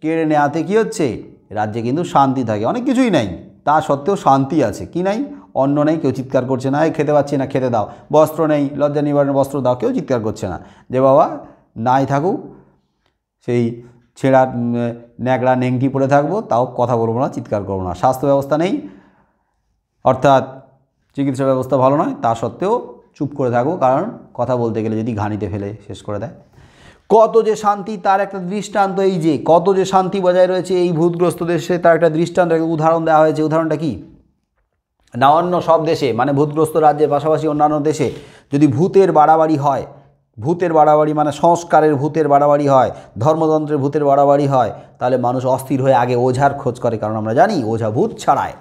কেড়ে নেওয়াতে কী হচ্ছে? রাজ্যে কিন্তু শান্তি থাকে। অনেক কিছুই নাই, তা সত্ত্বেও শান্তি আছে। কি নাই? অন্ন নেই, কেউ চিৎকার করছে না, খেতে পাচ্ছি না, খেতে দাও। বস্ত্র নেই, লজ্জা নিবারণের বস্ত্র দাও, কেউ চিৎকার করছে না যে বাবা নাই থাকুক, সেই ছেঁড়া ন্যাকড়া নেংটি পরে থাকবো, তাও কথা বলবো না, চিৎকার করবো না। স্বাস্থ্য ব্যবস্থা নেই, অর্থাৎ চিকিৎসা ব্যবস্থা ভালো নয়, তা সত্ত্বেও চুপ করে থাকবো, কারণ কথা বলতে গেলে যদি ঘানিতে ফেলে শেষ করে দেয়। কত যে শান্তি, তার একটা দৃষ্টান্ত। এই যে কত যে শান্তি বজায় রয়েছে এই ভূতগ্রস্ত দেশে, তার একটা দৃষ্টান্ত, একটা উদাহরণ দেওয়া হয়েছে। উদাহরণটা কি না? অন্য সব দেশে, মানে ভূতগ্রস্ত রাজ্যের পাশাপাশি অন্যান্য দেশে যদি ভূতের বাড়াবাড়ি হয়, ভূতের বাড়াবাড়ি মানে সংস্কারের ভূতের বাড়াবাড়ি হয়, ধর্মতন্ত্রের ভূতের বাড়াবাড়ি হয়, তাহলে মানুষ অস্থির হয়ে আগে ওঝার খোঁজ করে। কারণ আমরা জানি ওঝা ভূত ছাড়ায়।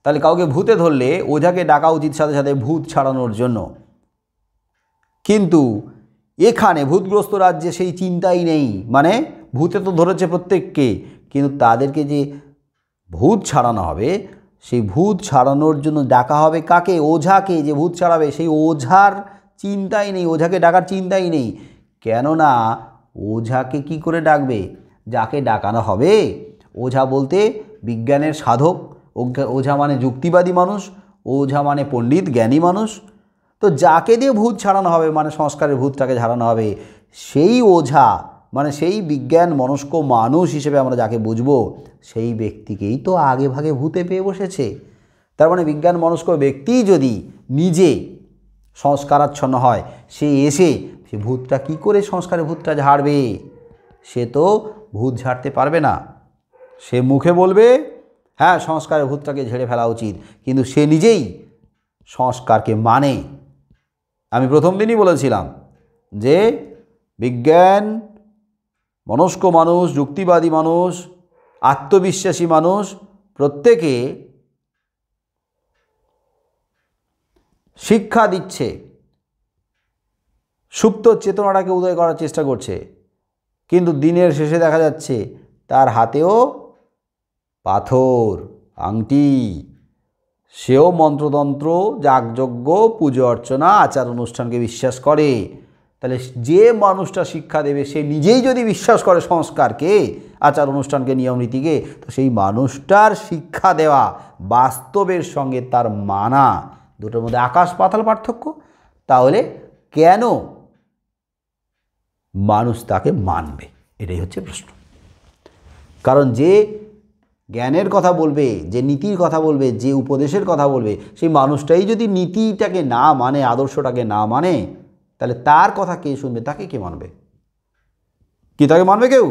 তাহলে কাউকে ভূতে ধরলে ওঝাকে ডাকা উচিত সাথে সাথে ভূত ছাড়ানোর জন্য। কিন্তু এখানে ভূতগ্রস্ত রাজ্যে সেই চিন্তাই নেই, মানে ভূতে তো ধরেছে প্রত্যেককে, কিন্তু তাদেরকে যে ভূত ছাড়ানো হবে, সেই ভূত ছাড়ানোর জন্য ডাকা হবে কাকে? ওঝাকে, যে ভূত ছাড়াবে সেই ওঝার চিন্তাই নেই, ওঝাকে ডাকার চিন্তাই নেই। কেননা ওঝাকে কি করে ডাকবে? যাকে ডাকানো হবে, ওঝা বলতে বিজ্ঞানের সাধক, ওঝা মানে যুক্তিবাদী মানুষ, ওঝা মানে পণ্ডিত জ্ঞানী মানুষ। তো যাকে দিয়ে ভূত ছাড়ানো হবে, মানে সংস্কারের ভূতটাকে ছাড়ানো হবে, সেই ওঝা মানে সেই বিজ্ঞান মনস্ক মানুষ হিসেবে আমরা যাকে বুঝবো, সেই ব্যক্তিকেই তো আগে ভাগে ভূতে পেয়ে বসেছে। তার মানে বিজ্ঞান মনস্ক ব্যক্তি যদি নিজে সংস্কারাচ্ছন্ন হয়, সে এসে সে ভূতটা কি করে সংস্কারের ভূতটা ঝাড়বে? সে তো ভূত ঝাড়তে পারবে না। সে মুখে বলবে হ্যাঁ সংস্কারের ভূতটাকে ঝেড়ে ফেলা উচিত, কিন্তু সে নিজেই সংস্কারকে মানে। আমি প্রথম দিনই বলেছিলাম যে বিজ্ঞান মনস্ক মানুষ, যুক্তিবাদী মানুষ, আত্মবিশ্বাসী মানুষ প্রত্যেকে শিক্ষা দিচ্ছে, সুপ্ত চেতনাটাকে উদয় করার চেষ্টা করছে, কিন্তু দিনের শেষে দেখা যাচ্ছে তার হাতেও পাথর, আংটি, সেও মন্ত্রতন্ত্র, যাগযজ্ঞ, পুজো অর্চনা, আচার অনুষ্ঠানকে বিশ্বাস করে। তাহলে যে মানুষটা শিক্ষা দেবে সে নিজেই যদি বিশ্বাস করে সংস্কারকে, আচার অনুষ্ঠানকে, নিয়ম নীতিকে, তো সেই মানুষটার শিক্ষা দেওয়া বাস্তবের সঙ্গে তার মানা, দুটোর মধ্যে আকাশ পাতাল পার্থক্য। তাহলে কেন মানুষ তাকে মানবে? এটাই হচ্ছে প্রশ্ন। কারণ যে জ্ঞানের কথা বলবে, যে নীতির কথা বলবে, যে উপদেশের কথা বলবে, সেই মানুষটাই যদি নীতিটাকে না মানে, আদর্শটাকে না মানে, তাহলে তার কথা কে শুনবে? তাকে কে মানবে? কি তাকে মানবে কেউ?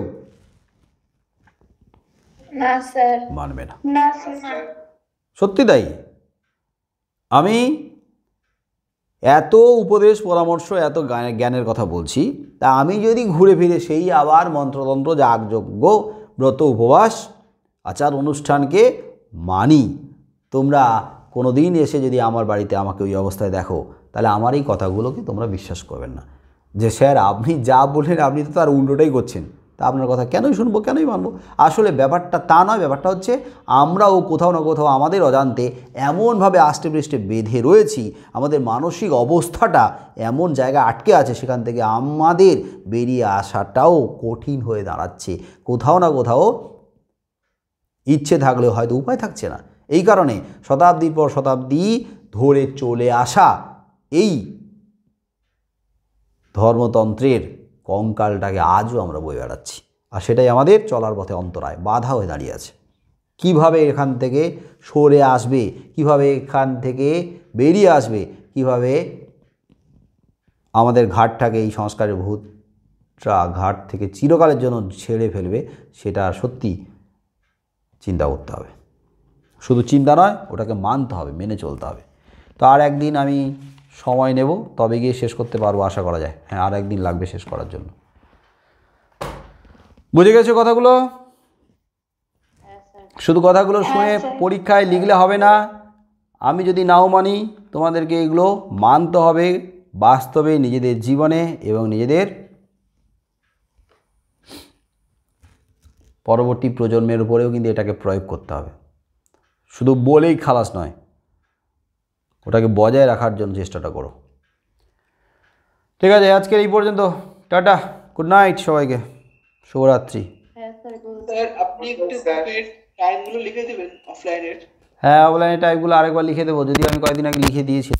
না স্যার, মানবে না। না স্যার। সত্যি তাই। আমি এত উপদেশ পরামর্শ, এত জ্ঞানের কথা বলছি, তা আমি যদি ঘুরে ফিরে সেই আবার মন্ত্রতন্ত্র, যাগযজ্ঞ, ব্রত, উপবাস, আচার অনুষ্ঠানকে মানি, তোমরা কোনো দিন এসে যদি আমার বাড়িতে আমাকে ওই অবস্থায় দেখো, তাহলে আমার এই কথাগুলোকে তোমরা বিশ্বাস করবেন না যে স্যার আপনি যা বললেন আপনি তো তার উল্টোটাই করছেন, তা আপনার কথা কেনই শুনবো, কেনই মানবো? আসলে ব্যাপারটা তা নয়। ব্যাপারটা হচ্ছে আমরাও কোথাও না কোথাও আমাদের অজান্তে এমনভাবে আষ্টে পৃষ্ঠে বেঁধে রয়েছি, আমাদের মানসিক অবস্থাটা এমন জায়গায় আটকে আছে, সেখান থেকে আমাদের বেরিয়ে আসাটাও কঠিন হয়ে দাঁড়াচ্ছে। কোথাও না কোথাও ইচ্ছে থাকলেও হয়তো উপায় থাকছে না। এই কারণে শতাব্দীর পর শতাব্দী ধরে চলে আসা এই ধর্মতন্ত্রের কঙ্কালটাকে আজও আমরা বয়ে বেড়াচ্ছি, আর সেটাই আমাদের চলার পথে অন্তরায়, বাধা হয়ে দাঁড়িয়ে আছে। কিভাবে এখান থেকে সরে আসবে, কিভাবে এখান থেকে বেরিয়ে আসবে, কিভাবে আমাদের ঘাটটাকে, এই সংস্কারের ভূতটা ঘাট থেকে চিরকালের জন্য ছেড়ে ফেলবে, সেটা সত্যি চিন্তা করতে হবে। শুধু চিন্তা নয়, ওটাকে মানতে হবে, মেনে চলতে হবে। তো আর একদিন আমি সময় নেব, তবে গিয়ে শেষ করতে পারবো আশা করা যায়। হ্যাঁ, আর একদিন লাগবে শেষ করার জন্য। বুঝে গেছো কথাগুলো? শুধু কথাগুলো শুনে পরীক্ষায় লিখলে হবে না। আমি যদি নাও মানি, তোমাদেরকে এগুলো মানতে হবে বাস্তবে, নিজেদের জীবনে এবং নিজেদের পরবর্তী প্রজন্মের উপরেও কিন্তু এটাকে প্রয়োগ করতে হবে। শুধু বলেই খালাস নয়, ওটাকে বজায় রাখার জন্য চেষ্টাটা করো। ঠিক আছে, আজকের এই পর্যন্ত। টাটা, গুড নাইট সবাইকে, শুভরাত্রি। স্যার আপনি একটু টাইমগুলো লিখে দেবেন অফলাইনের। হ্যাঁ, অফলাইনের টাইপগুলো আরেকবার লিখে দেবো, যদি আমি কয়েকদিন আগে লিখে দিয়েছি।